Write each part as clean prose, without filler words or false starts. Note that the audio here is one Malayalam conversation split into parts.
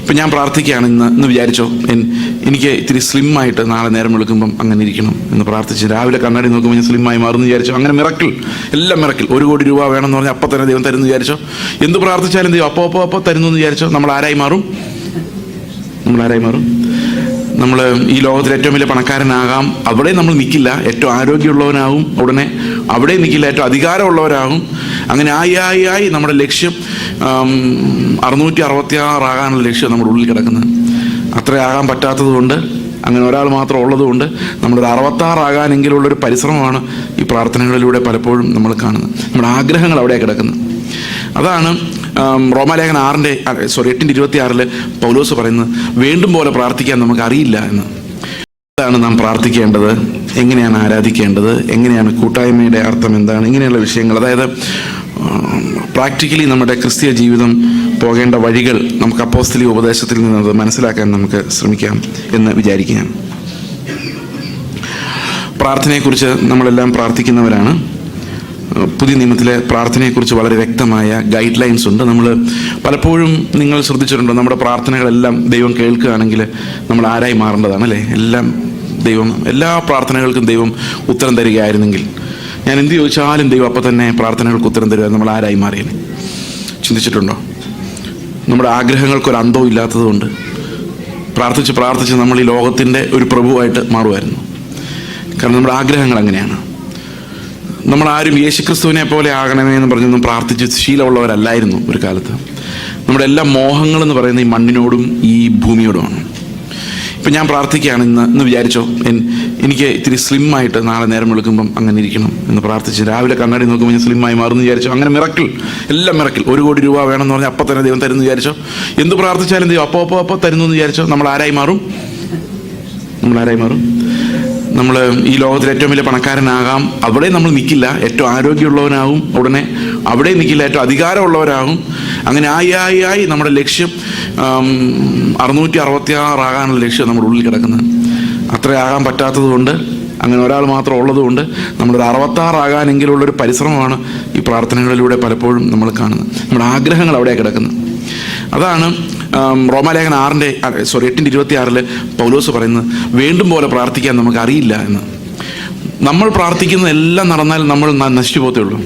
ഇപ്പം ഞാൻ പ്രാർത്ഥിക്കുകയാണ് ഇന്ന് വിചാരിച്ചോ, എനിക്ക് ഇത്തിരി സ്ലിമ്മായിട്ട് നാളെ നേരം വെളുക്കുമ്പം അങ്ങനെ ഇരിക്കണം എന്ന് പ്രാർത്ഥിച്ച് രാവിലെ കണ്ണാടി നോക്കുമ്പോൾ ഞാൻ സ്ലിമ്മായി മാറുമെന്ന് വിചാരിച്ചോ. അങ്ങനെ മിറക്കിൾ, എല്ലാം മിറക്കിൾ. 1 കോടി രൂപ വേണമെന്ന് പറഞ്ഞാൽ അപ്പം തന്നെ ദൈവം തരുമെന്ന് വിചാരിച്ചോ. എന്ത് പ്രാർത്ഥിച്ചാലും ദൈവം അപ്പോൾ തരുന്നു എന്ന് വിചാരിച്ചോ. നമ്മൾ ആരായി മാറും? നമ്മൾ ഈ ലോകത്തിൽ ഏറ്റവും വലിയ പണക്കാരനാകാം, അവിടെ നമ്മൾ നിൽക്കില്ല. ഏറ്റവും ആരോഗ്യമുള്ളവനാകും, ഉടനെ അവിടെ നിൽക്കില്ല. ഏറ്റവും അധികാരമുള്ളവരാകും. അങ്ങനെ ആയി നമ്മുടെ ലക്ഷ്യം 666 ആകാനുള്ള ലക്ഷ്യം നമ്മുടെ ഉള്ളിൽ കിടക്കുന്നത്. അത്രയാകാൻ പറ്റാത്തത് കൊണ്ട്, അങ്ങനെ ഒരാൾ മാത്രം ഉള്ളതുകൊണ്ട് നമ്മളൊരു 66 ആകാനെങ്കിലുള്ളൊരു പരിശ്രമമാണ് ഈ പ്രാർത്ഥനകളിലൂടെ പലപ്പോഴും നമ്മൾ കാണുന്നത്. നമ്മുടെ ആഗ്രഹങ്ങൾ അവിടെയാണ് കിടക്കുന്നത്. അതാണ് റോമാലേഖനം 8:26 പൗലോസ് പറയുന്നത്, വേണ്ടും പോലെ പ്രാർത്ഥിക്കാൻ നമുക്ക് അറിയില്ല എന്ന്. എന്താണ് നാം പ്രാർത്ഥിക്കേണ്ടത്, എങ്ങനെയാണ് ആരാധിക്കേണ്ടത്, എങ്ങനെയാണ് കൂട്ടായ്മയുടെ അർത്ഥം എന്താണ്, ഇങ്ങനെയുള്ള വിഷയങ്ങൾ, അതായത് പ്രാക്ടിക്കലി നമ്മുടെ ക്രിസ്തീയ ജീവിതം പോകേണ്ട വഴികൾ നമുക്ക് അപ്പോസ്തലിക ഉപദേശത്തിൽ നിന്നത് മനസ്സിലാക്കാൻ നമുക്ക് ശ്രമിക്കാം എന്ന് വിചാരിക്കുകയാണ്. പ്രാർത്ഥനയെക്കുറിച്ച് നമ്മളെല്ലാം പ്രാർത്ഥിക്കുന്നവരാണ്. പുതിയ നിയമത്തിലെ പ്രാർത്ഥനയെക്കുറിച്ച് വളരെ വ്യക്തമായ ഗൈഡ് ലൈൻസ് ഉണ്ട്. നമ്മൾ പലപ്പോഴും, നിങ്ങൾ ശ്രദ്ധിച്ചിട്ടുണ്ടോ, നമ്മുടെ പ്രാർത്ഥനകളെല്ലാം ദൈവം കേൾക്കുകയാണെങ്കിൽ നമ്മൾ ആരായി മാറേണ്ടതാണ് അല്ലേ? എല്ലാ പ്രാർത്ഥനകൾക്കും ദൈവം ഉത്തരം തരികയായിരുന്നെങ്കിൽ, ഞാൻ എന്ത് ചോദിച്ചാലും ദൈവം അപ്പം തന്നെ പ്രാർത്ഥനകൾക്ക് ഉത്തരം തരിക, നമ്മൾ ആരായി മാറിയത് ചിന്തിച്ചിട്ടുണ്ടോ? നമ്മുടെ ആഗ്രഹങ്ങൾക്കൊരു അന്തവും ഇല്ലാത്തതുകൊണ്ട് പ്രാർത്ഥിച്ച് നമ്മൾ ഈ ലോകത്തിൻ്റെ ഒരു പ്രഭുവായിട്ട് മാറുമായിരുന്നു. കാരണം നമ്മുടെ ആഗ്രഹങ്ങൾ അങ്ങനെയാണ്. നമ്മളാരും യേശുക്രിസ്തുവിനെ പോലെ ആകണമേ എന്ന് പറഞ്ഞൊന്നും പ്രാർത്ഥിച്ച് ശീലമുള്ളവരല്ലായിരുന്നു ഒരു കാലത്ത്. നമ്മുടെ എല്ലാ മോഹങ്ങളെന്ന് പറയുന്നത് ഈ മണ്ണിനോടും ഈ ഭൂമിയോടുമാണ്. ഇപ്പം ഞാൻ പ്രാർത്ഥിക്കുകയാണ് ഇന്ന് വിചാരിച്ചോ, എനിക്ക് ഇത്തിരി സ്ലിമ്മായിട്ട് നാളെ നേരം വെളുക്കുമ്പം അങ്ങനെ ഇരിക്കണം എന്ന് പ്രാർത്ഥിച്ച് രാവിലെ കണ്ണാടി നോക്കുമ്പോൾ ഞാൻ സ്ലിമ്മായി മാറുമെന്ന് വിചാരിച്ചോ. അങ്ങനെ മിറക്കിൾ, എല്ലാം മിറക്കിൾ. 1 കോടി രൂപ വേണമെന്ന് പറഞ്ഞാൽ അപ്പം തന്നെ ദൈവം തരുമെന്ന് വിചാരിച്ചോ. എന്ത് പ്രാർത്ഥിച്ചാലും ദൈവം അപ്പോൾ തരുന്നു എന്ന് വിചാരിച്ചോ. നമ്മൾ ആരായി മാറും? നമ്മൾ ഈ ലോകത്തിൽ ഏറ്റവും വലിയ പണക്കാരനാകാം, അവിടെ നമ്മൾ നിൽക്കില്ല. ഏറ്റവും ആരോഗ്യമുള്ളവനാകും, ഉടനെ അവിടെ നിൽക്കില്ല. ഏറ്റവും അധികാരമുള്ളവരാകും. അങ്ങനെ ആയി നമ്മുടെ ലക്ഷ്യം 666 ആകാനുള്ള ലക്ഷ്യം നമ്മുടെ ഉള്ളിൽ കിടക്കുന്നത്. അത്രയാകാൻ പറ്റാത്തത് കൊണ്ട്, അങ്ങനെ ഒരാൾ മാത്രം ഉള്ളതുകൊണ്ട് നമ്മളൊരു 66 ആകാനെങ്കിലുള്ളൊരു പരിശ്രമമാണ് ഈ പ്രാർത്ഥനകളിലൂടെ പലപ്പോഴും നമ്മൾ കാണുന്നത്. നമ്മുടെ ആഗ്രഹങ്ങൾ അവിടെയാണ് കിടക്കുന്നത്. അതാണ് റോമാലേഖനം 8:26 പൗലോസ് പറയുന്നത്, വേണ്ടും പോലെ പ്രാർത്ഥിക്കാൻ നമുക്ക് അറിയില്ല എന്ന്. നമ്മൾ പ്രാർത്ഥിക്കുന്നത് എല്ലാം നടന്നാൽ നമ്മൾ നശിച്ചു പോകത്തേ ഉള്ളൂ.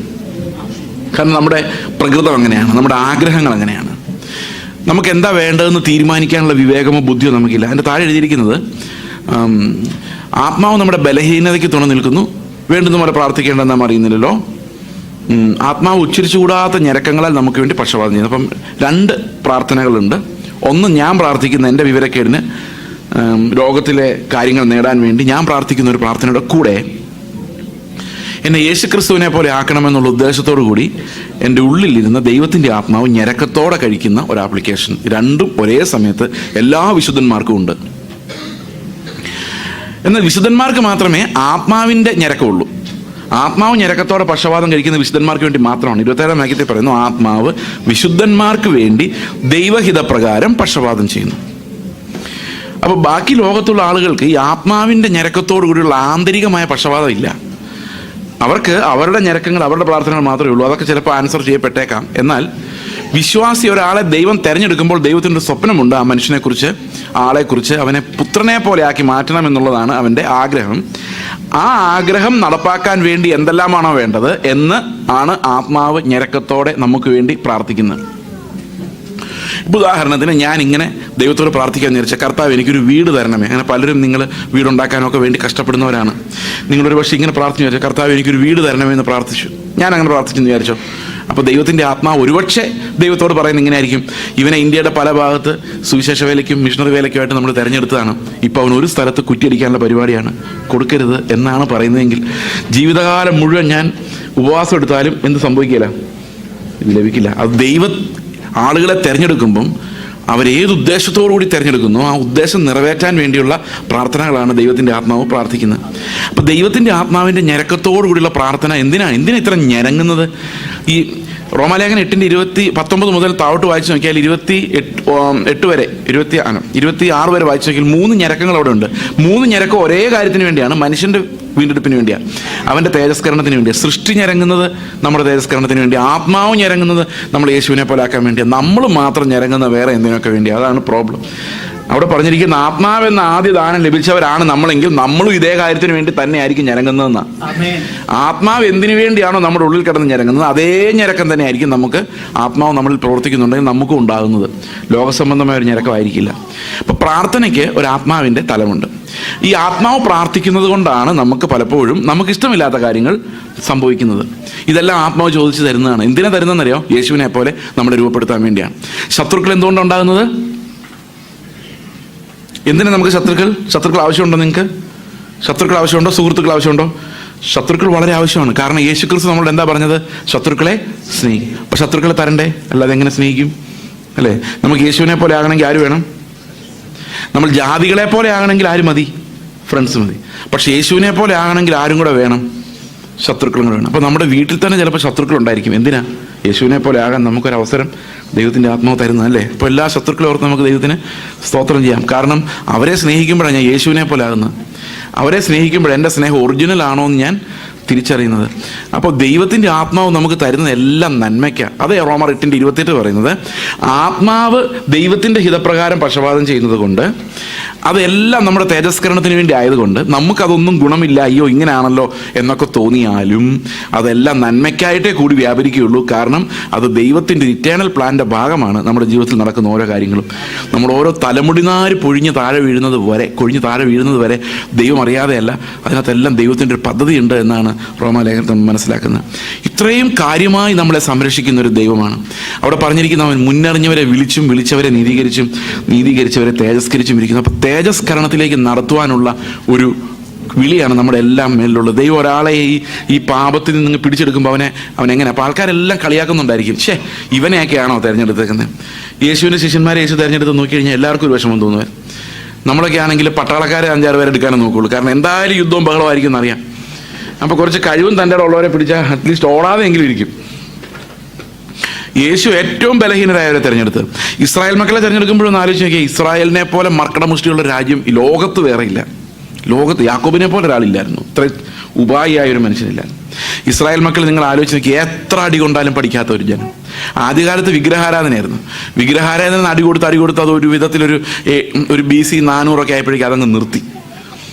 കാരണം നമ്മുടെ പ്രകൃതം അങ്ങനെയാണ്, നമ്മുടെ ആഗ്രഹങ്ങൾ അങ്ങനെയാണ്. നമുക്ക് എന്താ വേണ്ടതെന്ന് തീരുമാനിക്കാനുള്ള വിവേകമോ ബുദ്ധിയോ നമുക്കില്ല. അതിൻ്റെ താഴെ എഴുതിയിരിക്കുന്നത്, ആത്മാവ് നമ്മുടെ ബലഹീനതയ്ക്ക് തുണ നിൽക്കുന്നു, വേണ്ടുന്ന പോലെ പ്രാർത്ഥിക്കേണ്ടെന്ന് നാം അറിയുന്നില്ലല്ലോ. ആത്മാവ് ഉച്ചരിച്ചുകൂടാത്ത ഞരക്കങ്ങളാൽ നമുക്ക് വേണ്ടി പക്ഷപാതം ചെയ്യുന്നു. അപ്പം 2 പ്രാർത്ഥനകളുണ്ട്. ഒന്ന്, ഞാൻ പ്രാർത്ഥിക്കുന്ന എൻ്റെ വിവരക്കേടിന്, രോഗത്തിലെ കാര്യങ്ങൾ നേടാൻ വേണ്ടി ഞാൻ പ്രാർത്ഥിക്കുന്ന ഒരു പ്രാർത്ഥനയുടെ കൂടെ എന്നെ യേശുക്രിസ്തുവിനെ പോലെ ആക്കണമെന്നുള്ള ഉദ്ദേശത്തോടു കൂടി എൻ്റെ ഉള്ളിലിരുന്ന ദൈവത്തിൻ്റെ ആത്മാവ് ഞരക്കത്തോടെ കഴിക്കുന്ന ഒരു ആപ്ലിക്കേഷൻ. 2ഉം ഒരേ സമയത്ത് എല്ലാ വിശുദ്ധന്മാർക്കും ഉണ്ട്. എന്നാൽ വിശുദ്ധന്മാർക്ക് മാത്രമേ ആത്മാവിൻ്റെ ഞരക്കമുള്ളൂ. ആത്മാവ് ഞരക്കത്തോടെ പക്ഷപാതം കഴിക്കുന്ന വിശുദ്ധന്മാർക്ക് വേണ്ടി മാത്രമാണ്. 27-ാം വാക്യത്തിൽ പറയുന്നു, ആത്മാവ് വിശുദ്ധന്മാർക്ക് വേണ്ടി ദൈവഹിതപ്രകാരം പക്ഷപാതം ചെയ്യുന്നു. അപ്പോൾ ബാക്കി ലോകത്തുള്ള ആളുകൾക്ക് ഈ ആത്മാവിൻ്റെ ഞരക്കത്തോടു കൂടിയുള്ള ആന്തരികമായ പക്ഷപാതം ഇല്ല. അവർക്ക് അവരുടെ ഞരക്കങ്ങൾ, അവരുടെ പ്രാർത്ഥനകൾ മാത്രമേ ഉള്ളൂ. അതൊക്കെ ചിലപ്പോൾ ആൻസർ ചെയ്യപ്പെട്ടേക്കാം. എന്നാൽ വിശ്വാസി ഒരാളെ ദൈവം തിരഞ്ഞെടുക്കുമ്പോൾ ദൈവത്തിൻ്റെ സ്വപ്നമുണ്ട് ആ മനുഷ്യനെക്കുറിച്ച്, ആളെക്കുറിച്ച്. അവനെ പുത്രനെ പോലെ ആക്കി മാറ്റണം എന്നുള്ളതാണ് അവൻ്റെ ആഗ്രഹം. ആ ആഗ്രഹം നടപ്പാക്കാൻ വേണ്ടി എന്തെല്ലാമാണോ വേണ്ടത് എന്ന് ആണ് ആത്മാവ് ഞരക്കത്തോടെ നമുക്ക് വേണ്ടി പ്രാർത്ഥിക്കുന്നത്. ഉദാഹരണത്തിന്, ഞാൻ ഇങ്ങനെ ദൈവത്തോട് പ്രാർത്ഥിക്കാൻ വിചാരിച്ച, കർത്താവ് എനിക്കൊരു വീട് തരണമേ. അങ്ങനെ പലരും നിങ്ങൾ വീടുണ്ടാക്കാനൊക്കെ വേണ്ടി കഷ്ടപ്പെടുന്നവരാണ്. നിങ്ങളൊരു പക്ഷേ ഇങ്ങനെ പ്രാർത്ഥിച്ചു വിചാരിച്ചു, കർത്താവ് എനിക്കൊരു വീട് തരണമേ എന്ന് പ്രാർത്ഥിച്ചു. ഞാൻ അങ്ങനെ പ്രാർത്ഥിച്ചെന്ന് വിചാരിച്ചോ. അപ്പോൾ ദൈവത്തിൻ്റെ ആത്മാവ് ഒരുപക്ഷെ ദൈവത്തോട് പറയുന്നത് ഇങ്ങനെ ആയിരിക്കും, ഇവനെ ഇന്ത്യയുടെ പല ഭാഗത്ത് സുവിശേഷ വേലയ്ക്കും മിഷണറി വേലയ്ക്കുമായിട്ട് നമ്മൾ തിരഞ്ഞെടുത്തതാണ്. ഇപ്പോൾ അവൻ ഒരു സ്ഥലത്ത് കുറ്റിയടിക്കാനുള്ള പരിപാടിയാണ്, കൊടുക്കരുത് എന്നാണ് പറയുന്നതെങ്കിൽ ജീവിതകാലം മുഴുവൻ ഞാൻ ഉപവാസം എടുത്താലും എന്ത് സംഭവിക്കില്ല, ഇത് ലഭിക്കില്ല. അത് ആളുകളെ തിരഞ്ഞെടുക്കുമ്പം അവരേത് ഉദ്ദേശത്തോടു കൂടി തിരഞ്ഞെടുക്കുന്നു ആ ഉദ്ദേശം നിറവേറ്റാൻ വേണ്ടിയുള്ള പ്രാർത്ഥനകളാണ് ദൈവത്തിൻ്റെ ആത്മാവ് പ്രാർത്ഥിക്കുന്നത്. അപ്പോൾ ദൈവത്തിൻ്റെ ആത്മാവിൻ്റെ ഞരക്കത്തോടു കൂടിയുള്ള പ്രാർത്ഥന എന്തിനാ ഇത്ര ഞരങ്ങുന്നത്? ഈ റോമാലേഖനം 8:19 മുതൽ താഴോട്ട് വായിച്ചു നോക്കിയാൽ 28 വരെ 26 വരെ വായിച്ചു നോക്കിയാൽ 3 ഞരക്കങ്ങൾ അവിടെ ഉണ്ട്. 3 ഞരക്കം ഒരേ കാര്യത്തിന് വേണ്ടിയാണ്, മനുഷ്യൻ്റെ വീണ്ടെടുപ്പിന് വേണ്ടിയാണ്, അവൻ്റെ തേജസ്കരണത്തിന് വേണ്ടിയാണ്. സൃഷ്ടി ഞരങ്ങുന്നത് നമ്മുടെ തേജസ്കരണത്തിന് വേണ്ടി, ആത്മാവ് ഞരങ്ങുന്നത് നമ്മൾ യേശുവിനെ പോലെ ആക്കാൻ വേണ്ടിയാണ്. നമ്മൾ മാത്രം ഞരങ്ങുന്ന വേറെ എന്തിനൊക്കെ വേണ്ടി. അതാണ് പ്രോബ്ലം. അവിടെ പറഞ്ഞിരിക്കുന്ന ആത്മാവെന്ന ആദ്യ ദാനം ലഭിച്ചവരാണ് നമ്മളെങ്കിൽ നമ്മളും ഇതേ കാര്യത്തിന് വേണ്ടി തന്നെ ആയിരിക്കും ഞരങ്ങുന്നതെന്നാണ്. ആത്മാവ് എന്തിനു വേണ്ടിയാണോ നമ്മുടെ ഉള്ളിൽ കിടന്ന് ഞരങ്ങുന്നത്, അതേ ഞരക്കം തന്നെ ആയിരിക്കും നമുക്ക് ആത്മാവ് നമ്മളിൽ പ്രവർത്തിക്കുന്നുണ്ടെങ്കിൽ നമുക്കും ഉണ്ടാകുന്നത്. ലോകസംബന്ധമായ ഒരു ഞരക്കമായിരിക്കില്ല. അപ്പോൾ പ്രാർത്ഥനയ്ക്ക് ഒരു ആത്മാവിൻ്റെ തലമുണ്ട്. ഈ ആത്മാവ് പ്രാർത്ഥിക്കുന്നത് കൊണ്ടാണ് നമുക്ക് പലപ്പോഴും നമുക്കിഷ്ടമില്ലാത്ത കാര്യങ്ങൾ സംഭവിക്കുന്നത്. ഇതെല്ലാം ആത്മാവ് ചോദിച്ചു തരുന്നതാണ്. എന്തിനാ തരുന്നതെന്നറിയോ? യേശുവിനെ പോലെ നമ്മളെ രൂപപ്പെടുത്താൻ വേണ്ടിയാണ്. ശത്രുക്കൾ എന്തുകൊണ്ടാണ് ഉണ്ടാകുന്നത്? എന്തിനാ നമുക്ക് ശത്രുക്കൾ ആവശ്യമുണ്ടോ? നിങ്ങൾക്ക് ശത്രുക്കൾ ആവശ്യമുണ്ടോ? സുഹൃത്തുക്കൾ ആവശ്യമുണ്ടോ? ശത്രുക്കൾ വളരെ ആവശ്യമാണ്. കാരണം യേശു ക്രിസ്തു നമ്മളോട് എന്താ പറഞ്ഞത്? ശത്രുക്കളെ സ്നേഹിക്കും. അപ്പൊ ശത്രുക്കളെ തരണ്ടേ? അല്ലാതെ എങ്ങനെ സ്നേഹിക്കും? അല്ലേ? നമുക്ക് യേശുവിനെ പോലെ ആകണമെങ്കിൽ ആര് വേണം? നമ്മൾ ജാതികളെ പോലെ ആകണമെങ്കിൽ ആര് മതി? ഫ്രണ്ട്സ് മതി. പക്ഷെ യേശുവിനെ പോലെ ആകണമെങ്കിൽ ആരും കൂടെ വേണം? ശത്രുക്കളും കൂടെ വേണം. അപ്പോൾ നമ്മുടെ വീട്ടിൽ തന്നെ ചിലപ്പോൾ ശത്രുക്കളുണ്ടായിരിക്കും. എന്തിനാ? യേശുവിനെ പോലെ ആകാൻ നമുക്കൊരവസരം ദൈവത്തിൻ്റെ ആത്മാവ് തരുന്നത്, അല്ലേ? അപ്പോൾ എല്ലാ ശത്രുക്കളെ ഓർത്ത് നമുക്ക് ദൈവത്തിന് സ്തോത്രം ചെയ്യാം. കാരണം അവരെ സ്നേഹിക്കുമ്പോഴാണ് ഞാൻ യേശുവിനെ പോലെ ആകുന്നത്. അവരെ സ്നേഹിക്കുമ്പോൾ എൻ്റെ സ്നേഹം ഒറിജിനൽ ആണോ എന്ന് ഞാൻ തിരിച്ചറിയുന്നത്. അപ്പോൾ ദൈവത്തിൻ്റെ ആത്മാവ് നമുക്ക് തരുന്നത് എല്ലാം നന്മയ്ക്കാണ്. അതേ റോമർ 8:28 പറയുന്നത്. ആത്മാവ് ദൈവത്തിൻ്റെ ഹിതപ്രകാരം പക്ഷപാതം ചെയ്യുന്നത് കൊണ്ട് അതെല്ലാം നമ്മുടെ തേജസ്കരണത്തിന് വേണ്ടി ആയതുകൊണ്ട് നമുക്കതൊന്നും ഗുണമില്ല, അയ്യോ ഇങ്ങനെയാണല്ലോ എന്നൊക്കെ തോന്നിയാലും അതെല്ലാം നന്മയ്ക്കായിട്ടേ കൂടി വ്യാപരിക്കുകയുള്ളൂ. കാരണം അത് ദൈവത്തിൻ്റെ ഇറ്റേണൽ പ്ലാൻ്റെ ഭാഗമാണ് നമ്മുടെ ജീവിതത്തിൽ നടക്കുന്ന ഓരോ കാര്യങ്ങളും. നമ്മൾ ഓരോ തലമുടിനാര് കൊഴിഞ്ഞ് താഴെ വീഴുന്നത് വരെ ദൈവം അറിയാതെയല്ല, അതിനകത്തെല്ലാം ദൈവത്തിൻ്റെ ഒരു പദ്ധതിയുണ്ട് എന്നാണ് റോമാലേഖനം മനസ്സിലാക്കുന്നത്. ഇത്രയും കാര്യമായി നമ്മളെ സംരക്ഷിക്കുന്ന ഒരു ദൈവമാണ്. അവിടെ പറഞ്ഞിരിക്കുന്ന അവൻ മുന്നറിഞ്ഞവരെ വിളിച്ചും വിളിച്ചവരെ നീതീകരിച്ചവരെ തേജസ്കരിച്ചും ഇരിക്കുന്നു. അപ്പോൾ തേജസ്കരണത്തിലേക്ക് നടത്തുവാനുള്ള ഒരു വിളിയാണ് നമ്മുടെ എല്ലാം മേലിലുള്ളത്. ദൈവം ഒരാളെ ഈ പാപത്തിൽ നിന്ന് പിടിച്ചെടുക്കുമ്പോൾ അവൻ എങ്ങനെ? അപ്പോൾ ആൾക്കാരെല്ലാം കളിയാക്കുന്നുണ്ടായിരിക്കും, ഇവനെയൊക്കെയാണോ തിരഞ്ഞെടുത്തേക്കുന്നത്? യേശുവിൻ്റെ ശിഷ്യന്മാരെ യേശു തിരഞ്ഞെടുത്ത് നോക്കിക്കഴിഞ്ഞാൽ എല്ലാവർക്കും ഒരു വിഷമം തോന്നുന്നത്. നമ്മളൊക്കെ ആണെങ്കിൽ പട്ടാളക്കാരെ 5-6 പേരെ എടുക്കാനും നോക്കുള്ളൂ. കാരണം എന്തായാലും യുദ്ധവും ബഹളമായിരിക്കും എന്നറിയാം. അപ്പോൾ കുറച്ച് കഴിവും തൻ്റെ ഉള്ളവരെ പിടിച്ചാൽ അറ്റ്ലീസ്റ്റ് ഓടാതെ എങ്കിലും ഇരിക്കും. യേശു ഏറ്റവും ബലഹീനരായവരെ തിരഞ്ഞെടുത്ത്. ഇസ്രായേൽ മക്കളെ തിരഞ്ഞെടുക്കുമ്പോഴൊന്ന് ആലോചിച്ച് നോക്കിയാൽ, ഇസ്രായേലിനെ പോലെ മർക്കടമുഷ്ടിയുള്ള രാജ്യം ഈ ലോകത്ത് വേറെ ഇല്ല. ലോകത്ത് യാക്കോബിനെ പോലെ ഒരാളില്ലായിരുന്നു. ഇത്ര ഉപായിയായ ഒരു മനുഷ്യനില്ലായിരുന്നു. ഇസ്രായേൽ മക്കൾ നിങ്ങൾ ആലോചിച്ച് നോക്കി, എത്ര അടി കൊണ്ടാലും പഠിക്കാത്ത ഒരു ജനം. ആദ്യകാലത്ത് വിഗ്രഹാരാധനയായിരുന്നു. വിഗ്രഹാരാധന അടി കൊടുത്ത് അത് ഒരു വിധത്തിലൊരു BC 400 ആയപ്പോഴേക്കും അതങ്ങ് നിർത്തി.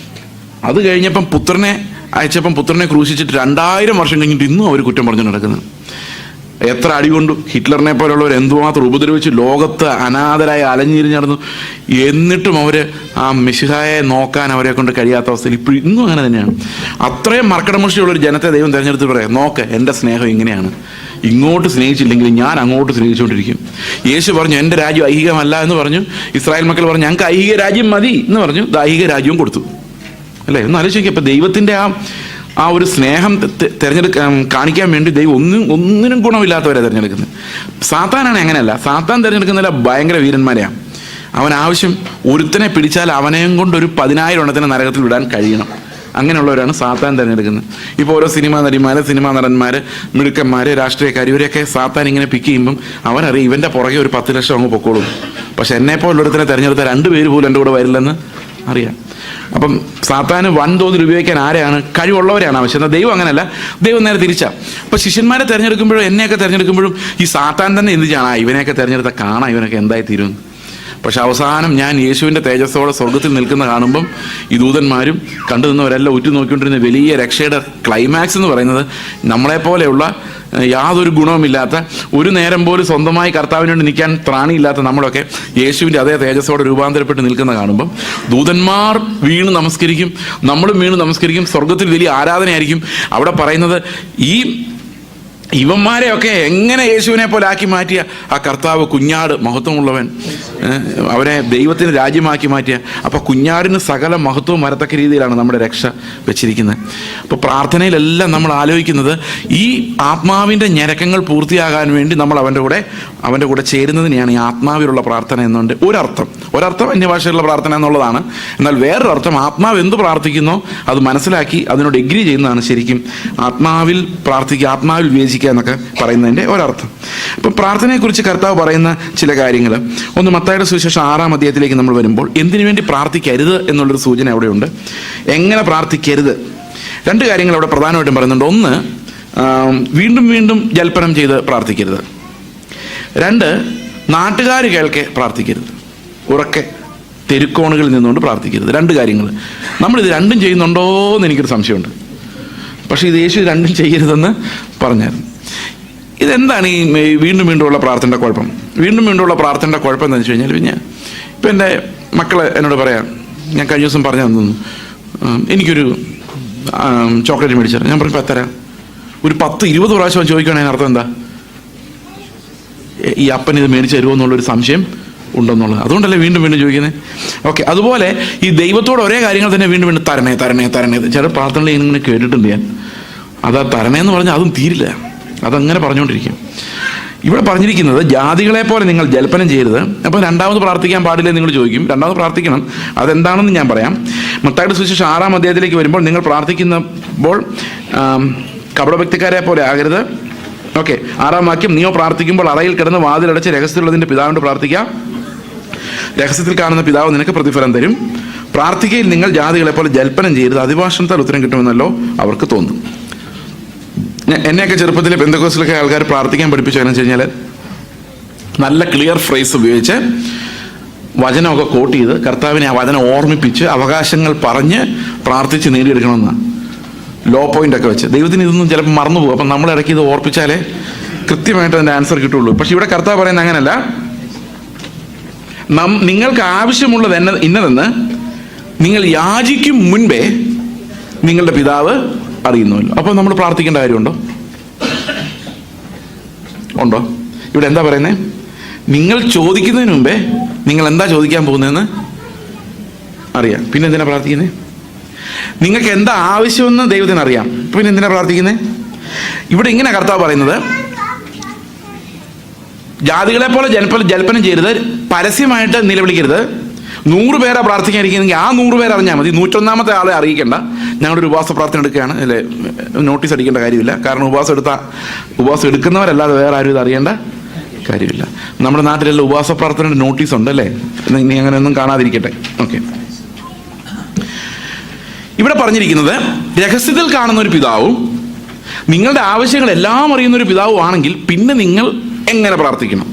അത് കഴിഞ്ഞപ്പം പുത്രനെ അയച്ചപ്പം പുത്രനെ ക്രൂശിച്ചിട്ട് 2000 വർഷം കഴിഞ്ഞിട്ട് ഇന്നും അവർ കുറ്റം പറഞ്ഞു നടക്കുന്നത്. എത്ര അടി കൊണ്ടു ഹിറ്റ്ലറിനെ പോലുള്ളവർ എന്തുമാത്രം ഉപദ്രവിച്ച് ലോകത്ത് അനാഥരായി അലഞ്ഞിരിഞ്ഞ് നടന്നു. എന്നിട്ടും അവർ ആ മെശിഹായെ നോക്കാൻ അവരെ കൊണ്ട് കഴിയാത്ത അവസ്ഥയിൽ ഇന്നും അങ്ങനെ തന്നെയാണ്. അത്രയും മർക്കടമുഷ്ടിയുള്ളൊരു ജനത്തെ ദൈവം തിരഞ്ഞെടുത്ത് പറയാം, നോക്ക് എൻ്റെ സ്നേഹം ഇങ്ങനെയാണ്, ഇങ്ങോട്ട് സ്നേഹിച്ചില്ലെങ്കിൽ ഞാൻ അങ്ങോട്ട് സ്നേഹിച്ചുകൊണ്ടിരിക്കും. യേശു പറഞ്ഞു എൻ്റെ രാജ്യം ഐഹികമല്ല എന്ന് പറഞ്ഞു. ഇസ്രായേൽ മക്കൾ പറഞ്ഞു ഞങ്ങൾക്ക് ഐഹിക രാജ്യം മതി എന്ന് പറഞ്ഞു. ഐഹിക രാജ്യവും കൊടുത്തു, അല്ലേ? ഒന്ന് ആലോചിക്കുക. അപ്പം ദൈവത്തിൻ്റെ ആ ഒരു സ്നേഹം കാണിക്കാൻ വേണ്ടി ദൈവം ഒന്നിനും ഗുണമില്ലാത്തവരെ തിരഞ്ഞെടുക്കുന്നത്. സാത്താനാണ് അങ്ങനെയല്ല. സാത്താൻ തിരഞ്ഞെടുക്കുന്നില്ല ഭയങ്കര വീരന്മാരെയാണ്. അവൻ ആവശ്യം ഒരുത്തനെ പിടിച്ചാൽ അവനെയും കൊണ്ട് ഒരു 10,000 എണ്ണത്തിനെ നരകത്തിൽ വിടാൻ കഴിയണം. അങ്ങനെയുള്ളവരാണ് സാത്താൻ തിരഞ്ഞെടുക്കുന്നത്. ഇപ്പോൾ ഓരോ സിനിമാ നടിമാർ, സിനിമാ നടന്മാർ, മിടുക്കന്മാർ, രാഷ്ട്രീയക്കാർ, ഇവരെയൊക്കെ സാത്താൻ ഇങ്ങനെ പിക്ക് ചെയ്യുമ്പം അവനറിയാം ഇവൻ്റെ പുറകെ ഒരു 10 ലക്ഷം അങ്ങ് പൊക്കോളും. പക്ഷെ എന്നെപ്പോലുള്ളൊരുത്തനെ തിരഞ്ഞെടുത്ത 2 പേര് പോലും എൻ്റെ കൂടെ വരില്ലെന്ന് അറിയാം. അപ്പം സാത്താന് വൻതോതിൽ ഉപയോഗിക്കാൻ ആരെയാണ്? കഴിവുള്ളവരെയാണ് ആവശ്യം. എന്നാൽ ദൈവം അങ്ങനെയല്ല. ദൈവം നേരെ തിരിച്ചാ. അപ്പം ശിഷ്യന്മാരെ തിരഞ്ഞെടുക്കുമ്പോഴും എന്നെയൊക്കെ തിരഞ്ഞെടുക്കുമ്പോഴും ഈ സാത്താൻ തന്നെ എന്ത് ചെയ്യണം? ഇവനെയൊക്കെ തിരഞ്ഞെടുത്ത കാണാം ഇവനൊക്കെ എന്തായി തീരും. പക്ഷെ അവസാനം ഞാൻ യേശുവിൻ്റെ തേജസ്സോടെ സ്വർഗത്തിൽ നിൽക്കുന്ന കാണുമ്പം ഈ ദൂതന്മാരും കണ്ടു നിന്നവരെല്ലാം ഉറ്റുനോക്കിക്കൊണ്ടിരുന്ന വലിയ രക്ഷയുടെ ക്ലൈമാക്സ് എന്ന് പറയുന്നത് നമ്മളെപ്പോലെയുള്ള യാതൊരു ഗുണവുമില്ലാത്ത, ഒരു നേരം പോലും സ്വന്തമായി കർത്താവിന് വേണ്ടി നിൽക്കാൻ ത്രാണിയില്ലാത്ത നമ്മളൊക്കെ യേശുവിൻ്റെ അതേ തേജസ്സോടെ രൂപാന്തരപ്പെട്ട് നിൽക്കുന്ന കാണുമ്പം ദൂതന്മാർ വീണ് നമസ്കരിക്കും, നമ്മളും വീണ് നമസ്കരിക്കും. സ്വർഗത്തിൽ വലിയ ആരാധനയായിരിക്കും. അവിടെ പറയുന്നത് ഇവന്മാരെയൊക്കെ എങ്ങനെ യേശുവിനെ പോലെ ആക്കി മാറ്റിയ ആ കർത്താവ്, കുഞ്ഞാട്, മഹത്വമുള്ളവൻ, അവനെ ദൈവത്തിന് രാജ്യമാക്കി മാറ്റിയ. അപ്പോൾ കുഞ്ഞാടിന് സകല മഹത്വവും വരത്തക്ക രീതിയിലാണ് നമ്മുടെ രക്ഷ വെച്ചിരിക്കുന്നത്. അപ്പോൾ പ്രാർത്ഥനയിലെല്ലാം നമ്മൾ ആലോചിക്കുന്നത് ഈ ആത്മാവിൻ്റെ ഞരക്കങ്ങൾ പൂർത്തിയാകാൻ വേണ്ടി നമ്മൾ അവൻ്റെ കൂടെ ചേരുന്നതിനെയാണ് ഈ ആത്മാവിലുള്ള പ്രാർത്ഥന എന്നുണ്ട്. ഒരർത്ഥം അന്യഭാഷയിലുള്ള പ്രാർത്ഥന എന്നുള്ളതാണ്. എന്നാൽ വേറൊരർത്ഥം ആത്മാവ് എന്ത് പ്രാർത്ഥിക്കുന്നോ അത് മനസ്സിലാക്കി അതിനോട് എഗ്രി ചെയ്യുന്നതാണ് ശരിക്കും ആത്മാവിൽ പ്രാർത്ഥിക്കുക, ആത്മാവിൽ വിവേചിക്കുക എന്നൊക്കെ പറയുന്നതിൻ്റെ ഒരർത്ഥം. അപ്പം പ്രാർത്ഥനയെക്കുറിച്ച് കർത്താവ് പറയുന്ന ചില കാര്യങ്ങൾ, ഒന്ന് മത്തായിയുടെ സുവിശേഷം 6-ാം അധ്യായത്തിലേക്ക് നമ്മൾ വരുമ്പോൾ എന്തിനു വേണ്ടി പ്രാർത്ഥിക്കരുത് എന്നുള്ളൊരു സൂചന അവിടെയുണ്ട്. എങ്ങനെ പ്രാർത്ഥിക്കരുത്? രണ്ട് കാര്യങ്ങൾ അവിടെ പ്രധാനമായിട്ടും പറയുന്നുണ്ട്. ഒന്ന്, വീണ്ടും വീണ്ടും ജൽപ്പനം ചെയ്ത് പ്രാർത്ഥിക്കരുത്. രണ്ട്, നാട്ടുകാർ കേൾക്കെ പ്രാർത്ഥിക്കരുത്. ഉറക്കെ തെരുക്കോണുകളിൽ നിന്നുകൊണ്ട് പ്രാർത്ഥിക്കരുത്. രണ്ട് കാര്യങ്ങൾ. നമ്മളിത് രണ്ടും ചെയ്യുന്നുണ്ടോ എന്ന് എനിക്കൊരു സംശയമുണ്ട്. പക്ഷേ ഇത് യേശു രണ്ടും ചെയ്യരുതെന്ന് പറഞ്ഞായിരുന്നു. ഇതെന്താണ് ഈ വീണ്ടും വീണ്ടുമുള്ള പ്രാർത്ഥനയുടെ കുഴപ്പം? വീണ്ടും വീണ്ടുമുള്ള പ്രാർത്ഥനയുടെ കുഴപ്പം എന്താണെന്ന് വെച്ച് കഴിഞ്ഞാൽ, പിന്നെ ഇപ്പം എൻ്റെ മക്കൾ എന്നോട് പറയാം, ഞാൻ കഴിഞ്ഞ ദിവസം പറഞ്ഞു തന്നു, എനിക്കൊരു ചോക്ലേറ്റ് മേടിച്ചാൽ ഞാൻ പറഞ്ഞു തരാം. ഒരു 10-20 പ്രാവശ്യം ചോദിക്കുകയാണെങ്കിൽ അർത്ഥം എന്താ? ഈ അപ്പൻ ഇത് മേടിച്ച് തരുമോ എന്നുള്ളൊരു സംശയം ഉണ്ടെന്നുള്ളത്. അതുകൊണ്ടല്ലേ വീണ്ടും വീണ്ടും ചോദിക്കുന്നത്. ഓക്കെ, അതുപോലെ ഈ ദൈവത്തോട് ഒരേ കാര്യങ്ങൾ തന്നെ വീണ്ടും വീണ്ടും തരണേ തരണേ തരണേ. ചില പ്രാർത്ഥനകൾ ഇങ്ങനെ കേട്ടിട്ടുണ്ട് ഞാൻ. അതാ തരണേന്ന് പറഞ്ഞാൽ അതും തീരില്ല, അതങ്ങനെ പറഞ്ഞുകൊണ്ടിരിക്കും. ഇവിടെ പറഞ്ഞിരിക്കുന്നത് ജാതികളെ പോലെ നിങ്ങൾ ജൽപ്പനം ചെയ്യരുത്. അപ്പോൾ രണ്ടാമത് പ്രാർത്ഥിക്കാൻ പാടില്ലേ നിങ്ങൾ ചോദിക്കും. രണ്ടാമത് പ്രാർത്ഥിക്കണം. അതെന്താണെന്ന് ഞാൻ പറയാം. മത്തായിയുടെ സുവിശേഷം 6-ാം അധ്യായത്തിലേക്ക് വരുമ്പോൾ, നിങ്ങൾ പ്രാർത്ഥിക്കുമ്പോൾ കപടഭക്തിക്കാരെ പോലെ ആകരുത്. ഓക്കെ, 6-ാം വാക്യം, നീയോ പ്രാർത്ഥിക്കുമ്പോൾ അറയിൽ കിടന്ന് വാതിലടച്ച് രഹസ്യത്തിലുള്ളതിൻ്റെ പിതാവിനോട് പ്രാർത്ഥിക്കുക. രഹസ്യത്തിൽ കാണുന്ന പിതാവ് നിനക്ക് പ്രതിഫലം തരും. പ്രാർത്ഥിക്കയിൽ നിങ്ങൾ ജാതികളെ പോലെ ജൽപ്പനം ചെയ്യരുത്, അതിഭാഷണത്താൽ ഉത്തരം കിട്ടുമെന്നല്ലോ അവർക്ക് തോന്നും. എന്നെയൊക്കെ ചെറുപ്പത്തിൽ പെന്തക്കോസ്തിലൊക്കെ ആൾക്കാർ പ്രാർത്ഥിക്കാൻ പഠിപ്പിച്ചതെന്ന് വെച്ച് കഴിഞ്ഞാൽ, നല്ല ക്ലിയർ ഫ്രേസ് ഉപയോഗിച്ച് വചനമൊക്കെ കോട്ട് ചെയ്ത് കർത്താവിനെ ആ വചനം ഓർമ്മിപ്പിച്ച് അവകാശങ്ങൾ പറഞ്ഞ് പ്രാർത്ഥിച്ച് നേടിയെടുക്കണമെന്നാണ്. ലോ പോയിന്റ് ഒക്കെ വെച്ച്. ദൈവത്തിന് ഇതൊന്നും ചിലപ്പോൾ മറന്നു പോകും. അപ്പം നമ്മൾ ഇടയ്ക്ക് ഇത് ഓർപ്പിച്ചാലേ കൃത്യമായിട്ട് അതിൻ്റെ ആൻസർ കിട്ടുള്ളൂ. പക്ഷെ ഇവിടെ കർത്താവ് പറയുന്നത് അങ്ങനല്ല. നിങ്ങൾക്ക് ആവശ്യമുള്ളത് ഇന്നതെന്ന് നിങ്ങൾ യാചിക്കും മുൻപേ നിങ്ങളുടെ പിതാവ് അറിയുന്നുവല്ലോ. അപ്പോൾ നമ്മൾ പ്രാർത്ഥിക്കേണ്ട കാര്യമുണ്ടോ? ഉണ്ടോ? ഇവിടെ എന്താ പറയുന്നത്? നിങ്ങൾ ചോദിക്കുന്നതിന് മുമ്പേ നിങ്ങൾ എന്താ ചോദിക്കാൻ പോകുന്നതെന്ന് അറിയാം. പിന്നെ എന്തിനാ പ്രാർത്ഥിക്കുന്നത്? നിങ്ങൾക്ക് എന്താ ആവശ്യമെന്ന് ദൈവത്തിന് അറിയാം. പിന്നെ എന്തിനാ പ്രാർത്ഥിക്കുന്നത്? ഇവിടെ ഇങ്ങനെ കർത്താവ് പറയുന്നത്, ജാതികളെ പോലെ ജൽപ്പനം ചെയ്യരുത്, പരസ്യമായിട്ട് നിലവിളിക്കരുത്. 100 പേരാ പ്രാർത്ഥിക്കാനിരിക്കുന്നെങ്കിൽ ആ 100 പേര് അറിഞ്ഞാൽ മതി. 101ാമത്തെ ആളെ അറിയിക്കേണ്ട. ഞങ്ങളൊരു ഉപവാസ പ്രാർത്ഥന എടുക്കുകയാണ് അല്ലേ, നോട്ടീസ് അടിക്കേണ്ട കാര്യമില്ല. കാരണം ഉപവാസം എടുക്കുന്നവരല്ലാതെ വേറെ ആരും ഇത് അറിയേണ്ട കാര്യമില്ല. നമ്മുടെ നാട്ടിലെല്ലാം ഉപവാസ പ്രാർത്ഥനയുടെ നോട്ടീസ് ഉണ്ട് അല്ലേ? നീ അങ്ങനെയൊന്നും കാണാതിരിക്കട്ടെ. ഓക്കെ, ഇവിടെ പറഞ്ഞിരിക്കുന്നത് രഹസ്യത്തിൽ കാണുന്ന ഒരു പിതാവും നിങ്ങളുടെ ആവശ്യങ്ങൾ എല്ലാം അറിയുന്ന ഒരു പിതാവും ആണെങ്കിൽ പിന്നെ നിങ്ങൾ എങ്ങനെ പ്രാർത്ഥിക്കണം?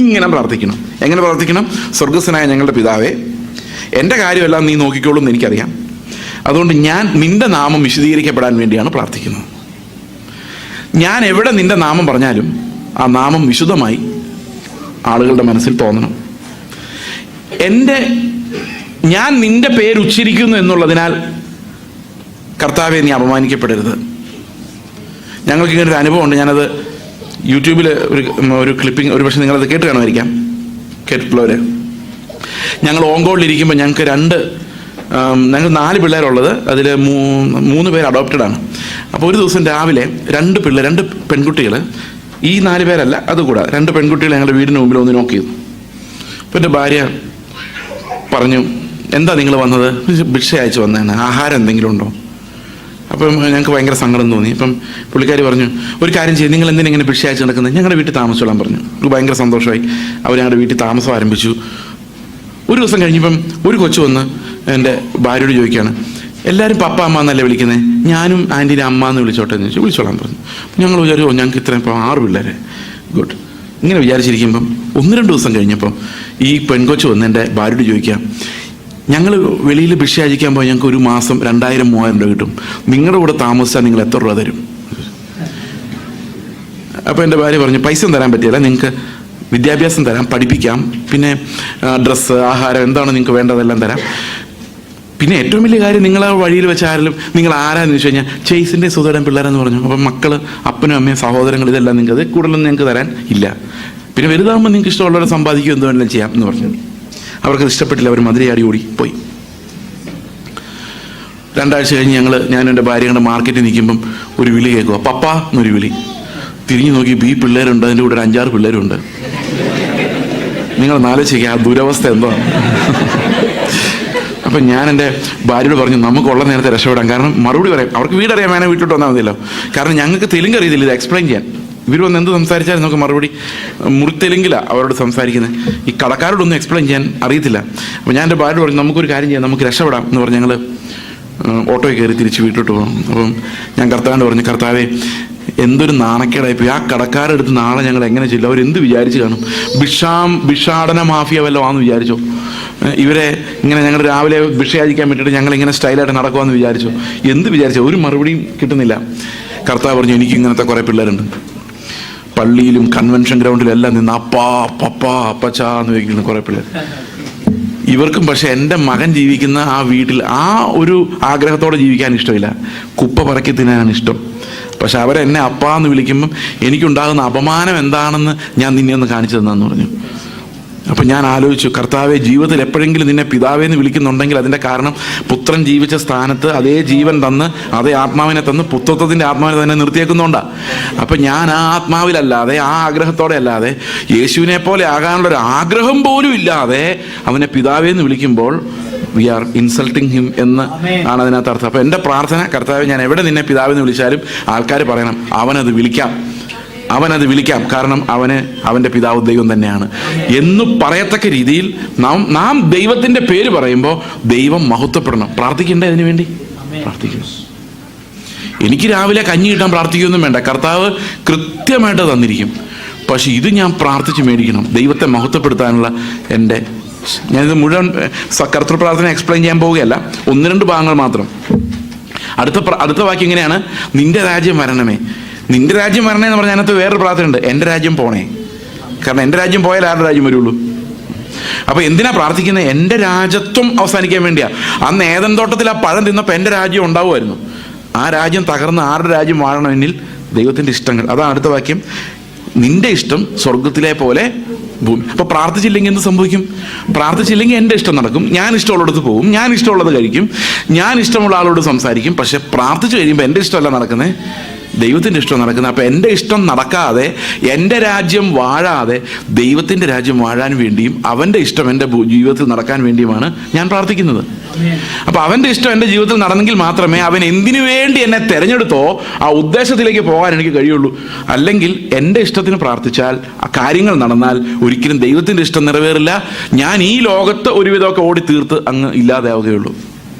ഇങ്ങനെ പ്രാർത്ഥിക്കണം. എങ്ങനെ പ്രാർത്ഥിക്കണം? സ്വർഗസ്ഥനായ ഞങ്ങളുടെ പിതാവേ, എൻ്റെ കാര്യമെല്ലാം നീ നോക്കിക്കോളും എന്ന് എനിക്കറിയാം. അതുകൊണ്ട് ഞാൻ നിന്റെ നാമം വിശദീകരിക്കപ്പെടാൻ വേണ്ടിയാണ് പ്രാർത്ഥിക്കുന്നത്. ഞാൻ എവിടെ നിന്റെ നാമം പറഞ്ഞാലും ആ നാമം വിശുദ്ധമായി ആളുകളുടെ മനസ്സിൽ തോന്നണം. ഞാൻ നിന്റെ പേര് ഉച്ചരിക്കുന്നു എന്നുള്ളതിനാൽ കർത്താവെ നീ അപമാനിക്കപ്പെടരുത്. ഞങ്ങൾക്കിങ്ങനെ ഒരു അനുഭവമുണ്ട്. ഞാനത് യൂട്യൂബിൽ ഒരു ക്ലിപ്പിംഗ്, ഒരു പക്ഷേ നിങ്ങളത് കേട്ട് കാണുമായിരിക്കാം, കേട്ടിട്ടുള്ളവർ. ഞങ്ങൾ ഓങ്കോളിലിരിക്കുമ്പോൾ ഞങ്ങൾക്ക് ഞങ്ങൾ 4 പിള്ളേരുള്ളത്. അതിൽ 3 പേര് അഡോപ്റ്റഡ് ആണ്. അപ്പോൾ ഒരു ദിവസം രാവിലെ 2 പെൺകുട്ടികൾ, ഈ 4 പേരല്ല അതുകൂടാതെ 2 പെൺകുട്ടികൾ ഞങ്ങളുടെ വീടിന് മുമ്പിൽ ഒന്ന് നോക്ക് ചെയ്തു. അപ്പോൾ എൻ്റെ ഭാര്യ പറഞ്ഞു, എന്താ നിങ്ങൾ വന്നത്? ഭിക്ഷ അയച്ചു വന്നതാണ്, ആഹാരം എന്തെങ്കിലും ഉണ്ടോ? അപ്പം ഞങ്ങൾക്ക് ഭയങ്കര സങ്കടം തോന്നി. അപ്പം പുള്ളിക്കാരി പറഞ്ഞു, ഒരു കാര്യം ചെയ്യും, നിങ്ങൾ എന്തിനാ ഇങ്ങനെ ഭിക്ഷ അയച്ചു നടക്കുന്നത്? ഞങ്ങളുടെ വീട്ടിൽ താമസിച്ചോളാൻ പറഞ്ഞു. എനിക്ക് ഭയങ്കര സന്തോഷമായി. അവർ ഞങ്ങളുടെ വീട്ടിൽ താമസം ആരംഭിച്ചു. ഒരു ദിവസം കഴിഞ്ഞപ്പം ഒരു കൊച്ചു വന്ന് എൻ്റെ ഭാര്യയോട് ചോദിക്കുകയാണ്, എല്ലാവരും പപ്പ അമ്മ എന്നല്ലേ വിളിക്കുന്നത്, ഞാനും ആൻറ്റീനെ അമ്മ എന്ന് വിളിച്ചോട്ടെ എന്ന് ചോദിച്ചു. വിളിച്ചോളാൻ പറഞ്ഞു. ഞങ്ങൾ വിചാരിച്ചു, ഞങ്ങൾക്ക് ഇത്രയും 6 പിള്ളേരെ, ഗുഡ്. ഇങ്ങനെ വിചാരിച്ചിരിക്കുമ്പം 1-2 ദിവസം കഴിഞ്ഞപ്പം ഈ പെൺകൊച്ചു വന്ന് എൻ്റെ ഭാര്യയോട് ചോദിക്കുക, ഞങ്ങൾ വെളിയിൽ ഭിക്ഷ യാചിക്കാൻ പോയി ഞങ്ങൾക്ക് ഒരു മാസം 2000-3000 രൂപ കിട്ടും, നിങ്ങളുടെ കൂടെ താമസിച്ചാൽ നിങ്ങൾ എത്ര രൂപ തരും? അപ്പോൾ എൻ്റെ ഭാര്യ പറഞ്ഞു, പൈസ ഒന്നും തരാൻ പറ്റില്ല, നിങ്ങൾക്ക് വിദ്യാഭ്യാസം തരാം, പഠിപ്പിക്കാം, പിന്നെ ഡ്രസ്സ്, ആഹാരം, എന്താണ് നിങ്ങൾക്ക് വേണ്ടതെല്ലാം തരാം. പിന്നെ ഏറ്റവും വലിയ കാര്യം, നിങ്ങൾ ആ വഴിയിൽ വെച്ച് ആരെങ്കിലും നിങ്ങൾ ആരാന്ന് ചോദിച്ചു കഴിഞ്ഞാൽ ചേസിൻ്റെ സുധയുടെ പിള്ളേരെന്ന് പറഞ്ഞു. അപ്പം മക്കൾ, അപ്പനും അമ്മയും സഹോദരങ്ങൾ, ഇതെല്ലാം നിങ്ങൾക്ക്, അത് കൂടുതലൊന്നും നിങ്ങൾക്ക് തരാൻ ഇല്ല. പിന്നെ വലുതാകുമ്പോൾ നിങ്ങൾക്ക് ഇഷ്ടമുള്ളവരെ സമ്പാദിക്കുക, എന്ത് വേണമെങ്കിലും ചെയ്യാം എന്ന് പറഞ്ഞു. അവർക്കത് ഇഷ്ടപ്പെട്ടില്ല. അവർ മധുരയാടി ഓടി പോയി. 2 ആഴ്ച കഴിഞ്ഞ് ഞാനും എൻ്റെ ഭാര്യ കണ്ട് മാർക്കറ്റിൽ നിൽക്കുമ്പം ഒരു വിളി കേൾക്കുക, പപ്പ എന്നൊരു വിളി. തിരിഞ്ഞു നോക്കി ഈ പിള്ളേരുണ്ട്, അതിൻ്റെ കൂടെ ഒരു 5-6 പിള്ളേരുണ്ട്. നിങ്ങൾ ആലോചിക്കുക ആ ദുരവസ്ഥ എന്തോ. അപ്പം ഞാൻ എൻ്റെ ഭാര്യയോട് പറഞ്ഞു, നമുക്കുള്ള നേരത്തെ രക്ഷപ്പെടാം. കാരണം മറുപടി പറയാം, അവർക്ക് വീടറിയാൻ വേണേൽ വീട്ടിലോട്ട് വന്നാൽ മതിയല്ലോ. കാരണം ഞങ്ങൾക്ക് തെലുങ്ക് അറിയത്തില്ല ഇത് എക്സ്പ്ലെയിൻ ചെയ്യാൻ. ഇവർ വന്ന് എന്ത് സംസാരിച്ചാലും നമുക്ക് മറുപടി മുറിത്തെലുങ്കിലാണ് അവരോട് സംസാരിക്കുന്നത്. ഈ കടക്കാരോടൊന്നും എക്സ്പ്ലെയിൻ ചെയ്യാൻ അറിയത്തില്ല. അപ്പോൾ ഞാൻ എൻ്റെ ഭാര്യയോട് പറഞ്ഞു, നമുക്കൊരു കാര്യം ചെയ്യാം, നമുക്ക് രക്ഷപ്പെടാം എന്ന് പറഞ്ഞ് ഞങ്ങൾ ഓട്ടോയിൽ കയറി തിരിച്ച് വീട്ടിലോട്ട് പോകണം. അപ്പം ഞാൻ കർത്താവിനോട് പറഞ്ഞു, കർത്താവേ എന്തൊരു നാണക്കേടായിപ്പോയി, ആ കടക്കാരെടുത്ത് നാളെ ഞങ്ങൾ എങ്ങനെ ചെല്ലും, അവരെന്ത് വിചാരിച്ച് കാണും, ഭിക്ഷാടന മാഫിയ വല്ലതും ആണെന്ന് വിചാരിച്ചോ, ഇവരെ ഇങ്ങനെ ഞങ്ങൾ രാവിലെ ഭിക്ഷയാചിക്കാൻ വേണ്ടിയിട്ട് ഞങ്ങളിങ്ങനെ സ്റ്റൈലായിട്ട് നടക്കുമെന്ന് വിചാരിച്ചോ, എന്ത് വിചാരിച്ചോ? ഒരു മറുപടിയും കിട്ടുന്നില്ല. കർത്താവ് പറഞ്ഞു, എനിക്ക് ഇങ്ങനത്തെ കുറേ പിള്ളേരുണ്ട്, പള്ളിയിലും കൺവെൻഷൻ ഗ്രൗണ്ടിലും എല്ലാം നിന്ന് അപ്പാ പപ്പാ അപ്പച്ചാ എന്ന് വയ്ക്കുന്ന കുറേ പിള്ളേർ. ഇവർക്കും പക്ഷെ എൻ്റെ മകൻ ജീവിക്കുന്ന ആ വീട്ടിൽ ആ ഒരു ആഗ്രഹത്തോടെ ജീവിക്കാൻ ഇഷ്ടമില്ല, കുപ്പ പറക്കി തിന്നാനാണ് ഇഷ്ടം. പക്ഷെ അവരെന്നെ അപ്പാ എന്ന് വിളിക്കുമ്പം എനിക്കുണ്ടാകുന്ന അപമാനം എന്താണെന്ന് ഞാൻ നിന്നെ ഒന്ന് കാണിച്ചു തന്നെന്ന് പറഞ്ഞു. അപ്പം ഞാൻ ആലോചിച്ചു, കർത്താവെ, ജീവിതത്തിൽ എപ്പോഴെങ്കിലും നിന്നെ പിതാവേന്ന് വിളിക്കുന്നുണ്ടെങ്കിൽ അതിൻ്റെ കാരണം പുത്രൻ ജീവിച്ച സ്ഥാനത്ത് അതേ ജീവൻ തന്ന് അതേ ആത്മാവിനെ തന്ന് പുത്രത്വത്തിൻ്റെ ആത്മാവിനെ തന്നെ നിർത്തിയേക്കുന്നുണ്ടാണ്. അപ്പം ഞാൻ ആ ആത്മാവിലല്ലാതെ ആ ആഗ്രഹത്തോടെ അല്ലാതെ യേശുവിനെ പോലെ ആകാനുള്ളൊരു ആഗ്രഹം പോലും ഇല്ലാതെ അവനെ പിതാവേന്ന് വിളിക്കുമ്പോൾ വി ആർ ഇൻസൾട്ടിങ് ഹിം എന്ന് ആണ് അതിനകത്ത് അർത്ഥം. അപ്പം എൻ്റെ പ്രാർത്ഥന, കർത്താവെ, ഞാൻ എവിടെ നിന്നെ പിതാവെന്ന് വിളിച്ചാലും ആൾക്കാർ പറയണം അവനത് വിളിക്കാം, കാരണം അവൻ്റെ പിതാവ് ദൈവം തന്നെയാണ് എന്ന് പറയത്തക്ക രീതിയിൽ നാം ദൈവത്തിൻ്റെ പേര് പറയുമ്പോൾ ദൈവം മഹത്വപ്പെടണം. പ്രാർത്ഥിക്കണ്ടേ? അതിനു വേണ്ടി പ്രാർത്ഥിക്കണം. എനിക്ക് രാവിലെ കഞ്ഞി കിട്ടാൻ പ്രാർത്ഥിക്കുകയൊന്നും വേണ്ട, കർത്താവ് കൃത്യമായിട്ട് തന്നിരിക്കും. പക്ഷെ ഇത് ഞാൻ പ്രാർത്ഥിച്ച് മേടിക്കണം, ദൈവത്തെ മഹത്വപ്പെടുത്താനുള്ള ഞാനിത് മുഴുവൻ കർത്തൃ പ്രാർത്ഥന എക്സ്പ്ലെയിൻ ചെയ്യാൻ പോവുകയല്ല, 1-2 ഭാഗങ്ങൾ മാത്രം. അടുത്ത വാക്യം ഇങ്ങനെയാണ്, നിന്റെ രാജ്യം വരണമേ. നിന്റെ രാജ്യം വരണേ എന്ന് പറഞ്ഞാൽ അതിനകത്ത് വേറൊരു പ്രാർത്ഥന ഉണ്ട്, എൻ്റെ രാജ്യം പോണേ. കാരണം എൻ്റെ രാജ്യം പോയാൽ ആരുടെ രാജ്യം വരുള്ളൂ? അപ്പൊ എന്തിനാ പ്രാർത്ഥിക്കുന്നത്? എൻ്റെ രാജ്യത്വം അവസാനിക്കാൻ വേണ്ടിയാ. അന്ന് ഏദൻ തോട്ടത്തിൽ ആ പഴം തിന്നപ്പോൾ എൻ്റെ രാജ്യം ഉണ്ടാവുമായിരുന്നു. ആ രാജ്യം തകർന്ന് ആരുടെ രാജ്യം വാഴണമെന്നിൽ ദൈവത്തിൻ്റെ ഇഷ്ടങ്ങൾ. അതാണ് അടുത്ത വാക്യം, നിന്റെ ഇഷ്ടം സ്വർഗത്തിലെ പോലെ ഭൂമി. അപ്പൊ പ്രാർത്ഥിച്ചില്ലെങ്കിൽ എന്ത് സംഭവിക്കും? പ്രാർത്ഥിച്ചില്ലെങ്കിൽ എൻ്റെ ഇഷ്ടം നടക്കും, ഞാൻ ഇഷ്ടമുള്ളിടത്ത് പോകും, ഞാൻ ഇഷ്ടമുള്ളത് കഴിക്കും, ഞാൻ ഇഷ്ടമുള്ള ആളോട് സംസാരിക്കും. പക്ഷെ പ്രാർത്ഥിച്ചു കഴിയുമ്പോൾ എൻ്റെ ഇഷ്ടമല്ല നടക്കുന്നത്, ദൈവത്തിൻ്റെ ഇഷ്ടം നടക്കുന്നത്. അപ്പം എൻ്റെ ഇഷ്ടം നടക്കാതെ, എൻ്റെ രാജ്യം വാഴാതെ ദൈവത്തിൻ്റെ രാജ്യം വാഴാൻ വേണ്ടിയും അവൻ്റെ ഇഷ്ടം എൻ്റെ ജീവിതത്തിൽ നടക്കാൻ വേണ്ടിയുമാണ് ഞാൻ പ്രാർത്ഥിക്കുന്നത്. അപ്പം അവൻ്റെ ഇഷ്ടം എൻ്റെ ജീവിതത്തിൽ നടന്നെങ്കിൽ മാത്രമേ അവൻ എന്തിനു വേണ്ടി എന്നെ തിരഞ്ഞെടുത്തോ ആ ഉദ്ദേശത്തിലേക്ക് പോകാൻ എനിക്ക് കഴിയുള്ളൂ. അല്ലെങ്കിൽ എൻ്റെ ഇഷ്ടത്തിന് പ്രാർത്ഥിച്ചാൽ ആ കാര്യങ്ങൾ നടന്നാൽ ഒരിക്കലും ദൈവത്തിൻ്റെ ഇഷ്ടം നിറവേറില്ല. ഞാൻ ഈ ലോകത്ത് ഒരുവിധമൊക്കെ ഓടി തീർത്ത് അങ്ങ് ഇല്ലാതെയാവുകയുള്ളൂ.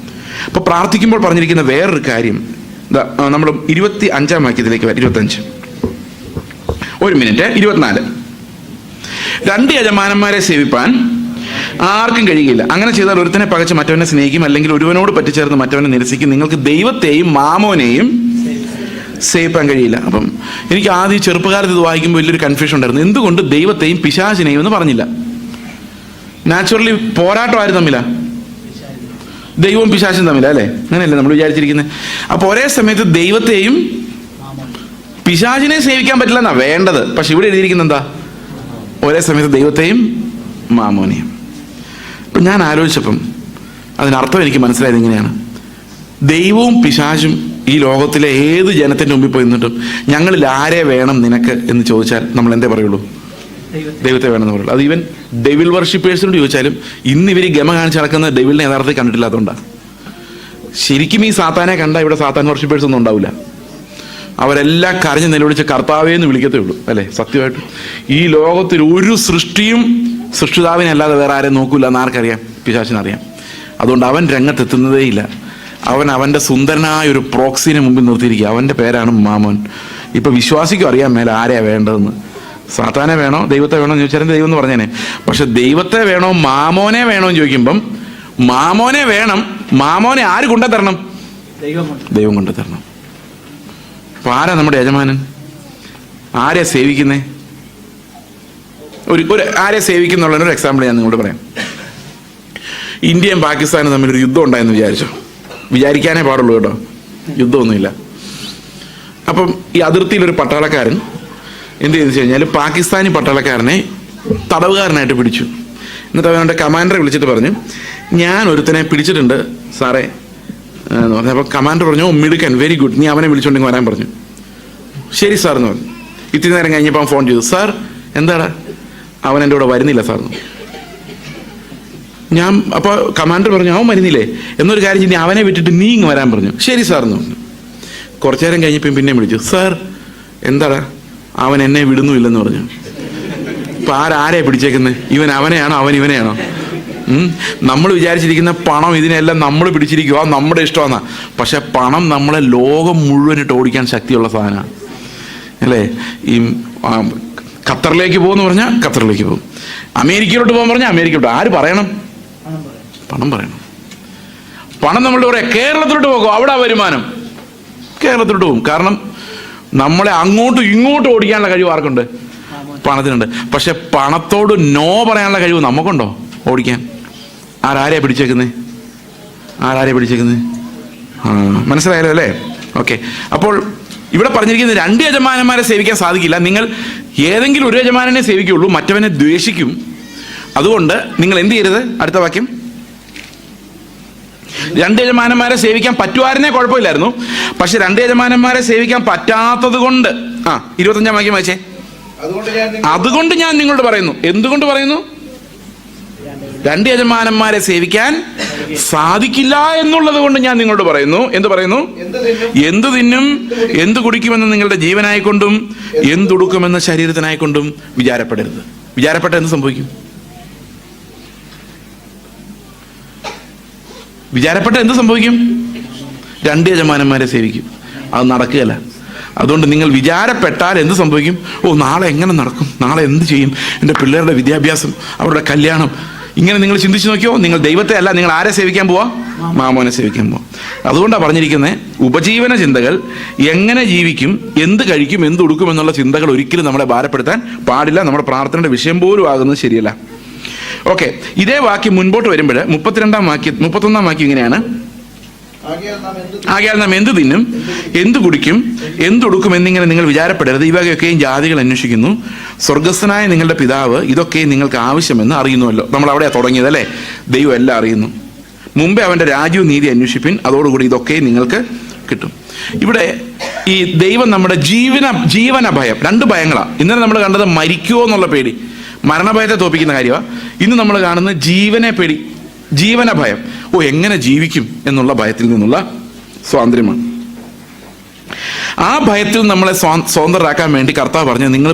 അപ്പോൾ പ്രാർത്ഥിക്കുമ്പോൾ പറഞ്ഞിരിക്കുന്ന വേറൊരു കാര്യം, നമ്മൾ 25-ാം വാക്യത്തിലേക്ക് വരാം. 25, 24. 2 യജമാനന്മാരെ സേവിപ്പാൻ ആർക്കും കഴിയില്ല. അങ്ങനെ ചെയ്താൽ ഒരുത്തനെ പകച്ച് മറ്റവനെ സ്നേഹിക്കും, അല്ലെങ്കിൽ ഒരുവനോട് പറ്റിച്ചേർന്ന് മറ്റവനെ നിരസിക്കും. നിങ്ങൾക്ക് ദൈവത്തെയും മാമോനെയും സേവിപ്പാൻ കഴിയില്ല. അപ്പം എനിക്ക് ആദ്യം ചെറുപ്പകാലത്ത് ഇത് വായിക്കുമ്പോൾ വലിയൊരു കൺഫ്യൂഷൻ ഉണ്ടായിരുന്നു. എന്തുകൊണ്ട് ദൈവത്തെയും പിശാചിനെയും എന്ന് പറഞ്ഞില്ല? നാച്ചുറലി പോരാട്ടമായിരുന്നു തമ്മില, ദൈവവും പിശാചും തമ്മില, അല്ലേ? അങ്ങനെയല്ലേ നമ്മൾ വിചാരിച്ചിരിക്കുന്നത്? അപ്പൊ ഒരേ സമയത്ത് ദൈവത്തെയും പിശാചിനെയും സേവിക്കാൻ പറ്റില്ല എന്നാ വേണ്ടത്. പക്ഷെ ഇവിടെ എഴുതിയിരിക്കുന്ന എന്താ? ഒരേ സമയത്ത് ദൈവത്തെയും മാമോനെയും. അപ്പം ഞാൻ ആലോചിച്ചപ്പം അതിനർത്ഥം എനിക്ക് മനസ്സിലായത് ഇങ്ങനെയാണ്, ദൈവവും പിശാചും ഈ ലോകത്തിലെ ഏത് ജനത്തിൻ്റെ മുമ്പിൽ പോയി നിന്നിട്ടും ഞങ്ങളിൽ ആരെ വേണം നിനക്ക് എന്ന് ചോദിച്ചാൽ നമ്മൾ എന്തേ പറയുള്ളൂ? ദൈവത്തെ വേണമെന്ന് പറയുള്ളൂ. അത് ഈവൻ ഡെവിൽ വർഷിപ്പേഴ്സിനോട് ചോദിച്ചാലും ഇന്ന് ഇവർ ഗമ കാണിച്ച് നടക്കുന്ന ഡെവിലിനെ യഥാർത്ഥത്തിൽ കണ്ടിട്ടില്ലാത്തതുകൊണ്ടാണ്. ശരിക്കും ഈ സാത്താനെ കണ്ടാൽ ഇവിടെ സാത്താൻ വർഷിപ്പേഴ്സ് ഒന്നും ഉണ്ടാവില്ല. അവരെല്ലാം കരഞ്ഞ് നിലവിളിച്ച് കർത്താവേ എന്ന് വിളിക്കത്തേ ഉള്ളൂ, അല്ലേ? സത്യമായിട്ടും ഈ ലോകത്തിൽ ഒരു സൃഷ്ടിയും സൃഷ്ടിതാവിനെ അല്ലാതെ വേറെ ആരെയും നോക്കൂല എന്ന് ആർക്കറിയാം? പിശാചിനറിയാം. അതുകൊണ്ട് അവൻ രംഗത്തെത്തുന്നതേ ഇല്ല. അവൻ്റെ സുന്ദരനായ ഒരു പ്രോക്സിനെ മുമ്പിൽ നിർത്തിയിരിക്കുക. അവൻ്റെ പേരാണ് മാമോൻ. ഇപ്പൊ വിശ്വാസിക്കും അറിയാൻ മേലെ ആരെയാ വേണ്ടതെന്ന്. സാത്താനെ വേണോ ദൈവത്തെ വേണോ എന്ന് ചോദിച്ചാൽ ദൈവം എന്ന് പറഞ്ഞേനെ. പക്ഷെ ദൈവത്തെ വേണോ മാമോനെ വേണോ എന്ന് ചോദിക്കുമ്പം മാമോനെ വേണം. മാമോനെ ആര് കൊണ്ടുതരണം? ദൈവം കൊണ്ടുതരണം. അപ്പൊ ആരാ നമ്മുടെ യജമാനൻ? ആരെയാ സേവിക്കുന്നേ? ഒരു ആരെ സേവിക്കുന്നുള്ളൊരു എക്സാമ്പിൾ ഞാൻ നിങ്ങളോട് പറയാം. ഇന്ത്യയും പാകിസ്ഥാനും തമ്മിലൊരു യുദ്ധം ഉണ്ടായെന്ന് വിചാരിക്കാനേ പാടുള്ളൂ കേട്ടോ, യുദ്ധമൊന്നുമില്ല. അപ്പം ഈ അതിർത്തിയിലൊരു പട്ടാളക്കാരൻ എന്ത് ചെയ്തെന്ന് വെച്ച് കഴിഞ്ഞാൽ പാകിസ്ഥാനി പട്ടാളക്കാരനെ തടവുകാരനായിട്ട് പിടിച്ചു. എന്നിട്ട് അവൻ്റെ കമാൻഡറെ വിളിച്ചിട്ട് പറഞ്ഞു, ഞാൻ ഒരുത്തനെ പിടിച്ചിട്ടുണ്ട് സാറേ എന്ന് പറഞ്ഞു. അപ്പോൾ കമാൻഡർ പറഞ്ഞു, ഓ മിടുക്കൻ, വെരി ഗുഡ്, നീ അവനെ വിളിച്ചുകൊണ്ടെങ്കിൽ വരാൻ പറഞ്ഞു. ശരി സാർ എന്ന് പറഞ്ഞു. ഇത്തിരി നേരം കഴിഞ്ഞപ്പോൾ അവൻ ഫോൺ ചെയ്തു, സാർ എന്താടാ? അവൻ എൻ്റെ കൂടെ വരുന്നില്ല സാർ എന്ന്. ഞാൻ അപ്പോൾ കമാൻഡർ പറഞ്ഞു, അവൻ വരുന്നില്ലേ, എന്നൊരു കാര്യം ചെയ്ത് അവനെ വിട്ടിട്ട് നീ ഇങ്ങ് വരാൻ പറഞ്ഞു. ശരി സാർ എന്ന് പറഞ്ഞു. കുറച്ചു നേരം കഴിഞ്ഞപ്പോൾ പിന്നെ വിളിച്ചു, സാർ എന്താടാ? അവൻ എന്നെ വിടുന്നുമില്ലെന്ന് പറഞ്ഞു. ഇപ്പം ആരെയാ പിടിച്ചേക്കുന്നത്? ഇവൻ അവനെയാണോ അവൻ ഇവനെയാണോ? നമ്മൾ വിചാരിച്ചിരിക്കുന്ന പണം ഇതിനെല്ലാം നമ്മൾ പിടിച്ചിരിക്കുക, നമ്മുടെ ഇഷ്ടമാണ്. പക്ഷെ പണം നമ്മളെ ലോകം മുഴുവനിട്ട് ഓടിക്കാൻ ശക്തിയുള്ള സാധനമാണ് അല്ലേ? ഈ ഖത്തറിലേക്ക് പോകുമെന്ന് പറഞ്ഞാൽ ഖത്തറിലേക്ക് പോകും, അമേരിക്കയിലോട്ട് പോകാൻ പറഞ്ഞാൽ അമേരിക്കയിലോട്ട്. ആര് പറയണം? പണം പറയണം. പണം നമ്മളുടെ പറയാം കേരളത്തിലോട്ട് പോകും, അവിടെ വരുമാനം കേരളത്തിലോട്ട് പോകും. കാരണം നമ്മളെ അങ്ങോട്ടും ഇങ്ങോട്ടും ഓടിക്കാനുള്ള കഴിവ് ആർക്കുണ്ട്? പണത്തിനുണ്ട്. പക്ഷെ പണത്തോട് നോ പറയാനുള്ള കഴിവ് നമുക്കുണ്ടോ ഓടിക്കാൻ? ആരാരെയാ പിടിച്ചേക്കുന്നത്? മനസ്സിലായല്ലോ അല്ലേ? ഓക്കെ. അപ്പോൾ ഇവിടെ പറഞ്ഞിരിക്കുന്നത് 2 യജമാനന്മാരെ സേവിക്കാൻ സാധിക്കില്ല. നിങ്ങൾ ഏതെങ്കിലും ഒരു യജമാനനെ സേവിക്കുള്ളൂ, മറ്റവനെ ദ്വേഷിക്കും. അതുകൊണ്ട് നിങ്ങൾ എന്ത് ചെയ്യരുത്? അടുത്ത വാക്യം, 2 യജമാനന്മാരെ സേവിക്കാൻ പറ്റുമായിരുന്നേ കുഴപ്പമില്ലായിരുന്നു. പക്ഷെ 2 യജമാനന്മാരെ സേവിക്കാൻ പറ്റാത്തത് കൊണ്ട് 25-ാം വാക്യം വായിച്ചേ. അതുകൊണ്ട് ഞാൻ നിങ്ങളോട് പറയുന്നു. എന്തുകൊണ്ട് പറയുന്നു? 2 യജമാനന്മാരെ സേവിക്കാൻ സാധിക്കില്ല എന്നുള്ളത് കൊണ്ട് ഞാൻ നിങ്ങളോട് പറയുന്നു. എന്ത് പറയുന്നു? എന്ത് തിന്നും എന്ത് കുടിക്കുമെന്ന് നിങ്ങളുടെ ജീവനായിക്കൊണ്ടും എന്തുടുക്കുമെന്ന് ശരീരത്തിനായിക്കൊണ്ടും വിചാരപ്പെടരുത്. വിചാരപ്പെട്ട എന്ത് സംഭവിക്കും? വിചാരപ്പെട്ട എന്ത് സംഭവിക്കും? 2 യജമാനന്മാരെ സേവിക്കും. അത് നടക്കുകയല്ല. അതുകൊണ്ട് നിങ്ങൾ വിചാരപ്പെട്ടാൽ എന്ത് സംഭവിക്കും? നാളെ എങ്ങനെ നടക്കും, നാളെ എന്ത് ചെയ്യും, എൻ്റെ പിള്ളേരുടെ വിദ്യാഭ്യാസം, അവരുടെ കല്യാണം, ഇങ്ങനെ നിങ്ങൾ ചിന്തിച്ചു നോക്കിയോ? നിങ്ങൾ ദൈവത്തെ അല്ല, നിങ്ങൾ ആരെ സേവിക്കാൻ പോവാ? മാമോനെ സേവിക്കാൻ പോവാ. അതുകൊണ്ടാണ് പറഞ്ഞിരിക്കുന്നത്, ഉപജീവന ചിന്തകൾ, എങ്ങനെ ജീവിക്കും, എന്ത് കഴിക്കും, എന്ത് ഉടുക്കും എന്നുള്ള ചിന്തകൾ ഒരിക്കലും നമ്മളെ ഭാരപ്പെടുത്താൻ പാടില്ല. നമ്മുടെ പ്രാർത്ഥനയുടെ വിഷയം പോലും ആകുന്നത് ശരിയല്ല. ഓക്കെ. ഇതേ വാക്യം മുൻപോട്ട് വരുമ്പോൾ 31-ാം വാക്യം ഇങ്ങനെയാണ്: ആകയാൽ നാം എന്ത് തിന്നും എന്ത് കുടിക്കും എന്തുടുക്കും എന്നിങ്ങനെ നിങ്ങൾ വിചാരപ്പെടരുത്. ഇവയൊക്കെയും ജാതികൾ അന്വേഷിക്കുന്നു. സ്വർഗസ്ഥനായ നിങ്ങളുടെ പിതാവ് ഇതൊക്കെ നിങ്ങൾക്ക് ആവശ്യമെന്ന് അറിയുന്നുവല്ലോ. നമ്മൾ അവിടെയാണ് തുടങ്ങിയത് അല്ലേ? ദൈവം എല്ലാം അറിയുന്നു. മുമ്പേ അവൻ്റെ രാജ്യവും നീതി അന്വേഷിപ്പിൻ, അതോടുകൂടി ഇതൊക്കെ നിങ്ങൾക്ക് കിട്ടും. ഇവിടെ ഈ ദൈവം നമ്മുടെ ജീവന ഭയം, 2 ഭയങ്ങളാണ്. ഇന്നലെ നമ്മൾ കണ്ടത് മരിക്കുമോ എന്നുള്ള പേടി, മരണഭയത്തെ തോപ്പിക്കുന്ന കാര്യമാണ്. ഇന്ന് നമ്മൾ കാണുന്നത് ജീവനെ പേടി, ജീവന ഭയം. എങ്ങനെ ജീവിക്കും എന്നുള്ള ഭയത്തിൽ നിന്നുള്ള സ്വാതന്ത്ര്യമാണ്. ആ ഭയത്തിൽ നമ്മളെ സ്വതന്ത്രരാക്കാൻ വേണ്ടി കർത്താവ് പറഞ്ഞു, നിങ്ങൾ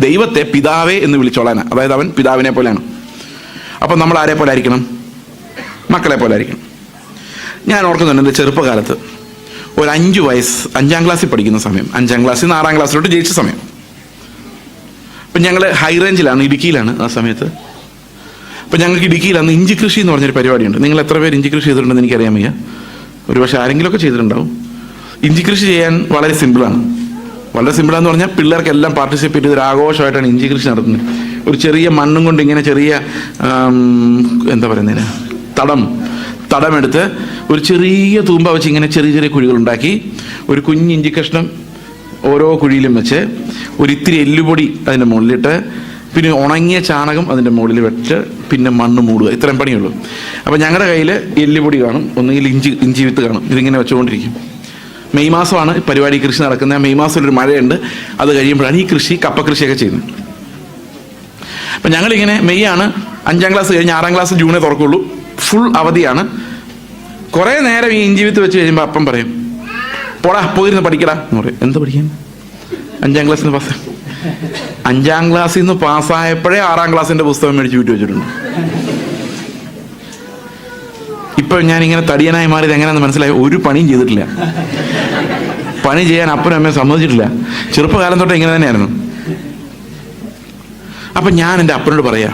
ദൈവത്തെ പിതാവേ എന്ന് വിളിച്ചോളാനാണ്. അതായത് അവൻ പിതാവിനെ പോലെയാണ്. അപ്പം നമ്മൾ ആരെ പോലെ ആയിരിക്കണം? മക്കളെ പോലെ ആയിരിക്കണം. ഞാൻ ഓർക്കുന്നുണ്ട്, എൻ്റെ ചെറുപ്പകാലത്ത് ഒരു 5 വയസ്സ് 5-ാം ക്ലാസ്സിൽ പഠിക്കുന്ന സമയം, 5-ാം ക്ലാസ്സിൽ നിന്ന് 6-ാം ക്ലാസ്സിലോട്ട് ജയിച്ച സമയം. അപ്പം ഞങ്ങൾ ഹൈ റേഞ്ചിലാണ്, ഇടുക്കിയിലാണ് ആ സമയത്ത്. അപ്പം ഞങ്ങൾക്ക് ഇടുക്കിയിൽ അന്ന് ഇഞ്ചി കൃഷി എന്ന് പറഞ്ഞൊരു പരിപാടിയുണ്ട്. നിങ്ങൾ എത്ര പേര് ഇഞ്ചി കൃഷി ചെയ്തിട്ടുണ്ടെന്ന് എനിക്കറിയാൻ വയ്യ. ഒരു പക്ഷേ ആരെങ്കിലുമൊക്കെ ചെയ്തിട്ടുണ്ടാവും. ഇഞ്ചി കൃഷി ചെയ്യാൻ വളരെ സിമ്പിളാണ്. വളരെ സിമ്പിളാന്ന് പറഞ്ഞാൽ പിള്ളേർക്കെല്ലാം പാർട്ടിസിപ്പേറ്റ് ചെയ്തൊരു ആഘോഷമായിട്ടാണ് ഇഞ്ചി കൃഷി നടത്തുന്നത്. ഒരു ചെറിയ മണ്ണും കൊണ്ട് ഇങ്ങനെ ചെറിയ എന്താ പറയുന്നതിന് തടമെടുത്ത് ഒരു ചെറിയ തൂമ്പ വെച്ച് ഇങ്ങനെ ചെറിയ ചെറിയ കുഴികളുണ്ടാക്കി ഒരു കുഞ്ഞ് ഇഞ്ചി കഷ്ണം ഓരോ കുഴിയിലും വെച്ച് ഒരിത്തിരി എല്ലുപൊടി അതിൻ്റെ മുകളിലിട്ട് പിന്നെ ഉണങ്ങിയ ചാണകം അതിൻ്റെ മുകളിൽ വെച്ച് പിന്നെ മണ്ണ് മൂടുക. ഇത്രയും പണിയുള്ളൂ. അപ്പം ഞങ്ങളുടെ കയ്യിൽ എല്ലുപൊടി കാണും, ഒന്നുകിൽ ഇഞ്ചി വിത്ത് കാണും. ഇതിങ്ങനെ വെച്ചുകൊണ്ടിരിക്കും. മെയ് മാസമാണ് പരിപാടി കൃഷി നടക്കുന്നത്. മെയ് മാസത്തിലൊരു മഴയുണ്ട്. അത് കഴിയുമ്പോഴാണ് ഈ കപ്പ കൃഷിയൊക്കെ ചെയ്യുന്നത്. അപ്പം ഞങ്ങളിങ്ങനെ മെയ് ആണ്, 5-ാം ക്ലാസ് കഴിഞ്ഞ് 6-ാം ക്ലാസ് ജൂണേ തുറക്കുള്ളൂ. ഫുൾ അവധിയാണ്. കുറേ നേരം ഈ ഇഞ്ചി വിത്ത് വെച്ച് കഴിയുമ്പോൾ അപ്പം പറയും, പോടാ പോയിരുന്ന് പഠിക്കടാ എന്ന് പറയും. എന്താ പഠിക്കാൻ? 5-ാം ക്ലാസ്സിൽ നിന്ന് പാസ്. 5-ാം ക്ലാസ്സിൽ നിന്ന് പാസ്സായപ്പോഴേ 6-ാം ക്ലാസ്സിൻ്റെ പുസ്തകം മേടിച്ച് വീട്ടിൽ വെച്ചിട്ടുണ്ട്. ഇപ്പം ഞാനിങ്ങനെ തടിയനായി മാറിയത് എങ്ങനെയാണെന്ന് മനസ്സിലായി. ഒരു പണിയും ചെയ്തിട്ടില്ല. പണി ചെയ്യാൻ അപ്പനും അമ്മയും സമ്മതിച്ചിട്ടില്ല. ചെറുപ്പകാലം തൊട്ട് ഇങ്ങനെ തന്നെയായിരുന്നു. അപ്പം ഞാൻ എൻ്റെ അപ്പനോട് പറയാ,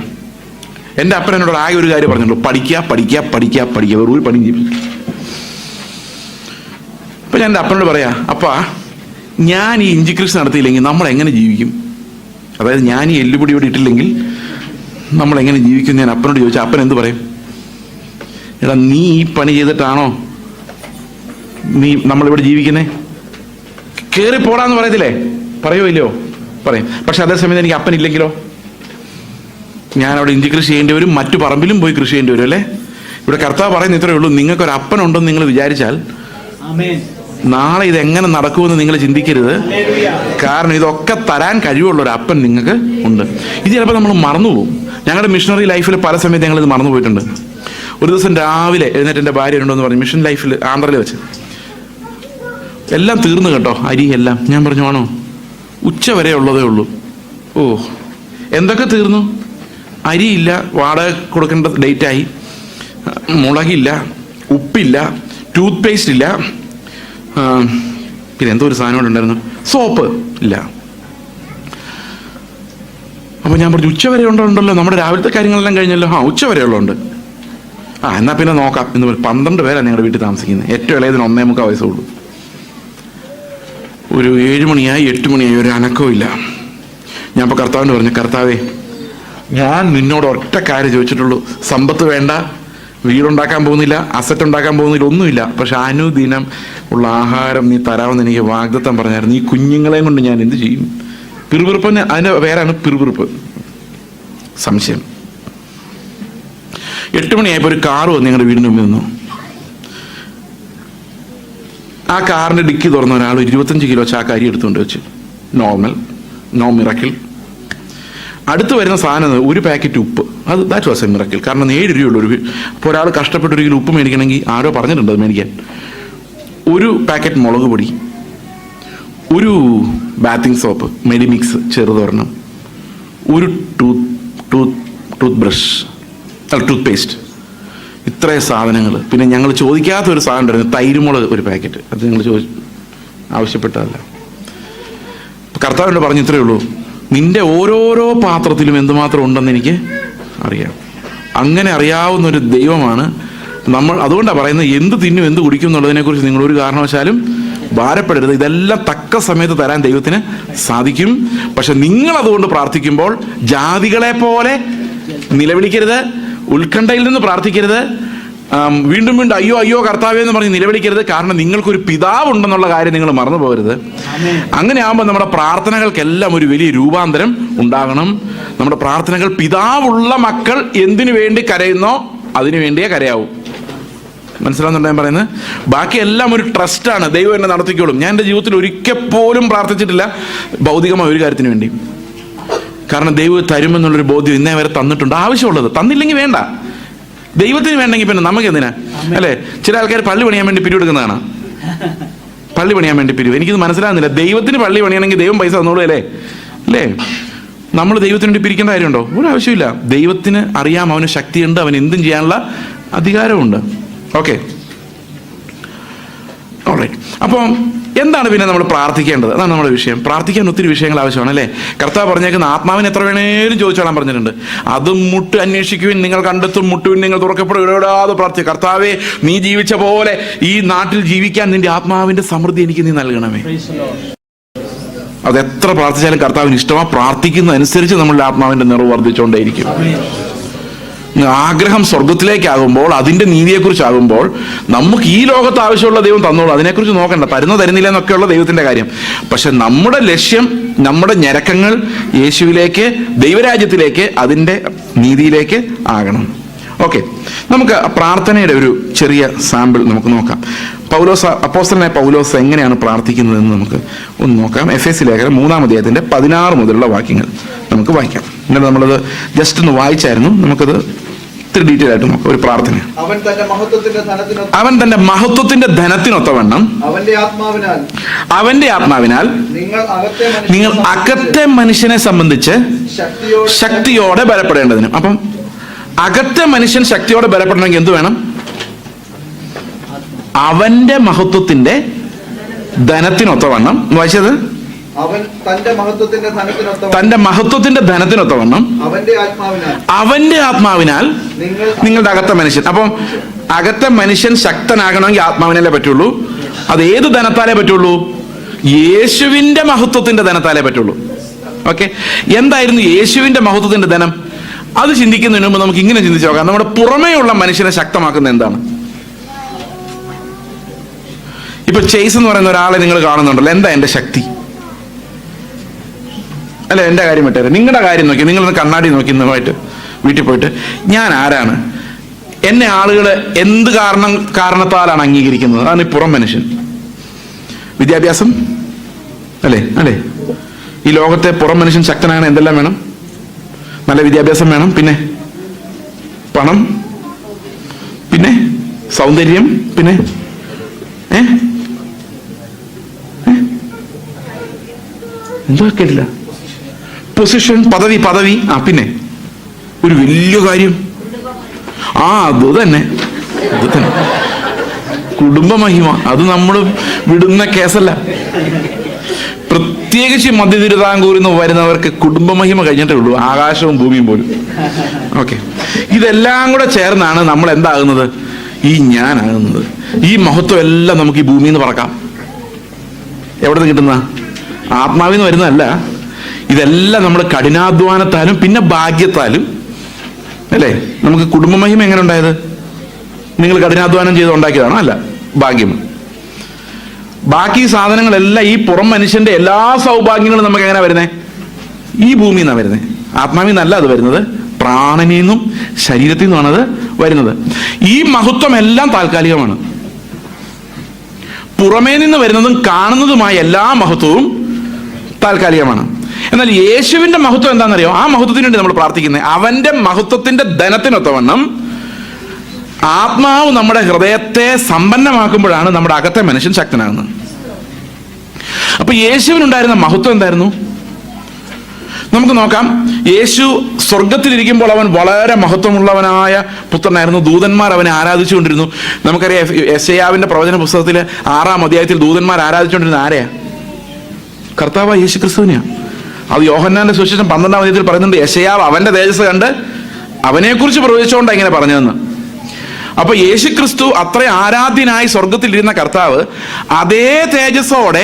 എൻ്റെ അപ്പൻ എന്നോട് ആകെ ഒരു കാര്യം പറഞ്ഞുള്ളൂ, പഠിക്കുക. ഒരു പണിയും ചെയ്യും. അപ്പം ഞാൻ എൻ്റെ അപ്പനോട് പറയാ, അപ്പാ ഞാൻ ഈ ഇഞ്ചി കൃഷി നടത്തിയില്ലെങ്കിൽ നമ്മൾ എങ്ങനെ ജീവിക്കും? അതായത് ഞാൻ ഈ എല്ലുപൊടി ഇവിടെ ഇട്ടില്ലെങ്കിൽ നമ്മൾ എങ്ങനെ ജീവിക്കും? ഞാൻ അപ്പനോട് ചോദിച്ചാൽ അപ്പൻ എന്ത് പറയും? എടാ, നീ ഈ പണി ചെയ്തിട്ടാണോ നമ്മളിവിടെ ജീവിക്കുന്നേ? കയറി പോടാന്ന് പറയത്തില്ലേ? പറയോ ഇല്ലയോ? പറയും. പക്ഷെ അതേസമയത്ത് എനിക്ക് അപ്പനില്ലെങ്കിലോ ഞാൻ അവിടെ ഇഞ്ചി കൃഷി ചെയ്യേണ്ടി വരും, മറ്റു പറമ്പിലും പോയി കൃഷി ചെയ്യേണ്ടി വരും അല്ലേ? ഇവിടെ കർത്താവ് പറയുന്ന ഇത്രയേ ഉള്ളൂ, നിങ്ങൾക്കൊരു അപ്പനുണ്ടെന്ന് നിങ്ങൾ വിചാരിച്ചാൽ നാളെ ഇതെങ്ങനെ നടക്കുമെന്ന് നിങ്ങൾ ചിന്തിക്കരുത്. കാരണം ഇതൊക്കെ തരാൻ കഴിവുള്ള ഒരു അപ്പൻ നിങ്ങൾക്ക് ഉണ്ട്. ഇത് ചിലപ്പോൾ നമ്മൾ മറന്നുപോകും. ഞങ്ങളുടെ മിഷണറി ലൈഫിൽ പല സമയത്ത് ഞങ്ങളിത് മറന്നു പോയിട്ടുണ്ട്. ഒരു ദിവസം രാവിലെ എഴുന്നേറ്റ് എൻ്റെ ഭാര്യ ഉണ്ടോയെന്ന് പറഞ്ഞു, മിഷൻ ലൈഫിൽ ആന്ധ്രയിൽ വെച്ച് എല്ലാം തീർന്നു കേട്ടോ, അരി എല്ലാം. ഞാൻ പറഞ്ഞു, ആണോ? ഉച്ച വരെ ഉള്ളതേ ഉള്ളൂ. എന്തൊക്കെ തീർന്നു? അരിയില്ല, വാടക കൊടുക്കേണ്ട ഡേറ്റായി, മുളകില്ല, ഉപ്പില്ല, ടൂത്ത് പേസ്റ്റ് ഇല്ല, പിന്നെ എന്തോ ഒരു സാധനം ഉണ്ടായിരുന്നു, സോപ്പ് ഇല്ല. അപ്പോൾ ഞാൻ പറഞ്ഞു ഉച്ചവരെ ഉണ്ടല്ലോ, നമ്മുടെ രാവിലത്തെ കാര്യങ്ങളെല്ലാം കഴിഞ്ഞല്ലോ. ഉച്ചവരെ ഉള്ളതുണ്ട്. എന്നാൽ പിന്നെ നോക്കാം എന്ന് പറഞ്ഞു. 12 പേരാണ് ഞങ്ങളുടെ വീട്ടിൽ താമസിക്കുന്നത്. ഏറ്റവും ഇളയതിന് 1.25 വയസ്സുള്ളൂ. ഒരു 7 മണിയായി 8 മണിയായി, ഒരു അനക്കവും ഇല്ല. ഞാൻ ഇപ്പോൾ കർത്താവിന് പറഞ്ഞു, കർത്താവേ, ഞാൻ നിന്നോട് ഒറ്റ കാര്യം ചോദിച്ചിട്ടുള്ളൂ. സമ്പത്ത് വേണ്ട, വീടുണ്ടാക്കാൻ പോകുന്നില്ല, അസറ്റ് ഉണ്ടാക്കാൻ പോകുന്നില്ല, ഒന്നുമില്ല. പക്ഷെ അനുദിനം ഉള്ള ആഹാരം നീ തരാമെന്ന് എനിക്ക് വാഗ്ദത്തം പറഞ്ഞായിരുന്നു. ഈ കുഞ്ഞുങ്ങളെയും കൊണ്ട് ഞാൻ എന്ത് ചെയ്യും? പിറുപിറുപ്പന് അതിൻ്റെ പേരാണ് പിറുപിറുപ്പ്, സംശയം. 8 മണിയായപ്പോൾ ഒരു കാറ് വന്ന് ഞങ്ങളുടെ വീടിന് മുമ്പിൽ നിന്നു. ആ കാറിൻ്റെ ഡിക്കി തുറന്ന ഒരാൾ 25 കിലോ ചാക്ക് അരി എടുത്തുകൊണ്ട് വെച്ച്. Normal, no miracle. അടുത്ത് വരുന്ന സാധനം ഒരു പാക്കറ്റ് ഉപ്പ്. That was a miracle. കാരണം 7 രൂപയുള്ളൂ. അപ്പോൾ ഒരാൾ കഷ്ടപ്പെട്ട് 1 കിലോ ഉപ്പ് മേടിക്കണമെങ്കിൽ ആരോ പറഞ്ഞിട്ടുണ്ട് അത് മേടിക്കാൻ. ഒരു പാക്കറ്റ് മുളക് പൊടി, ഒരു ബാത്തിങ് സോപ്പ്, മെഡിമിക്സ് ചെറുതൊരെണ്ണം, ഒരു ടൂത്ത് ബ്രഷ്, ടൂത്ത് പേസ്റ്റ്, ഇത്രയും സാധനങ്ങൾ. പിന്നെ ഞങ്ങൾ ചോദിക്കാത്തൊരു സാധനം ഉണ്ടായിരുന്നു, തൈരുമുളക് ഒരു പാക്കറ്റ്. അത് ഞങ്ങൾ ആവശ്യപ്പെട്ടതല്ല. കർത്താവിനോട് പറഞ്ഞു, ഇത്രയേ ഉള്ളൂ, നിന്റെ ഓരോരോ പാത്രത്തിലും എന്തുമാത്രം ഉണ്ടെന്ന് എനിക്ക് അറിയാം. അങ്ങനെ അറിയാവുന്ന ഒരു ദൈവമാണ് നമ്മൾ. അതുകൊണ്ടാണ് പറയുന്നത്, എന്ത് തിന്നും എന്ത് കുടിക്കും എന്നുള്ളതിനെക്കുറിച്ച് നിങ്ങൾ ഒരു കാരണവശാലും ഭാരപ്പെടരുത്. ഇതെല്ലാം തക്ക സമയത്ത് തരാൻ ദൈവത്തിന് സാധിക്കും. പക്ഷെ നിങ്ങൾ അതുകൊണ്ട് പ്രാർത്ഥിക്കുമ്പോൾ ജാതികളെ പോലെ നിലവിളിക്കരുത്, ഉത്കണ്ഠയിൽ നിന്ന് പ്രാർത്ഥിക്കരുത്, വീണ്ടും വീണ്ടും അയ്യോ അയ്യോ കർത്താവേ എന്ന് പറഞ്ഞ് നിലവിളിക്കരുത്. കാരണം നിങ്ങൾക്കൊരു പിതാവ് ഉണ്ടെന്നുള്ള കാര്യം നിങ്ങൾ മറന്നു പോകരുത്. അങ്ങനെ ആകുമ്പോൾ നമ്മുടെ പ്രാർത്ഥനകൾക്കെല്ലാം ഒരു വലിയ രൂപാന്തരം ഉണ്ടാകണം. നമ്മുടെ പ്രാർത്ഥനകൾ, പിതാവുള്ള മക്കൾ എന്തിനു വേണ്ടി കരയുന്നോ അതിനു വേണ്ടിയേ കരയാവൂ. മനസ്സിലാവുന്നുണ്ടോ ഞാൻ പറയുന്നത്? ബാക്കിയെല്ലാം ഒരു ട്രസ്റ്റാണ്. ദൈവം എന്നെ നടത്തിക്കോളും. ഞാൻ എൻ്റെ ജീവിതത്തിൽ ഒരിക്കൽ പോലും പ്രാർത്ഥിച്ചിട്ടില്ല ഭൗതികമായ ഒരു കാര്യത്തിന് വേണ്ടി. കാരണം ദൈവം തരുമെന്നുള്ളൊരു ബോധ്യം ഇന്നേ വരെ തന്നിട്ടുണ്ട്. ആവശ്യമുള്ളത് തന്നില്ലെങ്കിൽ വേണ്ട. ദൈവത്തിന് വേണ്ടെങ്കിൽ പിന്നെ നമുക്ക് എന്തിനാ, അല്ലേ? ചില ആൾക്കാർ പള്ളി പണിയാൻ വേണ്ടി പിരിവെടുക്കുന്നതാണ്. പള്ളി പണിയാൻ വേണ്ടി പിരിവ്. എനിക്കിത് മനസ്സിലാകുന്നില്ല. ദൈവത്തിന് പള്ളി പണിയണമെങ്കിൽ ദൈവം പൈസ തന്നോളൂ, അല്ലേ? നമ്മൾ ദൈവത്തിന് വേണ്ടി പിരിക്കേണ്ട കാര്യമുണ്ടോ? ഒരു ആവശ്യമില്ല. ദൈവത്തിന് അറിയാം, അവന് ശക്തിയുണ്ട്, അവൻ എന്തും ചെയ്യാനുള്ള അധികാരമുണ്ട്. Okay, alright. അപ്പം എന്താണ് പിന്നെ നമ്മൾ പ്രാർത്ഥിക്കേണ്ടത്? അതാണ് നമ്മുടെ വിഷയം. പ്രാർത്ഥിക്കാൻ ഒത്തിരി വിഷയങ്ങൾ ആവശ്യമാണ്, അല്ലേ? കർത്താവ് പറഞ്ഞേക്കുന്ന ആത്മാവിന് എത്ര വേണേലും ചോദിച്ചോളാൻ പറഞ്ഞിട്ടുണ്ട്. അതും മുട്ട് അന്വേഷിക്കുവിൻ, നിങ്ങൾ കണ്ടെത്തും, മുട്ടുവിൻ നിങ്ങൾ തുറക്കപ്പെടും, ഇടപെടാതെ പ്രാർത്ഥിക്കുക. കർത്താവേ, നീ ജീവിച്ച പോലെ ഈ നാട്ടിൽ ജീവിക്കാൻ നിന്റെ ആത്മാവിന്റെ സമൃദ്ധി എനിക്ക് നീ നൽകണമേ. അതെത്ര പ്രാർത്ഥിച്ചാലും കർത്താവിന് ഇഷ്ടമാണ്. പ്രാർത്ഥിക്കുന്നതനുസരിച്ച് നമ്മളുടെ ആത്മാവിന്റെ നിറവ് വർദ്ധിച്ചുകൊണ്ടേയിരിക്കും. ആഗ്രഹം സ്വർഗത്തിലേക്കാകുമ്പോൾ, അതിന്റെ നീതിയെക്കുറിച്ചാകുമ്പോൾ, നമുക്ക് ഈ ലോകത്ത് ആവശ്യമുള്ള ദൈവം തന്നോളൂ, അതിനെക്കുറിച്ച് നോക്കണ്ട, തരുന്നില്ല എന്നൊക്കെയുള്ള ദൈവത്തിന്റെ കാര്യം. പക്ഷെ നമ്മുടെ ലക്ഷ്യം, നമ്മുടെ ഞരക്കങ്ങൾ യേശുവിലേക്ക്, ദൈവരാജ്യത്തിലേക്ക്, അതിന്റെ നീതിയിലേക്ക് ആകണം. ഓക്കെ, നമുക്ക് പ്രാർത്ഥനയുടെ ഒരു ചെറിയ സാമ്പിൾ നമുക്ക് നോക്കാം. അപ്പോസ്തലനായ പൗലോസ് എങ്ങനെയാണ് പ്രാർത്ഥിക്കുന്നതെന്ന് നമുക്ക് ഒന്ന് നോക്കാം. എഫേസ്യ ലേഖനം 3-ാം അധ്യായത്തിന്റെ 16 മുതലുള്ള വാക്യങ്ങൾ നമുക്ക് വായിക്കാം. എന്നിട്ട് നമ്മളത് ജസ്റ്റ് ഒന്ന് വായിച്ചായിരുന്നു. നമുക്കത് ഇത്തിരി ഡീറ്റെയിൽ ആയിട്ട് നോക്കാം. ഒരു പ്രാർത്ഥന. അവൻ തന്റെ മഹത്വത്തിന്റെ ധനത്തിനൊത്തവണ്ണം അവന്റെ ആത്മാവിനാൽ നിങ്ങൾ അകത്തെ മനുഷ്യനെ സംബന്ധിച്ച് ശക്തിയോടെ ബലപ്പെടേണ്ടതിന്. അപ്പം അകത്തെ മനുഷ്യൻ ശക്തിയോടെ ബലപ്പെടണമെങ്കിൽ എന്ത് വേണം? അവന്റെ മഹത്വത്തിന്റെ ധനത്തിനൊത്തവണ്ണം. വായിച്ചത്, തന്റെ മഹത്വത്തിന്റെ ധനത്തിനൊത്തവണ്ണം അവന്റെ ആത്മാവിനാൽ നിങ്ങളുടെ അകത്തെ മനുഷ്യൻ. അപ്പം അകത്തെ മനുഷ്യൻ ശക്തനാകണമെങ്കിൽ ആത്മാവിനല്ലേ പറ്റുള്ളൂ. അത് ഏത് ധനത്താലേ പറ്റുള്ളൂ? യേശുവിന്റെ മഹത്വത്തിന്റെ ധനത്താലേ പറ്റുള്ളൂ. ഓക്കെ, എന്തായിരുന്നു യേശുവിന്റെ മഹത്വത്തിന്റെ ധനം? അത് ചിന്തിക്കുന്നതിന് മുമ്പ് നമുക്ക് ഇങ്ങനെ ചിന്തിച്ചു നോക്കാം. നമ്മുടെ പുറമേയുള്ള മനുഷ്യനെ ശക്തമാക്കുന്ന എന്താണ്? ഇപ്പൊ ചേസ് എന്ന് പറയുന്ന ഒരാളെ നിങ്ങൾ കാണുന്നുണ്ടല്ലോ, എന്താ എന്റെ ശക്തി? അല്ലെ, എന്റെ കാര്യം വിട്ടേരെ, നിങ്ങളുടെ കാര്യം നോക്കി, നിങ്ങളൊന്ന് കണ്ണാടി നോക്കി ഇന്നുമായിട്ട് വീട്ടിൽ പോയിട്ട്, ഞാൻ ആരാണ്? എന്നെ ആളുകൾ എന്ത് കാരണത്താലാണ് അംഗീകരിക്കുന്നത്? അതാണ് ഈ പുറം മനുഷ്യൻ. വിദ്യാഭ്യാസം, അല്ലേ? ഈ ലോകത്തെ പുറം മനുഷ്യൻ ശക്തനാണ്. എന്തെല്ലാം വേണം? നല്ല വിദ്യാഭ്യാസം വേണം, പിന്നെ പണം, പിന്നെ സൗന്ദര്യം, പിന്നെ എന്തോ കേട്ടില്ല, പൊസിഷൻ, പദവി. പിന്നെ ഒരു വലിയ കാര്യം, അത് തന്നെ, അത് തന്നെ കുടുംബമഹിമ. അത് നമ്മൾ വിടുന്ന കേസല്ല. പ്രത്യേകിച്ച് മധ്യ തിരുവിതാംകൂറിൽ നിന്ന് വരുന്നവർക്ക് കുടുംബമഹിമ കഴിഞ്ഞിട്ടേ ഉള്ളൂ, ആകാശവും ഭൂമിയും പോലും. ഓക്കെ, ഇതെല്ലാം കൂടെ ചേർന്നാണ് നമ്മൾ എന്താകുന്നത്? ഈ ഞാനാകുന്നത്. ഈ മഹത്വം എല്ലാം നമുക്ക് ഈ ഭൂമിയിൽ നിന്ന് പറക്കാം. എവിടെ നിന്ന് കിട്ടുന്ന? ആത്മാവിൽ നിന്ന് വരുന്നതല്ല. ഇതെല്ലാം നമ്മൾ കഠിനാധ്വാനത്താലും പിന്നെ ഭാഗ്യത്താലും, അല്ലേ? നമുക്ക് കുടുംബമഹിമ എങ്ങനെ ഉണ്ടായത്? നിങ്ങൾ കഠിനാധ്വാനം ചെയ്ത് ഉണ്ടാക്കിയതാണോ? അല്ല, ഭാഗ്യം. ബാക്കി സാധനങ്ങളെല്ലാം ഈ പുറം മനുഷ്യന്റെ എല്ലാ സൗഭാഗ്യങ്ങളും നമുക്ക് എങ്ങനെ വരുന്നേ? ഈ ഭൂമിയിൽ നിന്നാണ് വരുന്നത്. ആത്മാവിൽ നിന്നല്ല അത് വരുന്നത്, പ്രാണനിൽ നിന്നും ശരീരത്തിൽ നിന്നുമാണ് അത് വരുന്നത്. ഈ മഹത്വം എല്ലാം താൽക്കാലികമാണ്. പുറമേ നിന്ന് വരുന്നതും കാണുന്നതുമായ എല്ലാ മഹത്വവും താൽക്കാലികമാണ്. എന്നാൽ യേശുവിന്റെ മഹത്വം എന്താണെന്നറിയോ? ആ മഹത്വത്തിന് വേണ്ടി നമ്മൾ പ്രാർത്ഥിക്കുന്നത്. അവന്റെ മഹത്വത്തിന്റെ ധനത്തിനൊത്തവണ്ണം ആത്മാവ് നമ്മുടെ ഹൃദയത്തെ സമ്പന്നമാക്കുമ്പോഴാണ് നമ്മുടെ അകത്തെ മനുഷ്യൻ ശക്തനാകുന്നത്. അപ്പൊ യേശുവിനുണ്ടായിരുന്ന മഹത്വം എന്തായിരുന്നു? നമുക്ക് നോക്കാം. യേശു സ്വർഗത്തിലിരിക്കുമ്പോൾ അവൻ വളരെ മഹത്വമുള്ളവനായ പുത്രനായിരുന്നു. ദൂതന്മാർ അവനെ ആരാധിച്ചുകൊണ്ടിരുന്നു. നമുക്കറിയാം, യെശയ്യാവിന്റെ പ്രവചന പുസ്തകത്തിൽ 6-ാം അധ്യായത്തിൽ ദൂതന്മാർ ആരാധിച്ചുകൊണ്ടിരുന്ന ആരെയാ? കർത്താവ് യേശു ക്രിസ്തുവിനെയാ. അത് യോഹന്നാന്റെ സുവിശേഷം 12-ാം അധ്യായത്തിൽ പറയുന്നുണ്ട്, യെശയ്യാവ് അവന്റെ തേജസ് കണ്ട് അവനെക്കുറിച്ച് പ്രവചിച്ചുകൊണ്ടാണ് ഇങ്ങനെ പറഞ്ഞതെന്ന്. അപ്പൊ യേശു ക്രിസ്തു അത്ര ആരാധ്യനായി സ്വർഗത്തിലിരുന്ന കർത്താവ് അതേ തേജസ്സോടെ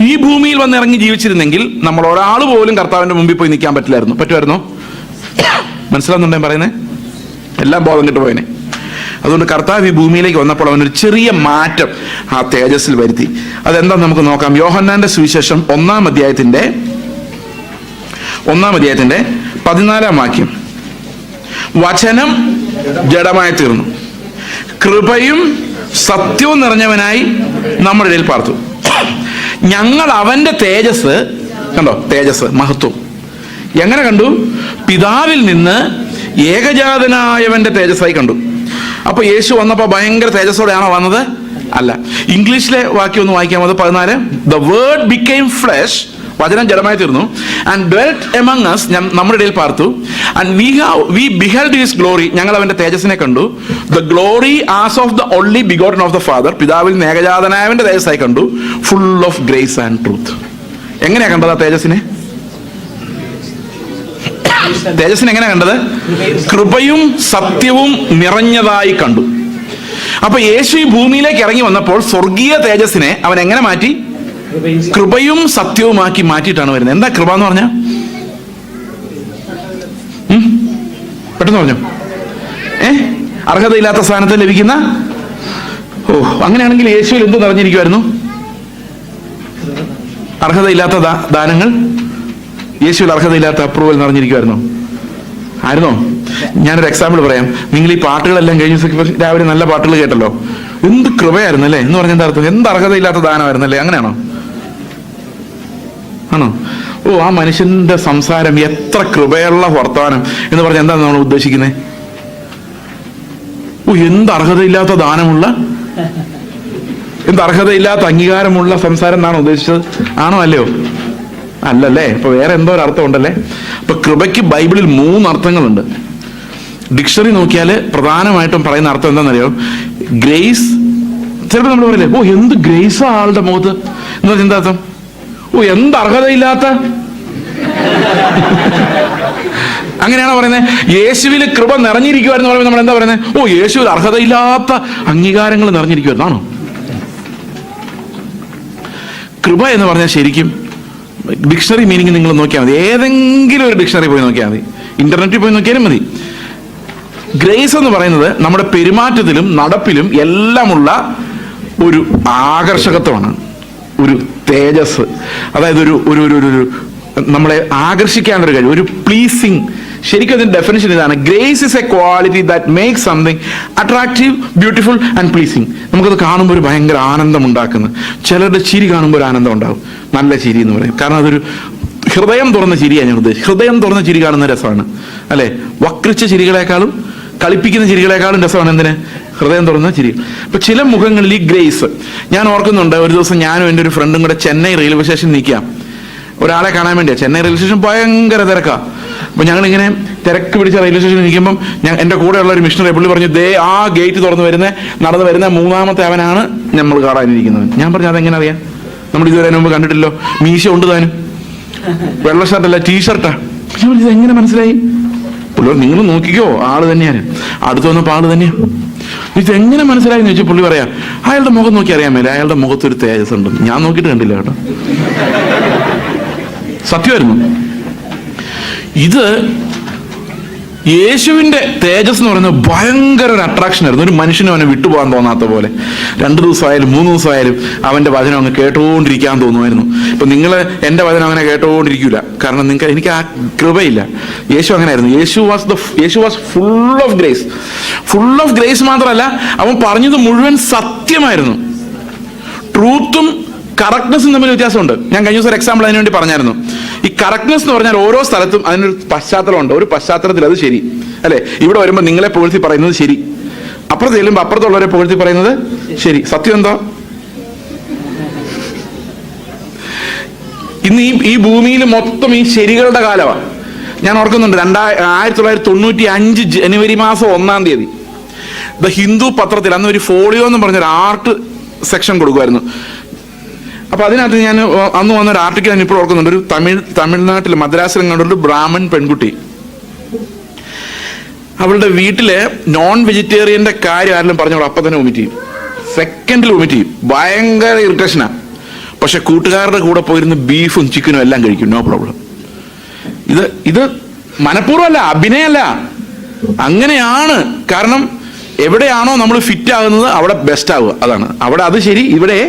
ഈ ഭൂമിയിൽ വന്ന് ഇറങ്ങി ജീവിച്ചിരുന്നെങ്കിൽ നമ്മൾ ഒരാൾ പോലും കർത്താവിന്റെ മുമ്പിൽ പോയി നിൽക്കാൻ പറ്റില്ലായിരുന്നു. പറ്റുമായിരുന്നോ? മനസ്സിലാവുന്നുണ്ടോ പറയുന്നത്? എല്ലാം ബോധം കിട്ടുപോയനെ. അതുകൊണ്ട് കർത്താവ് ഈ ഭൂമിയിലേക്ക് വന്നപ്പോൾ അവനൊരു ചെറിയ മാറ്റം ആ തേജസ്സിൽ വരുത്തി. അതെന്താ നമുക്ക് നോക്കാം. യോഹന്നാന്റെ സുവിശേഷം 1-ാം അധ്യായത്തിന്റെ 14-ാം വാക്യം. വചനം ജഡമായി തീർന്നു, കൃപയും സത്യവും നിറഞ്ഞവനായി നമ്മുടെ ഇടയിൽ പാർത്തു. ഞങ്ങൾ അവന്റെ തേജസ് കണ്ടോ? തേജസ്, മഹത്വം എങ്ങനെ കണ്ടു? പിതാവിൽ നിന്ന് ഏകജാതനായവന്റെ തേജസ്സായി കണ്ടു. അപ്പൊ യേശു വന്നപ്പോ ഭയങ്കര തേജസ്സോടെയാണോ വന്നത്? അല്ല. ഇംഗ്ലീഷിലെ വാക്യം ഒന്ന് വായിക്കാം. അത് 14. The word became flesh, വചനം ജഡമായി തീർന്നു, and dwelt among us, നമ്മുടെ ഇടയിൽ പാർത്തു, and we beheld his glory, ഞങ്ങൾ അവന്റെ തേജസ്സിനെ കണ്ടു, the glory as of the only begotten of the Father, പിതാവിൽ നിന്ന് ഏകജാതനായവന്റെ തേജസ്സായി കണ്ടു, full of grace and truth. എങ്ങനെയാ കണ്ടത് ആ തേജസ്സിനെ? തേജസ്സിനെ എങ്ങനെയാ കണ്ടത്? കൃപയും സത്യവും നിറഞ്ഞതായി കണ്ടു. അപ്പൊ യേശു ഈ ഭൂമിയിലേക്ക് ഇറങ്ങി വന്നപ്പോൾ സ്വർഗീയ തേജസ്സിനെ അവൻ എങ്ങനെ മാറ്റി? കൃപയും സത്യവുമാക്കി മാറ്റിയിട്ടാണ് വരുന്നത്. എന്താ കൃപ എന്ന് പറഞ്ഞ? പെട്ടെന്ന് പറഞ്ഞു. അർഹതയില്ലാത്ത സ്ഥാനത്ത് ലഭിക്കുന്ന. അങ്ങനെയാണെങ്കിൽ യേശുവിൽ എന്ത് നിറഞ്ഞിരിക്കുമായിരുന്നു? അർഹതയില്ലാത്ത ദാനങ്ങൾ. യേശുവിൽ അർഹതയില്ലാത്ത അപ്രൂവൽ നിറഞ്ഞിരിക്കുമായിരുന്നോ? ആയിരുന്നോ? ഞാനൊരു എക്സാമ്പിൾ പറയാം. നിങ്ങൾ ഈ പാട്ടുകളെല്ലാം കഴിഞ്ഞ രാവിലെ നല്ല പാട്ടുകൾ കേട്ടല്ലോ. എന്ത് കൃപയായിരുന്നു അല്ലേ എന്ന് പറഞ്ഞ എന്താ അർത്ഥം? എന്ത് അർഹതയില്ലാത്ത ദാനമായിരുന്നല്ലേ? അങ്ങനെയാണോ? ആണോ? ആ മനുഷ്യന്റെ സംസാരം എത്ര കൃപയുള്ള വർത്തമാനം എന്ന് പറഞ്ഞാൽ എന്താണ് നമ്മൾ ഉദ്ദേശിക്കുന്നത്? എന്ത് അർഹതയില്ലാത്ത ദാനമുള്ള, എന്ത് അർഹതയില്ലാത്ത അംഗീകാരമുള്ള സംസാരം എന്നാണ് ഉദ്ദേശിച്ചത്. ആണോ? അല്ലയോ? അല്ലല്ലേ? ഇപ്പൊ വേറെ എന്തോ ഒരു അർത്ഥം ഉണ്ടല്ലേ. ഇപ്പൊ കൃപയ്ക്ക് ബൈബിളിൽ 3 അർത്ഥങ്ങളുണ്ട്. ഡിക്ഷണറി നോക്കിയാൽ പ്രധാനമായിട്ടും പറയുന്ന അർത്ഥം എന്താണെന്നറിയോ? ഗ്രേസ്. ചിലപ്പോൾ നമ്മൾ പറയില്ലേ, എന്ത് ഗ്രേസാ ആളുടെ മുഖത്ത് എന്ന് പറഞ്ഞാൽ എന്താ അർത്ഥം? എന്ത് അർഹതയില്ലാത്ത. അങ്ങനെയാണോ പറയുന്നത്? യേശുവിൽ കൃപ നിറഞ്ഞിരിക്കുവായിരുന്നു പറയുമ്പോൾ നമ്മൾ എന്താ പറയുന്നത്? യേശുവിൽ അർഹതയില്ലാത്ത അംഗീകാരങ്ങൾ നിറഞ്ഞിരിക്കുവായിരുന്നാണോ? കൃപ എന്ന് പറഞ്ഞാൽ ശരിക്കും ഡിക്ഷണറി മീനിങ് നിങ്ങൾ നോക്കിയാൽ മതി. ഏതെങ്കിലും ഒരു ഡിക്ഷണറി പോയി നോക്കിയാൽ മതി, ഇന്റർനെറ്റിൽ പോയി നോക്കിയാലും മതി. ഗ്രേസ് എന്ന് പറയുന്നത് നമ്മുടെ പെരുമാറ്റത്തിലും നടപ്പിലും എല്ലാമുള്ള ഒരു ആകർഷകത്വമാണ്, ഒരു തേജസ്. അതായത് ഒരു ഒരു ഒരു നമ്മളെ ആകർഷിക്കാനൊരു കഴിവ്, ഒരു പ്ലീസിങ്. ശരിക്കും അതിന്റെ ഡെഫിനിഷൻ ഇതാണ്: grace is A quality that makes something attractive, beautiful and pleasing. നമുക്കത് കാണുമ്പോൾ ഒരു ഭയങ്കര ആനന്ദം ഉണ്ടാക്കുന്നു. ചിലരുടെ ചിരി കാണുമ്പോൾ ഒരു ആനന്ദം ഉണ്ടാവും, നല്ല ചിരി എന്ന് പറയും. കാരണം അതൊരു ഹൃദയം തുറന്ന ചിരിയാണ് ഞാൻ ഉദ്ദേശിച്ചത്. ഹൃദയം തുറന്ന ചിരി കാണുന്ന രസമാണ് അല്ലെ? വക്രിച്ച ചിരികളെക്കാളും കളിപ്പിക്കുന്ന ചിരികളെക്കാളും രസമാണ് എന്തിന്? ഹൃദയം തുറന്ന ചിരി. ഇപ്പൊ ചില മുഖങ്ങളിൽ ഈ ഗ്രേസ് ഞാൻ ഓർക്കുന്നുണ്ട്. ഒരു ദിവസം ഞാനും എൻ്റെ ഒരു ഫ്രണ്ടും കൂടെ ചെന്നൈ റെയിൽവേ സ്റ്റേഷനിൽ നിൽക്കാം. ഒരാളെ കാണാൻ വേണ്ടിയാണ്. ചെന്നൈ റെയിൽവേ സ്റ്റേഷൻ ഭയങ്കര തിരക്കാണ്. അപ്പം ഞങ്ങളിങ്ങനെ തിരക്ക് പിടിച്ച റെയിൽവേ സ്റ്റേഷനിൽ നിൽക്കുമ്പം എൻ്റെ കൂടെയുള്ള ഒരു മിഷണറി പുള്ളി പറഞ്ഞു, ദേ ആ ഗേറ്റ് തുറന്ന് നടന്ന് വരുന്ന മൂന്നാമത്തെ അവനാണ് നമ്മൾ കാണാനിരിക്കുന്നത്. ഞാൻ പറഞ്ഞു, അതെങ്ങനെ അറിയാം? നമ്മൾ ഇതുവരെ മുമ്പ് കണ്ടിട്ടില്ലോ. മീശ ഉണ്ട് താനും, വെള്ള ഷർട്ടല്ല ടീഷർട്ടാ. ഇത് എങ്ങനെ മനസ്സിലായി? പുള്ളി നിങ്ങൾ നോക്കിക്കോ, ആള് തന്നെയാണ്. അടുത്ത് വന്നപ്പോൾ ആള് തന്നെയാണ്. ഇതെങ്ങനെ മനസ്സിലായി എന്ന് ചോദിച്ചാൽ പുള്ളി പറയാ, അയാളുടെ മുഖം നോക്കി അറിയാൻ മേലെ, അയാളുടെ മുഖത്തൊരു തേജസ് ഉണ്ട്. ഞാൻ നോക്കിയിട്ട് കണ്ടില്ല കേട്ടോ, സത്യമായിരുന്നു. ഇത് യേശുവിന്റെ തേജസ് എന്ന് പറയുന്നത് ഭയങ്കര ഒരു അട്രാക്ഷൻ ആയിരുന്നു. ഒരു മനുഷ്യനും അവനെ വിട്ടുപോകാൻ തോന്നാത്ത പോലെ 2 ദിവസമായാലും 3 ദിവസമായാലും അവന്റെ വചനം അങ്ങ് കേട്ടുകൊണ്ടിരിക്കാൻ തോന്നുമായിരുന്നു. ഇപ്പൊ നിങ്ങൾ എന്റെ വചനം അങ്ങനെ കേട്ടുകൊണ്ടിരിക്കൂല, കാരണം എനിക്ക് ആ കൃപയില്ല. യേശു അങ്ങനെയായിരുന്നു. Yeshu was full of grace. Full of grace മാത്രമല്ല, അവൻ പറഞ്ഞത് മുഴുവൻ സത്യമായിരുന്നു. ട്രൂത്തും കറക്റ്റ്നെസ്സും തമ്മിൽ വ്യത്യാസമുണ്ട്. ഞാൻ കഴിഞ്ഞ ദിവസം ഒരു എക്സാമ്പിൾ അതിനു വേണ്ടി പറഞ്ഞായിരുന്നു. ഈ കറക്റ്റ്നെസ് എന്ന് പറഞ്ഞാൽ ഓരോ സ്ഥലത്തും അതിനൊരു പശ്ചാത്തലമുണ്ട്. ഒരു പശ്ചാത്തലത്തിൽ അത് ശരി അല്ലെ. ഇവിടെ വരുമ്പോൾ നിങ്ങളെ പുകഴ്ത്തി പറയുന്നത് ശരി, അപ്പുറത്ത് ചെല്ലുമ്പോൾ അപ്പുറത്തുള്ളവരെ പുകഴ്ത്തി പറയുന്നത് ശരി. സത്യം എന്താ? ഇന്ന് ഈ ഭൂമിയിൽ മൊത്തം ഈ ശരികളുടെ കാലമാണ്. ഞാൻ ഓർക്കുന്നുണ്ട് 1995 ജനുവരി മാസം 1-ാം തീയതി ദ ഹിന്ദു പത്രത്തിൽ അന്ന് ഒരു ഫോളിയോ എന്ന് പറഞ്ഞൊരു ആർട്ട് സെക്ഷൻ കൊടുക്കുമായിരുന്നു. അപ്പൊ അതിനകത്ത് ഞാൻ അന്ന് വന്നൊരു ആർട്ടിക്കിൾ ഞാൻ ഇപ്പോൾ ഓർക്കുന്നുണ്ട്. ഒരു തമിഴ്നാട്ടിൽ മദ്രാസിലും കണ്ടൊരു ബ്രാഹ്മൺ പെൺകുട്ടി, അവളുടെ വീട്ടില് നോൺ വെജിറ്റേറിയന്റെ കാര്യം ആരെങ്കിലും പറഞ്ഞോളൂ, അപ്പൊ തന്നെ വൊമിറ്റ് ചെയ്യും. സെക്കൻഡിൽ വൊമിറ്റ് ചെയ്യും. ഭയങ്കര ഇറിറ്റേഷനാ. പക്ഷെ കൂട്ടുകാരുടെ കൂടെ പോയിരുന്ന് ബീഫും ചിക്കനും എല്ലാം കഴിക്കും, നോ പ്രോബ്ലം. ഇത് മനഃപൂർവ്വമല്ല, അഭിനയമല്ല, അങ്ങനെയാണ്. കാരണം എവിടെയാണോ നമ്മൾ ഫിറ്റ് ആകുന്നത് അവിടെ ബെസ്റ്റ് ആവുക. അതാണ് അവിടെ അത് ശരി, ഇവിടെ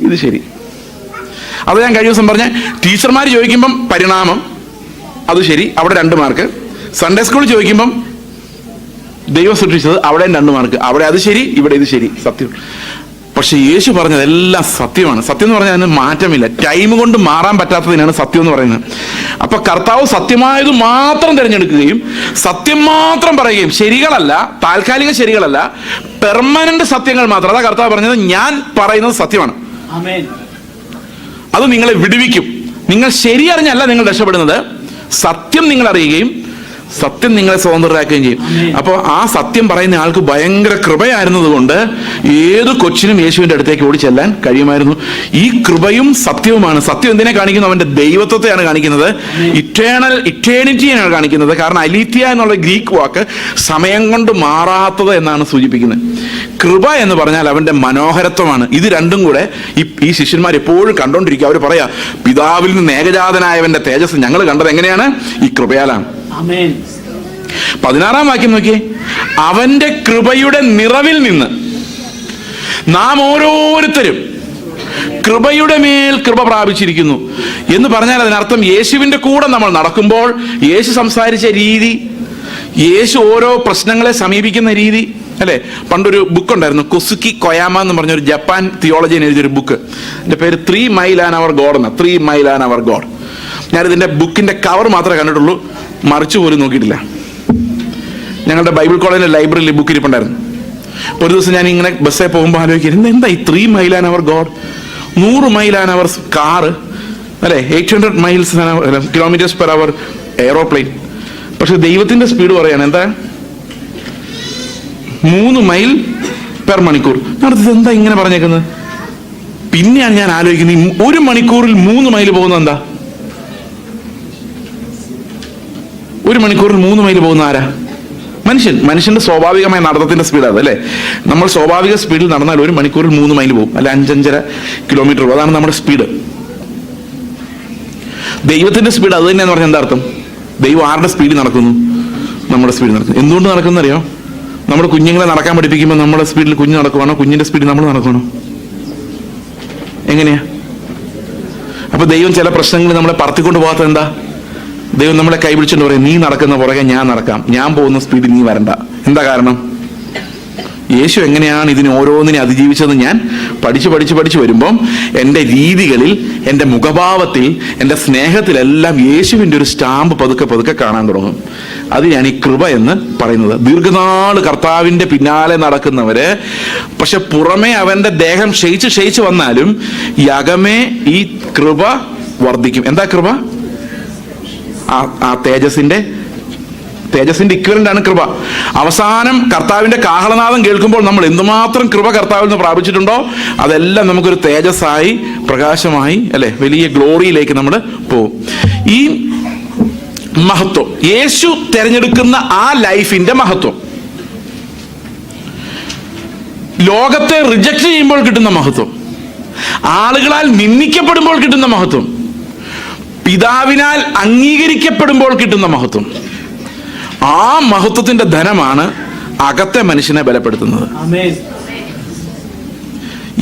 ഇത് ശരി. അത് ഞാൻ കഴിഞ്ഞ ദിവസം പറഞ്ഞ ടീച്ചർമാർ ചോദിക്കുമ്പം പരിണാമം അത് ശരി, അവിടെ 2 മാർക്ക്. സൺഡേ സ്കൂളിൽ ചോദിക്കുമ്പം ദൈവം സൃഷ്ടിച്ചത്, അവിടെ 2 മാർക്ക്. അവിടെ അത് ശരി, ഇവിടെ ഇത് ശരി. സത്യം. പക്ഷെ യേശു പറഞ്ഞതെല്ലാം സത്യമാണ്. സത്യം എന്ന് പറഞ്ഞാൽ അതിന് മാറ്റമില്ല. ടൈം കൊണ്ട് മാറാൻ പറ്റാത്തതിനാണ് സത്യം എന്ന് പറയുന്നത്. അപ്പൊ കർത്താവ് സത്യമായത് മാത്രം തിരഞ്ഞെടുക്കുകയും സത്യം മാത്രം പറയുകയും, ശരികളല്ല, താൽക്കാലിക ശരികളല്ല, പെർമനന്റ് സത്യങ്ങൾ മാത്രം. അതാ കർത്താവ് പറഞ്ഞത്, ഞാൻ പറയുന്നത് സത്യമാണ്, അത് നിങ്ങളെ വിടുവിക്കും. നിങ്ങൾ ശരി അറിഞ്ഞല്ല നിങ്ങൾ രക്ഷപ്പെടുന്നത്, സത്യം നിങ്ങൾ അറിയുകയും സത്യം നിങ്ങളെ സ്വതന്ത്രരാക്കുകയും ചെയ്യും. അപ്പോൾ ആ സത്യം പറയുന്ന ആൾക്ക് ഭയങ്കര കൃപയായിരുന്നത് കൊണ്ട് ഏത് കൊച്ചിനും യേശുവിന്റെ അടുത്തേക്ക് ഓടിച്ചെല്ലാൻ കഴിയുമായിരുന്നു. ഈ കൃപയും സത്യവുമാണ്. സത്യം എന്തിനെ കാണിക്കുന്നു? അവന്റെ ദൈവത്വത്തെയാണ് കാണിക്കുന്നത്, ഇറ്റേണിറ്റിയാണ് കാണിക്കുന്നത്. കാരണം അലീത്തിയ എന്നുള്ള ഗ്രീക്ക് വാക്ക് സമയം കൊണ്ട് മാറാത്തത് എന്നാണ് സൂചിപ്പിക്കുന്നത്. കൃപ എന്ന് പറഞ്ഞാൽ അവന്റെ മനോഹരത്വമാണ്. ഇത് രണ്ടും കൂടെ ഈ ശിഷ്യന്മാർ എപ്പോഴും കണ്ടോണ്ടിരിക്കുക. അവർ പറയാ, പിതാവിൽ നിന്ന് ഏകജാതനായവന്റെ തേജസ് ഞങ്ങൾ കണ്ടത് എങ്ങനെയാണ്? ഈ കൃപയാലാണ്. 16-ാം വാക്യം നോക്കിയേ. അവന്റെ കൃപയുടെ നിറവിൽ നിന്ന് നാം ഓരോരുത്തരും കൃപയുടെ മേൽ കൃപ പ്രാപിച്ചിരിക്കുന്നു എന്ന് പറഞ്ഞാൽ അതിനർത്ഥം യേശുവിന്റെ കൂടെ നമ്മൾ നടക്കുമ്പോൾ യേശു സംസാരിച്ച രീതി, യേശു ഓരോ പ്രശ്നങ്ങളെ സമീപിക്കുന്ന രീതി അല്ലെ. പണ്ടൊരു ബുക്ക് ഉണ്ടായിരുന്നു, കൊസുക്കി കൊയാമ എന്ന് പറഞ്ഞൊരു ജപ്പാൻ തിയോളജിയൻ എഴുതിയൊരു ബുക്ക്. എൻ്റെ പേര് 3 മൈൽ ആൻ അവർ ഗോഡ് എന്ന. 3 മൈൽ ആൻ അവർ ഗോഡ്. ഞാനിതിൻ്റെ ബുക്കിൻ്റെ കവർ മാത്രമേ കണ്ടിട്ടുള്ളൂ, മറിച്ചു പോലും നോക്കിയിട്ടില്ല. ഞങ്ങളുടെ ബൈബിൾ കോളേജിലെ ലൈബ്രറിയിൽ ബുക്ക് ഇരിപ്പുണ്ടായിരുന്നു. ഒരു ദിവസം ഞാൻ ഇങ്ങനെ ബസ്സിൽ പോകുമ്പോൾ ആലോചിക്കുന്നത്, എന്താ ഈ 3 mile an hour God, 100 mile an hour car അല്ലെ, 800 miles kilometres per hour aeroplane. പക്ഷെ ദൈവത്തിന്റെ സ്പീഡ് പറയാണ് എന്താ? 3 മൈൽ പെർ മണിക്കൂർ. അടുത്തത് എന്താ ഇങ്ങനെ പറഞ്ഞേക്കുന്നത്? പിന്നെയാണ് ഞാൻ ആലോചിക്കുന്നത്, 1 മണിക്കൂറിൽ 3 മൈൽ പോകുന്നത് എന്താ? 1 മണിക്കൂറിൽ 3 മൈൽ പോകുന്ന ആരാ? മനുഷ്യന്റെ സ്വാഭാവികമായ നടത്തത്തിന്റെ സ്പീഡ് അത് അല്ലേ. നമ്മൾ സ്വാഭാവിക സ്പീഡിൽ നടന്നാൽ 1 മണിക്കൂറിൽ 3 മൈൽ പോകും, അല്ല 5-5.5 കിലോമീറ്റർ പോകും. അതാണ് നമ്മുടെ സ്പീഡ്. ദൈവത്തിന്റെ സ്പീഡ് അത് തന്നെയാന്ന് പറഞ്ഞാൽ എന്താ അർത്ഥം? ദൈവം ആരുടെ സ്പീഡിൽ നടക്കുന്നു? നമ്മുടെ സ്പീഡിൽ നടക്കുന്നു. എന്തുകൊണ്ട് നടക്കുന്ന അറിയോ? നമ്മുടെ കുഞ്ഞുങ്ങളെ നടക്കാൻ പഠിപ്പിക്കുമ്പോൾ നമ്മുടെ സ്പീഡിൽ കുഞ്ഞ് നടക്കുവാണോ, കുഞ്ഞിന്റെ സ്പീഡിൽ നമ്മൾ നടക്കണോ? എങ്ങനെയാ? അപ്പൊ ദൈവം ചില പ്രശ്നങ്ങൾ നമ്മളെ പറത്തിക്കൊണ്ട് പോകാത്തത് എന്താ? ദൈവം നമ്മളെ കൈപിടിച്ചുകൊണ്ട് പറയും, നീ നടക്കുന്ന പുറകെ ഞാൻ നടക്കാം, ഞാൻ പോകുന്ന സ്പീഡിൽ നീ വരണ്ട. എന്താ കാരണം? യേശു എങ്ങനെയാണ് ഇതിനെ ഓരോന്നിനെ അതിജീവിച്ചതെന്ന് ഞാൻ പഠിച്ചു വരുമ്പം എൻ്റെ രീതികളിൽ, എൻ്റെ മുഖഭാവത്തിൽ, എൻ്റെ സ്നേഹത്തിലെല്ലാം യേശുവിൻ്റെ ഒരു സ്റ്റാമ്പ് പതുക്കെ കാണാൻ തുടങ്ങും. അത് ഞാൻ ഈ കൃപ എന്ന് പറയുന്നത്. ദീർഘനാള് കർത്താവിൻ്റെ പിന്നാലെ നടക്കുന്നവര്, പക്ഷെ പുറമേ അവൻ്റെ ദേഹം ക്ഷയിച്ച് വന്നാലും യകമേ ഈ കൃപ വർദ്ധിക്കും. എന്താ കൃപ? ആ തേജസിന്റെ ഇക്വലന്റ് ആണ് കൃപ. അവസാനം കർത്താവിന്റെ കാഹളനാദം കേൾക്കുമ്പോൾ നമ്മൾ എന്തുമാത്രം കൃപ കർത്താവിൽ നിന്ന് പ്രാപിച്ചിട്ടുണ്ടോ അതെല്ലാം നമുക്കൊരു തേജസ്സായി, പ്രകാശമായി, അല്ലെ, വലിയ ഗ്ലോറിയിലേക്ക് നമ്മൾ പോകും. ഈ മഹത്വം, യേശു തിരഞ്ഞെടുക്കുന്ന ആ ലൈഫിന്റെ മഹത്വം, ലോകത്തെ റിജക്ട് ചെയ്യുമ്പോൾ കിട്ടുന്ന മഹത്വം, ആളുകളാൽ നിന്ദിക്കപ്പെടുമ്പോൾ കിട്ടുന്ന മഹത്വം, പിതാവിനാൽ അംഗീകരിക്കപ്പെടുമ്പോൾ കിട്ടുന്ന മഹത്വം, ആ മഹത്വത്തിന്റെ ധനമാണ് അകത്തെ മനുഷ്യനെ ബലപ്പെടുത്തുന്നത്.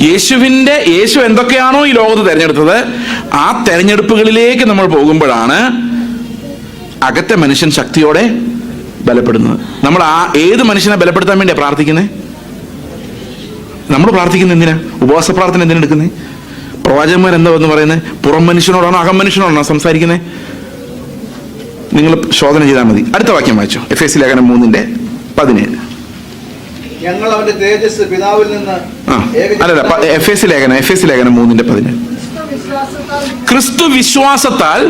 യേശു എന്തൊക്കെയാണോ ഈ ലോകത്ത് തെരഞ്ഞെടുത്തത്, ആ തെരഞ്ഞെടുപ്പുകളിലേക്ക് നമ്മൾ പോകുമ്പോഴാണ് അകത്തെ മനുഷ്യൻ ശക്തിയോടെ ബലപ്പെടുന്നത്. നമ്മൾ ഏത് മനുഷ്യനെ ബലപ്പെടുത്താൻ വേണ്ടിയാണ് പ്രാർത്ഥിക്കുന്നത്? നമ്മൾ പ്രാർത്ഥിക്കുന്നത് എന്തിനാ? ഉപവാസ പ്രാർത്ഥന എന്തിനാ എടുക്കുന്നത്? പ്രവാചകന്മാർ എന്താ എന്ന് പറയുന്നത്? പുറം മനുഷ്യനോടാണോ അകം മനുഷ്യനോടാണോ സംസാരിക്കുന്നത്? നിങ്ങൾ ശോധന ചെയ്താൽ മതി. അടുത്ത വാക്യം വായിച്ചോ, എഫേസ്യ ലേഖനം 3:17. ഞങ്ങൾ അവന്റെ തേജസ് പിതാവിൽ നിന്ന് എഫേസ്യ ലേഖനം 3:17. ക്രിസ്തു വിശ്വാസത്താൽ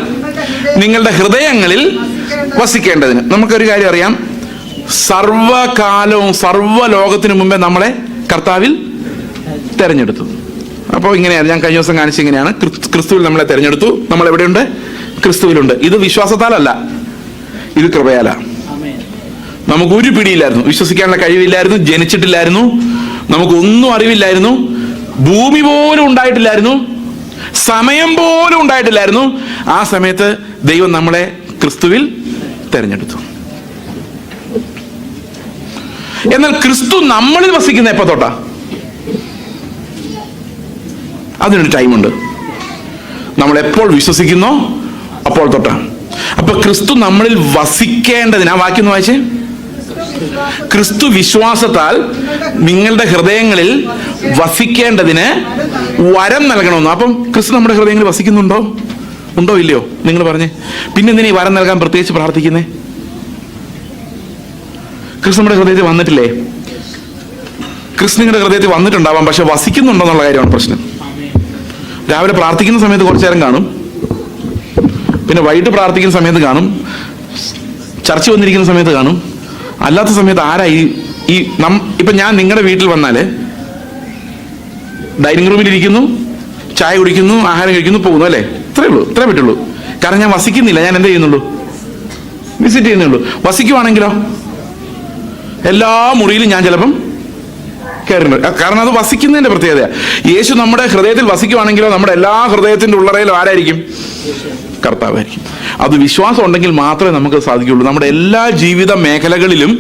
നിങ്ങളുടെ ഹൃദയങ്ങളിൽ വസിക്കേണ്ടതിന്. നമുക്കൊരു കാര്യം അറിയാം, സർവകാലവും സർവ്വലോകത്തിനു മുമ്പേ നമ്മളെ കർത്താവിൽ തെരഞ്ഞെടുത്തു. അപ്പോൾ ഇങ്ങനെയാണ് ഞാൻ കഴിഞ്ഞ ദിവസം കാണിച്ച ഇങ്ങനെയാണ്, ക്രിസ്തുവിൽ നമ്മളെ തെരഞ്ഞെടുത്തു. നമ്മൾ എവിടെയുണ്ട്? ക്രിസ്തുവിലുണ്ട്. ഇത് വിശ്വാസത്താലല്ല, ഇത് കൃപയാല. നമുക്കൊരു പിടിയില്ലായിരുന്നു, വിശ്വസിക്കാനുള്ള കഴിവില്ലായിരുന്നു, ജനിച്ചിട്ടില്ലായിരുന്നു, നമുക്കൊന്നും അറിവില്ലായിരുന്നു, ഭൂമി പോലും ഉണ്ടായിട്ടില്ലായിരുന്നു, സമയം പോലും ഉണ്ടായിട്ടില്ലായിരുന്നു. ആ സമയത്ത് ദൈവം നമ്മളെ ക്രിസ്തുവിൽ തെരഞ്ഞെടുത്തു. എന്നാൽ ക്രിസ്തു നമ്മളിൽ വസിക്കുന്ന എപ്പോ തൊട്ടാ? അതിനൊരു ടൈമുണ്ട്. നമ്മൾ എപ്പോൾ വിശ്വസിക്കുന്നോ അപ്പോൾ തൊട്ടാ. അപ്പൊ ക്രിസ്തു നമ്മളിൽ വസിക്കേണ്ടതിന്, ആ വാക്യം ഒന്ന് വായിച്ചേ, ക്രിസ്തു വിശ്വാസത്താൽ നിങ്ങളുടെ ഹൃദയങ്ങളിൽ വസിക്കേണ്ടതിന് വരം നൽകണമെന്ന്. അപ്പം ക്രിസ്തു നമ്മുടെ ഹൃദയങ്ങളിൽ വസിക്കുന്നുണ്ടോ? ഉണ്ടോ ഇല്ലയോ? നിങ്ങൾ പറഞ്ഞേ. പിന്നെ എന്തിനാ ഈ വരം നൽകാൻ പ്രത്യേകിച്ച് പ്രാർത്ഥിക്കുന്നേ? ക്രിസ്തു നമ്മുടെ ഹൃദയത്തിൽ വന്നിട്ടില്ലേ? ക്രിസ്തു നിങ്ങളുടെ ഹൃദയത്തിൽ വന്നിട്ടുണ്ടാവാം, പക്ഷെ വസിക്കുന്നുണ്ടോ എന്നുള്ള കാര്യമാണ് പ്രശ്നം. രാവിലെ പ്രാർത്ഥിക്കുന്ന സമയത്ത് കുറച്ചു നേരം കാണും, പിന്നെ വൈകിട്ട് പ്രാർത്ഥിക്കുന്ന സമയത്ത് കാണും, ചർച്ച വന്നിരിക്കുന്ന സമയത്ത് കാണും. അല്ലാത്ത സമയത്ത് ആരാ ഇപ്പൊ ഞാൻ നിങ്ങളുടെ വീട്ടിൽ വന്നാല് ഡൈനിങ് റൂമിൽ ഇരിക്കുന്നു, ചായ കുടിക്കുന്നു, ആഹാരം കഴിക്കുന്നു, പോകുന്നു, അല്ലേ? ഇത്രേ പറ്റുള്ളൂ. കാരണം ഞാൻ വസിക്കുന്നില്ല, ഞാൻ എന്ത് ചെയ്യുന്നുള്ളൂ? വിസിറ്റ് ചെയ്യുന്നുള്ളൂ. വസിക്കുവാണെങ്കിലോ എല്ലാ മുറിയിലും ഞാൻ ചിലപ്പം കയറുന്നുണ്ട്. കാരണം അത് വസിക്കുന്നതിന്റെ പ്രത്യേകത. യേശു നമ്മുടെ ഹൃദയത്തിൽ വസിക്കുവാണെങ്കിലോ നമ്മുടെ എല്ലാ ഹൃദയത്തിന്റെ ഉള്ളറയിലും ആരായിരിക്കും? കർത്താവായിരിക്കും. അത് വിശ്വാസം ഉണ്ടെങ്കിൽ മാത്രമേ നമുക്ക് സാധിക്കുകയുള്ളൂ. നമ്മുടെ എല്ലാ ജീവിത മേഖലകളിലും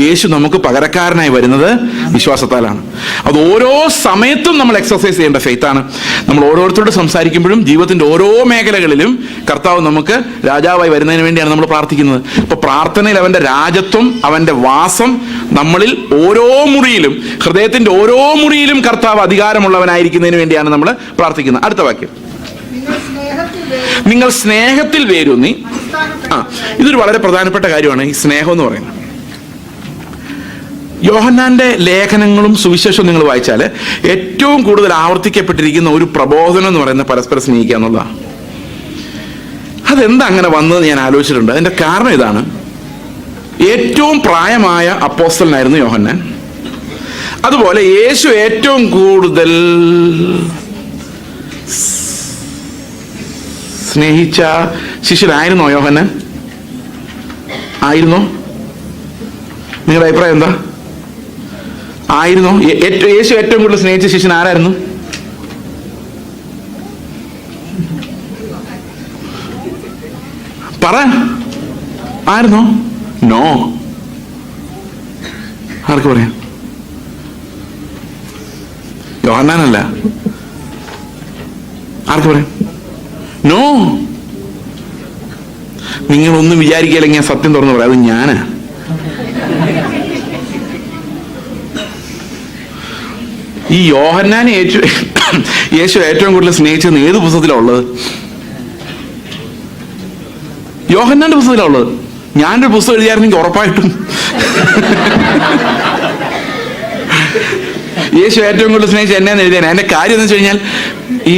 യേശു നമുക്ക് പകരക്കാരനായി വരുന്നത് വിശ്വാസത്താലാണ്. അത് ഓരോ സമയത്തും നമ്മൾ എക്സർസൈസ് ചെയ്യേണ്ട ഫെയ്ത്താണ്. നമ്മൾ ഓരോരുത്തരോട് സംസാരിക്കുമ്പോഴും ജീവിതത്തിന്റെ ഓരോ മേഖലകളിലും കർത്താവ് നമുക്ക് രാജാവായി വരുന്നതിന് വേണ്ടിയാണ് നമ്മൾ പ്രാർത്ഥിക്കുന്നത്. അപ്പൊ പ്രാർത്ഥനയിൽ അവന്റെ രാജത്വം, അവന്റെ വാസം നമ്മളിൽ ഓരോ മുറിയിലും, ഹൃദയത്തിന്റെ ഓരോ മുറിയിലും കർത്താവ് അധികാരമുള്ളവനായിരിക്കുന്നതിന് വേണ്ടിയാണ് നമ്മൾ പ്രാർത്ഥിക്കുന്നത്. അടുത്ത വാക്യം, നിങ്ങൾ സ്നേഹത്തിൽ വേരൂന്നി. ഇതൊരു വളരെ പ്രധാനപ്പെട്ട കാര്യമാണ്, ഈ സ്നേഹം എന്ന് പറയുന്നത്. യോഹന്നാന്റെ ലേഖനങ്ങളും സുവിശേഷവും നിങ്ങൾ വായിച്ചാൽ ഏറ്റവും കൂടുതൽ ആവർത്തിക്കപ്പെട്ടിരിക്കുന്ന ഒരു പ്രബോധനം എന്ന് പറയുന്നത് പരസ്പരം സ്നേഹിക്കുക എന്നുള്ളതാണ്. അതെന്താ അങ്ങനെ വന്നതെന്ന് ഞാൻ ആലോചിച്ചിട്ടുണ്ട്. അതിന്റെ കാരണം ഇതാണ്, ഏറ്റവും പ്രായമായ അപ്പോസ്തലനായിരുന്നു യോഹന്നാൻ. അതുപോലെ യേശു ഏറ്റവും കൂടുതൽ സ്നേഹിച്ച ശിഷ്യനായിരുന്നോ യോഹന്നാൻ? ആയിരുന്നോ? നിങ്ങളുടെ അഭിപ്രായം എന്താ? ആയിരുന്നോ? യേശു ഏറ്റവും കൂടുതൽ സ്നേഹിച്ച ശിഷ്യൻ ആരായിരുന്നു? പറ. ആയിരുന്നോ? നോ. ആർക്ക് പറയാം? യോഹന്നാനല്ല. ആർക്ക് പറയാം? നോ. നിങ്ങളൊന്നും വിചാരിക്കില്ലെങ്കിൽ ഞാൻ സത്യം തുറന്നു പറയാം, അത് ഞാനാ. ഈ യോഹന്നാനെ യേശു ഏറ്റവും കൂടുതൽ സ്നേഹിച്ചെന്ന് ഏത് പുസ്തകത്തിലാണ് ഉള്ളത്? യോഹന്നാന്റെ പുസ്തകത്തിലാണ് ഉള്ളത്. ഞാനൊരു പുസ്തകം എഴുതിയായിരുന്നെങ്കിൽ ഉറപ്പായിട്ടും യേശു ഏറ്റവും കൂടുതൽ സ്നേഹിച്ച എന്നെന്ന് എഴുതിയാണ്. എന്റെ കാര്യം എന്ന് വെച്ച് കഴിഞ്ഞാൽ, ഈ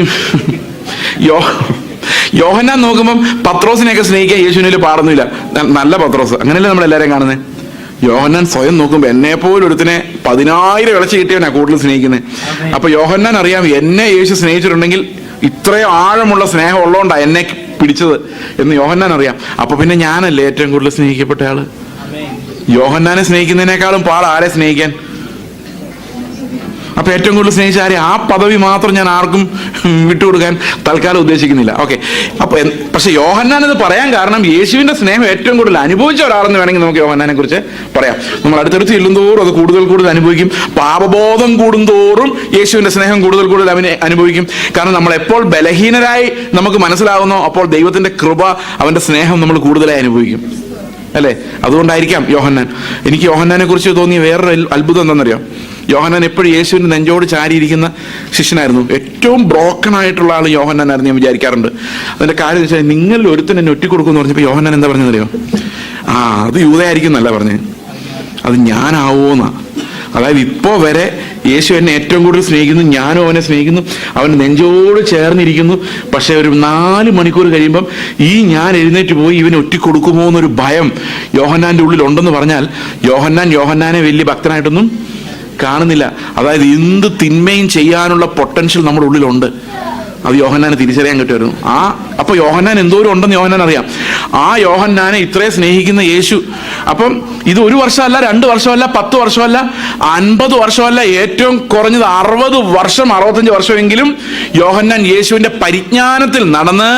യോഹന്നാൻ നോക്കുമ്പം പത്രോസിനെയൊക്കെ സ്നേഹിക്കാൻ യേശുവിനെ പാടുന്നില്ല. നല്ല പത്രോസ്, അങ്ങനെയല്ലേ നമ്മളെല്ലാവരെയും കാണുന്നത്. യോഹന്നാൻ സ്വയം നോക്കുമ്പോൾ എന്നെ പോലും ഒരുത്തിനെ 10,000 ഇളച്ചു കിട്ടിയവനാ കൂടുതൽ സ്നേഹിക്കുന്നത്. അപ്പൊ യോഹന്നാൻ അറിയാം, എന്നെ യേശു സ്നേഹിച്ചിട്ടുണ്ടെങ്കിൽ ഇത്രയും ആഴമുള്ള സ്നേഹം ഉള്ളതുകൊണ്ടാണ് എന്നെ പിടിച്ചത് എന്ന് യോഹന്നാൻ അറിയാം. അപ്പൊ പിന്നെ ഞാനല്ലേ ഏറ്റവും കൂടുതൽ സ്നേഹിക്കപ്പെട്ട ആള്? യോഹന്നാനെ സ്നേഹിക്കുന്നതിനേക്കാളും ആരെ സ്നേഹിക്കാൻ? അപ്പൊ ഏറ്റവും കൂടുതൽ സ്നേഹിച്ച ആരെ? ആ പദവി മാത്രം ഞാൻ ആർക്കും വിട്ടുകൊടുക്കാൻ തൽക്കാലം ഉദ്ദേശിക്കുന്നില്ല. ഓക്കെ. അപ്പൊ പക്ഷെ യോഹന്നാൻ ഇത് പറയാൻ കാരണം യേശുവിന്റെ സ്നേഹം ഏറ്റവും കൂടുതൽ അനുഭവിച്ച ഒരാളെന്ന് വേണമെങ്കിൽ നമുക്ക് യോഹന്നാനെ കുറിച്ച് പറയാം. നമ്മൾ അടുത്തടുത്ത് ചെല്ലുന്തോറും അത് കൂടുതൽ അനുഭവിക്കും. പാപബോധം കൂടുന്തോറും യേശുവിന്റെ സ്നേഹം കൂടുതൽ അനുഭവിക്കും. കാരണം നമ്മൾ എപ്പോൾ ബലഹീനരായി നമുക്ക് മനസ്സിലാകുന്നോ അപ്പോൾ ദൈവത്തിന്റെ കൃപ, അവന്റെ സ്നേഹം നമ്മൾ കൂടുതലായി അനുഭവിക്കും, അല്ലേ? അതുകൊണ്ടായിരിക്കാം യോഹന്നാൻ. എനിക്ക് യോഹന്നാനെ കുറിച്ച് തോന്നിയ വേറൊരു അത്ഭുതം എന്താണെന്നറിയാം? യോഹന്നാൻ എപ്പോഴും യേശുവിന്റെ നെഞ്ചോട് ചാരിയിരിക്കുന്ന ശിഷ്യനായിരുന്നു. ഏറ്റവും ബ്രോക്കൺ ആയിട്ടുള്ള ആൾ യോഹന്നാനായിരുന്നു ഞാൻ വിചാരിക്കാറുണ്ട്. അതിന്റെ കാര്യം വെച്ചാൽ, നിങ്ങൾ ഒരുത്തൻ എന്നെ ഒറ്റിക്കൊടുക്കുമെന്ന് പറഞ്ഞപ്പോൾ യോഹന്നാൻ എന്താ പറഞ്ഞതറിയോ? അത് യൂദയായിരിക്കും എന്നല്ല പറഞ്ഞത്, അത് ഞാനാവോന്നാ. അതായത് ഇപ്പോൾ വരെ യേശു എന്നെ ഏറ്റവും കൂടുതൽ സ്നേഹിക്കുന്നു, ഞാനും അവനെ സ്നേഹിക്കുന്നു, അവൻ നെഞ്ചോട് ചേർന്നിരിക്കുന്നു. പക്ഷെ ഒരു 4 മണിക്കൂർ കഴിയുമ്പം ഞാൻ എഴുന്നേറ്റ് പോയി ഇവനെ ഒറ്റിക്കൊടുക്കുമോ എന്നൊരു ഭയം യോഹന്നാന്റെ ഉള്ളിൽ ഉണ്ടെന്ന് പറഞ്ഞാൽ, യോഹന്നാനെ വലിയ ഭക്തനായിട്ടൊന്നും കാണുന്നില്ല. അതായത് എന്ത് തിന്മയും ചെയ്യാനുള്ള പൊട്ടൻഷ്യൽ നമ്മുടെ ഉള്ളിലുണ്ട്. അത് യോഹന്നാനെ തിരിച്ചറിയാൻ കിട്ടുമായിരുന്നു. അപ്പൊ യോഹന്നാൻ എന്തോരം ഉണ്ടെന്ന് യോഹന്നാൻ അറിയാം. ആ യോഹന്നാനെ ഇത്രയും സ്നേഹിക്കുന്ന യേശു. അപ്പം ഇത് 1 വർഷമല്ല, 2 വർഷമല്ല, 10 വർഷമല്ല, 50 വർഷമല്ല, ഏറ്റവും കുറഞ്ഞത് 60 വർഷം, 65 വർഷമെങ്കിലും യോഹന്നാൻ യേശുവിന്റെ പരിജ്ഞാനത്തിൽ നടന്ന്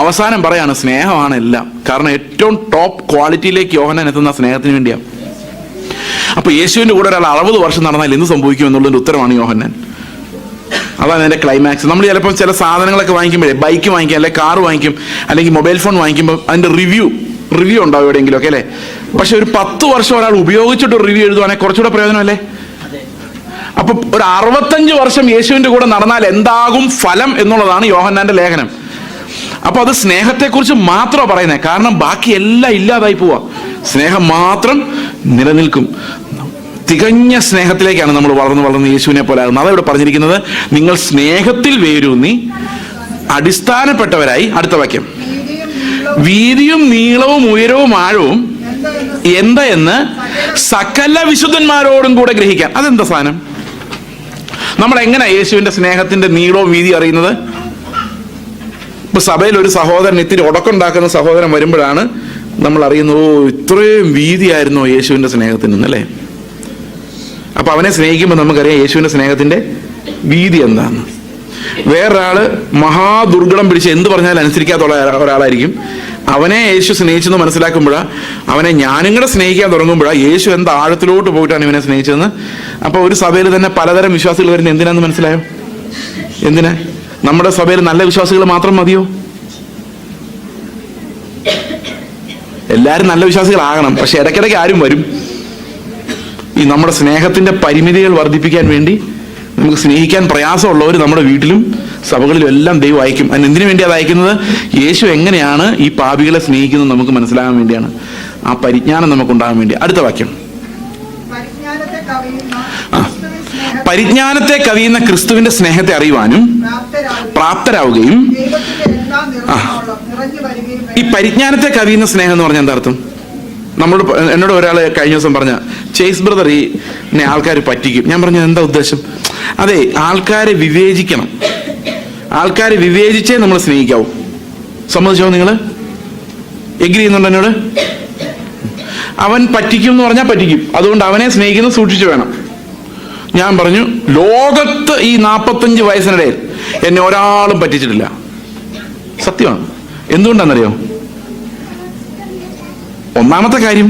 അവസാനം പറയാണ് സ്നേഹമാണ് എല്ലാം. കാരണം ഏറ്റവും ടോപ്പ് ക്വാളിറ്റിയിലേക്ക് യോഹന്നാൻ എത്തുന്ന സ്നേഹത്തിന് വേണ്ടിയാണ്. അപ്പൊ യേശുവിന്റെ കൂടെ ഒരാൾ 60 വർഷം നടന്നാൽ എന്ത് സംഭവിക്കും എന്നുള്ളതിന്റെ ഉത്തരമാണ് യോഹന്നാൻ. അതാണ് അതിന്റെ ക്ലൈമാക്സ്. നമ്മൾ ചിലപ്പോൾ ചില സാധനങ്ങളൊക്കെ വാങ്ങിക്കുമ്പോഴേ, ബൈക്ക് വാങ്ങിക്കും, അല്ലെങ്കിൽ കാർ വാങ്ങിക്കും, അല്ലെങ്കിൽ മൊബൈൽ ഫോൺ വാങ്ങിക്കുമ്പോൾ അതിന്റെ റിവ്യൂ ഉണ്ടാവും എവിടെയെങ്കിലും ഒക്കെ, അല്ലേ? പക്ഷെ ഒരു 10 വർഷം ഒരാൾ ഉപയോഗിച്ചിട്ട് റിവ്യൂ എഴുതുവാണെങ്കിൽ കുറച്ചുകൂടെ പ്രയോജനമല്ലേ? അപ്പൊ ഒരു 65 വർഷം യേശുവിന്റെ കൂടെ നടന്നാൽ എന്താകും ഫലം എന്നുള്ളതാണ് യോഹന്നാന്റെ ലേഖനം. അപ്പൊ അത് സ്നേഹത്തെക്കുറിച്ച് മാത്രമാണ് പറയുന്നത്. കാരണം ബാക്കി എല്ലാം ഇല്ലാതായി പോവാ, സ്നേഹം മാത്രം നിലനിൽക്കും. തികഞ്ഞ സ്നേഹത്തിലേക്കാണ് നമ്മൾ വളർന്ന് യേശുവിനെ പോലെ ആകുന്നത്. അതവിടെ പറഞ്ഞിരിക്കുന്നത്, നിങ്ങൾ സ്നേഹത്തിൽ വേരൂന്നി അടിസ്ഥാനപ്പെട്ടവരായി. അടുത്ത വാക്യം, വീതിയും നീളവും ഉയരവും ആഴവും എന്ന് സകല വിശുദ്ധന്മാരോടും കൂടെ ഗ്രഹിക്കാൻ. അതെന്താ സാധനം? നമ്മൾ എങ്ങനെ യേശുവിന്റെ സ്നേഹത്തിന്റെ നീളവും വീതി അറിയുന്നത്? ഇപ്പൊ സഭയിൽ ഒരു സഹോദരൻ ഇത്തിരി ഉടക്കുണ്ടാക്കുന്ന സഹോദരൻ വരുമ്പോഴാണ് നമ്മൾ അറിയുന്നത്, ഇത്രയും വീതിയായിരുന്നോ യേശുവിന്റെ സ്നേഹത്തിന് എന്നല്ലേ? അപ്പൊ അവനെ സ്നേഹിക്കുമ്പോൾ നമുക്കറിയാം യേശുവിന്റെ സ്നേഹത്തിന്റെ വീതി എന്താന്ന്. വേറൊരാള് മഹാദുർഗണം പിടിച്ച് എന്ത് പറഞ്ഞാലും അനുസരിക്കാത്ത ഒരാളായിരിക്കും. അവനെ യേശു സ്നേഹിച്ചെന്ന് മനസ്സിലാക്കുമ്പോഴാണ്, അവനെ ഞാനും കൂടെ സ്നേഹിക്കാൻ തുടങ്ങുമ്പോഴാണ് യേശു എന്താ ആഴത്തിലോട്ട് പോയിട്ടാണ് ഇവനെ സ്നേഹിച്ചതെന്ന്. അപ്പൊ ഒരു സഭയിൽ തന്നെ പലതരം വിശ്വാസികൾ വരുന്നത് എന്തിനാന്ന് മനസ്സിലായോ? എന്തിനാ? നമ്മുടെ സഭയിൽ നല്ല വിശ്വാസികൾ മാത്രം മതിയോ? എല്ലാവരും നല്ല വിശ്വാസികളാകണം, പക്ഷെ ഇടയ്ക്കിടയ്ക്ക് ആരും വരും ഈ നമ്മുടെ സ്നേഹത്തിന്റെ പരിമിതികൾ വർദ്ധിപ്പിക്കാൻ വേണ്ടി. നമുക്ക് സ്നേഹിക്കാൻ പ്രയാസമുള്ളവർ നമ്മുടെ വീട്ടിലും സഭകളിലും എല്ലാം ദൈവം അയക്കും. അതിന് എന്തിനു വേണ്ടി അത് അയക്കുന്നത്? യേശു എങ്ങനെയാണ് ഈ പാപികളെ സ്നേഹിക്കുന്നത് നമുക്ക് മനസ്സിലാകാൻ വേണ്ടിയാണ്. ആ പരിജ്ഞാനം നമുക്കുണ്ടാകാൻ വേണ്ടി. അടുത്ത വാക്യം, പരിജ്ഞാനത്തെ കവിയുന്ന ക്രിസ്തുവിന്റെ സ്നേഹത്തെ അറിയുവാനും പ്രാപ്തരാവുകയും. ഈ പരിജ്ഞാനത്തെ കവിയുന്ന സ്നേഹം എന്ന് പറഞ്ഞാൽ എന്താ അർത്ഥം? എന്നോട് ഒരാൾ കഴിഞ്ഞ ദിവസം പറഞ്ഞ, ചേസ് ബ്രദർ ഈ ആൾക്കാർ പറ്റിക്കും. ഞാൻ പറഞ്ഞു, എന്താ ഉദ്ദേശം? അതെ, ആൾക്കാരെ വിവേചിക്കണം. ആൾക്കാരെ വിവേചിച്ചേ നമ്മൾ സ്നേഹിക്കാവൂ. സമ്മതിച്ചോ? നിങ്ങൾ എഗ്രി ചെയ്യുന്നുണ്ടോ എന്നോട്? അവൻ പറ്റിക്കും എന്ന് പറഞ്ഞാൽ പറ്റിക്കും, അതുകൊണ്ട് അവനെ സ്നേഹിക്കുന്നത് സൂക്ഷിച്ചു വേണം. ഞാൻ പറഞ്ഞു, ലോകത്ത് ഈ 45 വയസ്സിനിടയിൽ എന്നെ ഒരാളും പറ്റിച്ചിട്ടില്ല. സത്യമാണ്. എന്തുകൊണ്ടാണെന്നറിയോ? ഒന്നാമത്തെ കാര്യം,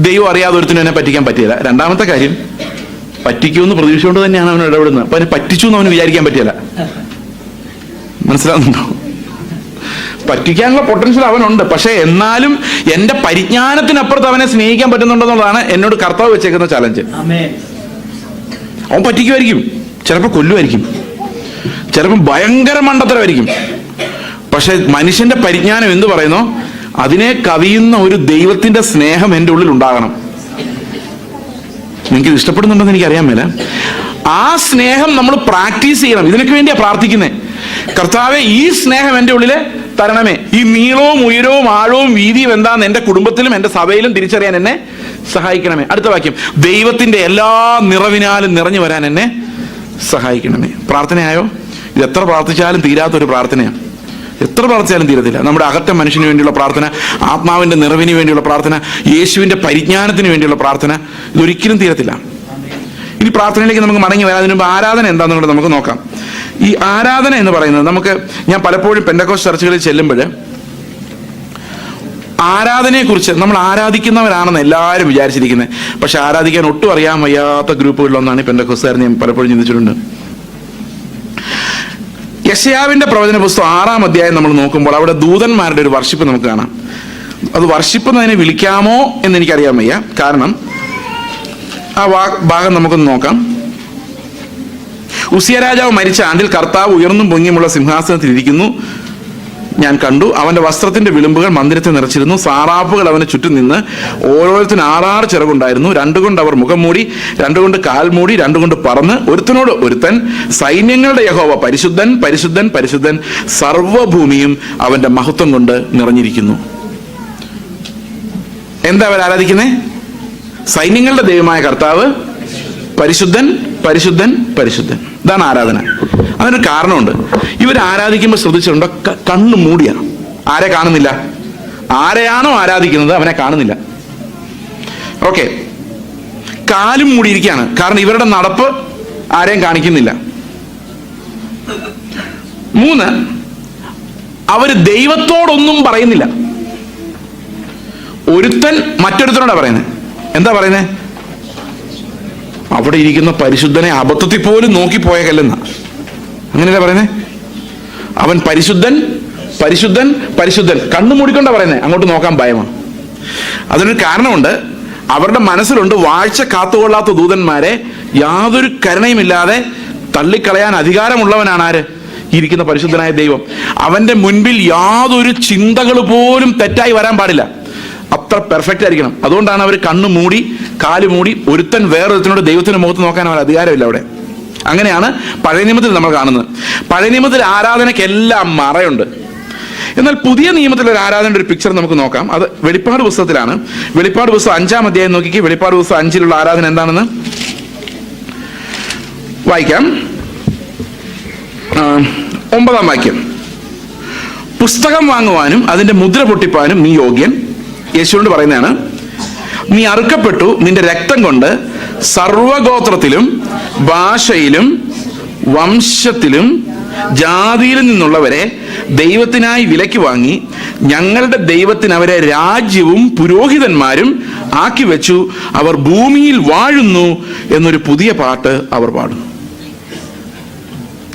ദൈവം അറിയാതെ ഒരുത്തിനും എന്നെ പറ്റിക്കാൻ പറ്റിയില്ല. രണ്ടാമത്തെ കാര്യം, പറ്റിക്കുമെന്ന് പ്രതീക്ഷ തന്നെയാണ് അവൻ ഇടപെടുന്നത്. അപ്പൊ അവന് പറ്റിച്ചു എന്ന് അവന് വിചാരിക്കാൻ പറ്റില്ല. മനസ്സിലാവുന്നുണ്ടോ? പറ്റിക്കാനുള്ള പൊട്ടൻഷ്യൽ അവനുണ്ട്, പക്ഷെ എന്നാലും എന്റെ പരിജ്ഞാനത്തിനപ്പുറത്ത് അവനെ സ്നേഹിക്കാൻ പറ്റുന്നുണ്ടെന്നുള്ളതാണ് എന്നോട് കർത്താവ് വെച്ചേക്കുന്ന ചലഞ്ച്. അവൻ പറ്റിക്കുമായിരിക്കും, ചിലപ്പോൾ കൊല്ലുമായിരിക്കും, ചിലപ്പോൾ ഭയങ്കര മണ്ടത്തരമായിരിക്കും. പക്ഷെ മനുഷ്യന്റെ പരിജ്ഞാനം എന്ത് പറയുന്നോ അതിനെ കവിയുന്ന ഒരു ദൈവത്തിന്റെ സ്നേഹം എൻ്റെ ഉള്ളിൽ ഉണ്ടാകണം. നിങ്ങൾക്ക് ഇഷ്ടപ്പെടുന്നുണ്ടെന്ന് എനിക്കറിയാൻ മേല. ആ സ്നേഹം നമ്മൾ പ്രാക്ടീസ് ചെയ്യണം. ഇതിനൊക്കെ വേണ്ടിയാ പ്രാർത്ഥിക്കുന്നത്. കർത്താവെ, ഈ സ്നേഹം എൻ്റെ ഉള്ളിൽ തരണമേ. ഈ നീളവും ഉയരവും ആഴവും വീതിയും എന്താന്ന് എൻ്റെ കുടുംബത്തിലും എൻ്റെ സഭയിലും തിരിച്ചറിയാൻ എന്നെ സഹായിക്കണമേ. അടുത്ത വാക്യം, ദൈവത്തിന്റെ എല്ലാ നിറവിനാലും നിറഞ്ഞു വരാൻ എന്നെ സഹായിക്കണമേ. പ്രാർത്ഥനയായോ? ഇത് എത്ര പ്രാർത്ഥിച്ചാലും തീരാത്തൊരു പ്രാർത്ഥനയാണ്. എത്ര പ്രാർത്ഥിച്ചാലും തീരത്തില്ല. നമ്മുടെ അകത്തെ മനുഷ്യന് വേണ്ടിയുള്ള പ്രാർത്ഥന, ആത്മാവിന്റെ നിറവിന് വേണ്ടിയുള്ള പ്രാർത്ഥന, യേശുവിന്റെ പരിജ്ഞാനത്തിന് വേണ്ടിയുള്ള പ്രാർത്ഥന, ഇതൊരിക്കലും തീരത്തില്ല. ഇനി പ്രാർത്ഥനയിലേക്ക് നമുക്ക് മടങ്ങി വരാം. അതിന് മുമ്പ് ആരാധന എന്താണെന്നുള്ളത് നമുക്ക് നോക്കാം. ഈ ആരാധന എന്ന് പറയുന്നത് ഞാൻ പലപ്പോഴും പെന്തക്കോസ്റ്റ് ചർച്ചുകളിൽ ചെല്ലുമ്പോൾ ആരാധനയെക്കുറിച്ച് നമ്മൾ ആരാധിക്കുന്നവരാണെന്ന് എല്ലാവരും വിചാരിച്ചിരിക്കുന്നത്. പക്ഷെ ആരാധിക്കാൻ ഒട്ടും അറിയാൻ വയ്യാത്ത ഗ്രൂപ്പുകളിലൊന്നാണ് ഈ പെന്തക്കോസ്റ്റുകാർ. ഞാൻ പലപ്പോഴും ചിന്തിച്ചിട്ടുണ്ട്. യെശയ്യാവിന്റെ പ്രവചന പുസ്തകം 6-ാം അധ്യായം നമ്മൾ നോക്കുമ്പോൾ അവിടെ ദൂതന്മാരുടെ ഒരു വർഷിപ്പ് നമുക്ക് കാണാം. അത് വർഷിപ്പ് എന്നതിനെ വിളിക്കാമോ എന്ന് എനിക്കറിയാൻ വയ്യ. കാരണം ആ ഭാഗം നമുക്കൊന്ന് നോക്കാം. ഉസിയ രാജാവ് മരിച്ച ആണ്ടിൽ കർത്താവ് ഉയർന്നും പൊങ്ങിയുമുള്ള സിംഹാസനത്തിൽ ഇരിക്കുന്നു ഞാൻ കണ്ടു. അവന്റെ വസ്ത്രത്തിന്റെ വിളിമ്പുകൾ മന്ദിരത്തെ നിറച്ചിരുന്നു. സാറാപ്പുകൾ അവന് ചുറ്റും നിന്ന് ഓരോരുത്തരും 6 ചിറകുണ്ടായിരുന്നു. 2 കൊണ്ട് അവർ മുഖം മൂടി, 2 കൊണ്ട് കാൽ മൂടി, 2 കൊണ്ട് പറന്ന് ഒരുത്തനോട് ഒരുത്തൻ, സൈന്യങ്ങളുടെ യഹോവ പരിശുദ്ധൻ പരിശുദ്ധൻ പരിശുദ്ധൻ, സർവ്വഭൂമിയും അവന്റെ മഹത്വം കൊണ്ട് നിറഞ്ഞിരിക്കുന്നു. എന്താ അവർ ആരാധിക്കുന്നേ? സൈന്യങ്ങളുടെ ദൈവമായ കർത്താവ് പരിശുദ്ധൻ പരിശുദ്ധൻ പരിശുദ്ധൻ. ഇതാണ് ആരാധന. അതിനൊരു കാരണമുണ്ട്. ഇവർ ആരാധിക്കുമ്പോൾ ശ്രദ്ധിച്ചിട്ടുണ്ടോ? കണ്ണു മൂടിയാണ്. ആരെ കാണുന്നില്ല? ആരെയാണോ ആരാധിക്കുന്നത് അവനെ കാണുന്നില്ല. ഓക്കെ, കാലും മൂടിയിരിക്കുകയാണ്. കാരണം ഇവരുടെ നടപ്പ് ആരെയും കാണിക്കുന്നില്ല. 3, അവര് ദൈവത്തോടൊന്നും പറയുന്നില്ല. ഒരുത്തൻ മറ്റൊരുത്തനോടാ പറയുന്നത്. എന്താ പറയുന്നത്? അവിടെ ഇരിക്കുന്ന പരിശുദ്ധനെ അബദ്ധത്തിൽ പോലും നോക്കിപ്പോയേക്കല്ലെന്ന. അങ്ങനെയല്ല പറയുന്നേ. അവൻ പരിശുദ്ധൻ പരിശുദ്ധൻ പരിശുദ്ധൻ, കണ്ണു മൂടിക്കൊണ്ടാ പറയുന്നത്. അങ്ങോട്ട് നോക്കാൻ ഭയമാണ്. അതിനൊരു കാരണമുണ്ട്. അവരുടെ മനസ്സിലുണ്ട് വാഴ്ച കാത്തുകൊള്ളാത്ത ദൂതന്മാരെ യാതൊരു കരുണയുമില്ലാതെ തള്ളിക്കളയാൻ അധികാരമുള്ളവനാണ് ആര്? ഇരിക്കുന്ന പരിശുദ്ധനായ ദൈവം. അവന്റെ മുൻപിൽ യാതൊരു ചിന്തകൾ പോലും തെറ്റായി വരാൻ പാടില്ല. അത്ര പെർഫെക്റ്റ് ആയിരിക്കണം. അതുകൊണ്ടാണ് അവർ കണ്ണു മൂടി കാല് മൂടി. ഒരുത്തൻ വേറൊരുത്തനോട് ദൈവത്തിന്റെ മുഖത്ത് നോക്കാൻ അവർ അധികാരമില്ല അവിടെ. അങ്ങനെയാണ് പഴയ നിയമത്തിൽ നമ്മൾ കാണുന്നത്. പഴയ നിയമത്തിൽ ആരാധനയ്ക്ക് എല്ലാം മറയുണ്ട്. എന്നാൽ പുതിയ നിയമത്തിലെ ഒരു ആരാധനയുടെ ഒരു പിക്ചർ നമുക്ക് നോക്കാം. അത് വെളിപ്പാട് പുസ്തകത്തിലാണ്. വെളിപ്പാട് പുസ്തകം 5-ാം അധ്യായം നോക്കിക്കേ. വെളിപ്പാട് പുസ്തകം 5-ലുള്ള ആരാധന എന്താണെന്ന് വായിക്കാം. 9-ാം വാക്യം, പുസ്തകം വാങ്ങുവാനും അതിന്റെ മുദ്ര പൊട്ടിപ്പാനും നീ യോഗ്യൻ. യേശുവിനോട് പറയുന്നതാണ്. നീ അറുക്കപ്പെട്ടു, നിന്റെ രക്തം കൊണ്ട് സർവഗോത്രത്തിലും ഭാഷയിലും വംശത്തിലും ജാതിയിലും നിന്നുള്ളവരെ ദൈവത്തിനായി വിലയ്ക്ക് വാങ്ങി ഞങ്ങളുടെ ദൈവത്തിന് അവരെ രാജ്യവും പുരോഹിതന്മാരും ആക്കി വെച്ചു. അവർ ഭൂമിയിൽ വാഴുന്നു എന്നൊരു പുതിയ പാട്ട് അവർ പാടും.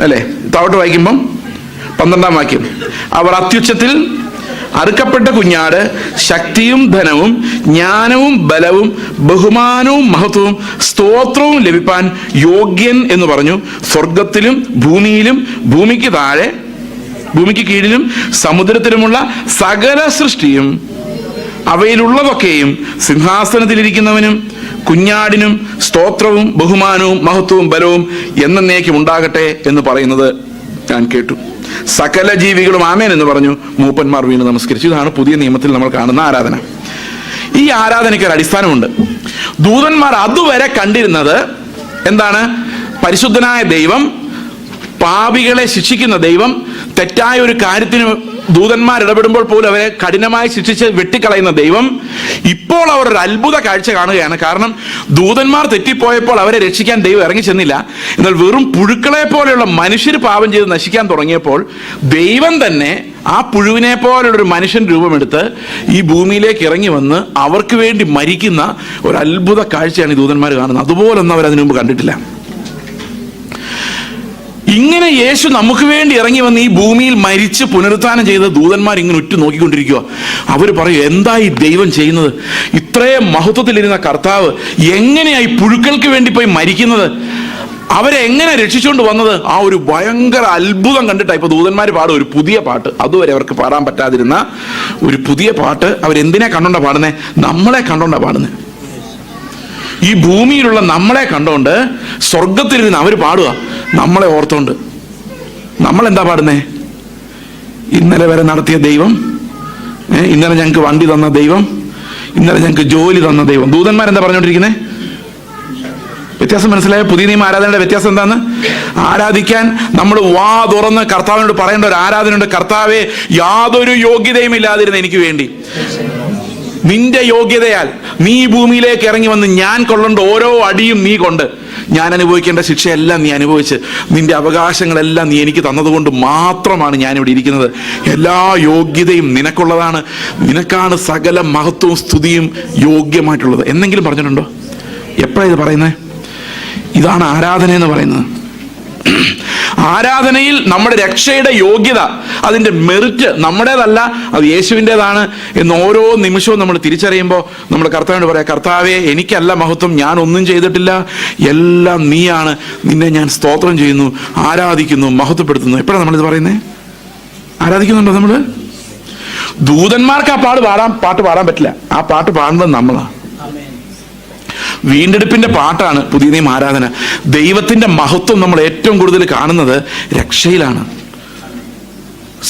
അല്ലേ? താഴോട്ട് വായിക്കുമ്പം 12-ാം വാക്യം, അവർ അത്യുച്ചത്തിൽ അറുക്കപ്പെട്ട കുഞ്ഞാട് ശക്തിയും ധനവും ജ്ഞാനവും ബലവും ബഹുമാനവും മഹത്വവും സ്തോത്രവും ലഭിപ്പാൻ യോഗ്യൻ എന്ന് പറഞ്ഞു. സ്വർഗത്തിലും ഭൂമിയിലും ഭൂമിക്ക് താഴെ ഭൂമിക്ക് കീഴിലും സമുദ്രത്തിലുമുള്ള സകല സൃഷ്ടിയും അവയിലുള്ളതൊക്കെയും സിംഹാസനത്തിലിരിക്കുന്നവനും കുഞ്ഞാടിനും സ്തോത്രവും ബഹുമാനവും മഹത്വവും ബലവും എന്നേക്കും ഉണ്ടാകട്ടെ എന്ന് പറയുന്നത് ഞാൻ കേട്ടു. സകല ജീവികളും ആമേൻ എന്ന് പറഞ്ഞു. മൂപ്പന്മാർ വീണ് നമസ്കരിച്ചു. ഇതാണ് പുതിയ നിയമത്തിൽ നമ്മൾ കാണുന്ന ആരാധന. ഈ ആരാധനയ്ക്ക് ഒരു അടിസ്ഥാനമുണ്ട്. ദൂതന്മാർ അതുവരെ കണ്ടിരുന്നത് എന്താണ്? പരിശുദ്ധനായ ദൈവം, പാപികളെ ശിക്ഷിക്കുന്ന ദൈവം, തെറ്റായ ഒരു കാര്യത്തിന് ദൂതന്മാർ ഇടപെടുമ്പോൾ പോലും അവരെ കഠിനമായി ശിക്ഷിച്ച് വെട്ടിക്കളയുന്ന ദൈവം. ഇപ്പോൾ അവർ ഒരു അത്ഭുത കാഴ്ച കാണുകയാണ്. കാരണം ദൂതന്മാർ തെറ്റിപ്പോയപ്പോൾ അവരെ രക്ഷിക്കാൻ ദൈവം ഇറങ്ങി ചെന്നില്ല. എന്നാൽ വെറും പുഴുക്കളെ പോലെയുള്ള മനുഷ്യർ പാപം ചെയ്ത് നശിക്കാൻ തുടങ്ങിയപ്പോൾ ദൈവം തന്നെ ആ പുഴുവിനെ പോലുള്ളൊരു മനുഷ്യൻ രൂപമെടുത്ത് ഈ ഭൂമിയിലേക്ക് ഇറങ്ങി വന്ന് അവർക്ക് വേണ്ടി മരിക്കുന്ന ഒരു അത്ഭുത കാഴ്ചയാണ് ഈ ദൂതന്മാർ കാണുന്നത്. അതുപോലൊന്നും അവർ അതിനു മുമ്പ് കണ്ടിട്ടില്ല. ഇങ്ങനെ യേശു നമുക്ക് വേണ്ടി ഇറങ്ങി വന്ന് ഈ ഭൂമിയിൽ മരിച്ച് പുനരുത്ഥാനം ചെയ്ത ദൂതന്മാർ ഇങ്ങനെ ഉറ്റു നോക്കിക്കൊണ്ടിരിക്കുക. അവർ പറയും, എന്താ ഈ ദൈവം ചെയ്യുന്നത്? ഇത്രയും മഹത്വത്തിലിരുന്ന കർത്താവ് എങ്ങനെയായി പുഴുക്കൾക്ക് വേണ്ടി പോയി മരിക്കുന്നത്? അവരെ എങ്ങനെ രക്ഷിച്ചുകൊണ്ട് വന്നത്? ആ ഒരു ഭയങ്കര അത്ഭുതം കണ്ടിട്ടാണ് ഇപ്പൊ ദൂതന്മാർ പാടും ഒരു പുതിയ പാട്ട്. അതുവരെ അവർക്ക് പാടാൻ പറ്റാതിരുന്ന ഒരു പുതിയ പാട്ട് അവരെന്തിനെ കണ്ടോണ്ടാ പാടുന്നേ? നമ്മളെ കണ്ടോണ്ടാ പാടുന്നേ. ഈ ഭൂമിയിലുള്ള നമ്മളെ കണ്ടോണ്ട് സ്വർഗത്തിലിരുന്ന് അവർ പാടുക നമ്മളെ ഓർത്തോണ്ട്. നമ്മൾ എന്താ പാടുന്നേ? ഇന്നലെ വരെ നടത്തിയ ദൈവം, ഇന്നലെ ഞങ്ങൾക്ക് വണ്ടി തന്ന ദൈവം, ഇന്നലെ ഞങ്ങൾക്ക് ജോലി തന്ന ദൈവം. ദൂതന്മാരെന്താ പറഞ്ഞുകൊണ്ടിരിക്കുന്നത്? വ്യത്യാസം മനസ്സിലായ? പുതിയ നിയമ ആരാധനയുടെ വ്യത്യാസം എന്താന്ന്? ആരാധിക്കാൻ നമ്മൾ വാ തുറന്ന് കർത്താവിനോട് പറയേണ്ട ഒരു ആരാധനയുണ്ട്. കർത്താവെ, യാതൊരു യോഗ്യതയും ഇല്ലാതിരുന്ന എനിക്ക് വേണ്ടി നിന്റെ യോഗ്യതയാൽ നീ ഭൂമിയിലേക്ക് ഇറങ്ങി വന്ന് ഞാൻ കൊള്ളേണ്ട ഓരോ അടിയും നീ കൊണ്ട്, ഞാൻ അനുഭവിക്കേണ്ട ശിക്ഷയെല്ലാം നീ അനുഭവിച്ച്, നിന്റെ അവകാശങ്ങളെല്ലാം നീ എനിക്ക് തന്നതുകൊണ്ട് മാത്രമാണ് ഞാനിവിടെ ഇരിക്കുന്നത്. എല്ലാ യോഗ്യതയും നിനക്കുള്ളതാണ്. നിനക്കാണ് സകല മഹത്വവും സ്തുതിയും യോഗ്യമായിട്ടുള്ളത് എന്നെങ്കിലും പറഞ്ഞിട്ടുണ്ടോ? എപ്പോഴാണ് ഇത് പറയുന്നത്? ഇതാണ് ആരാധന എന്ന് പറയുന്നത്. ആരാധനയിൽ നമ്മുടെ രക്ഷയുടെ യോഗ്യത, അതിൻ്റെ മെറിറ്റ് നമ്മുടേതല്ല, അത് യേശുവിൻ്റെതാണ് എന്ന് ഓരോ നിമിഷവും നമ്മൾ തിരിച്ചറിയുമ്പോൾ നമ്മുടെ കർത്താവിനോട് പറയാം, കർത്താവെ, എനിക്കല്ല മഹത്വം, ഞാൻ ഒന്നും ചെയ്തിട്ടില്ല, എല്ലാം നീയാണ്. നിന്നെ ഞാൻ സ്തോത്രം ചെയ്യുന്നു, ആരാധിക്കുന്നു, മഹത്വപ്പെടുത്തുന്നു. എപ്പോഴാണ് നമ്മളിത് പറയുന്നത്? ആരാധിക്കുന്നുണ്ടോ നമ്മൾ? ദൂതന്മാർക്ക് ആ പാട്ട് പാടാൻ പറ്റില്ല. ആ പാട്ട് പാടുന്നത് നമ്മളാണ്. വീണ്ടെടുപ്പിന്റെ പാട്ടാണ് പുതിയ നിയമ ആരാധന. ദൈവത്തിന്റെ മഹത്വം നമ്മൾ ഏറ്റവും കൂടുതൽ കാണുന്നത് രക്ഷയിലാണ്.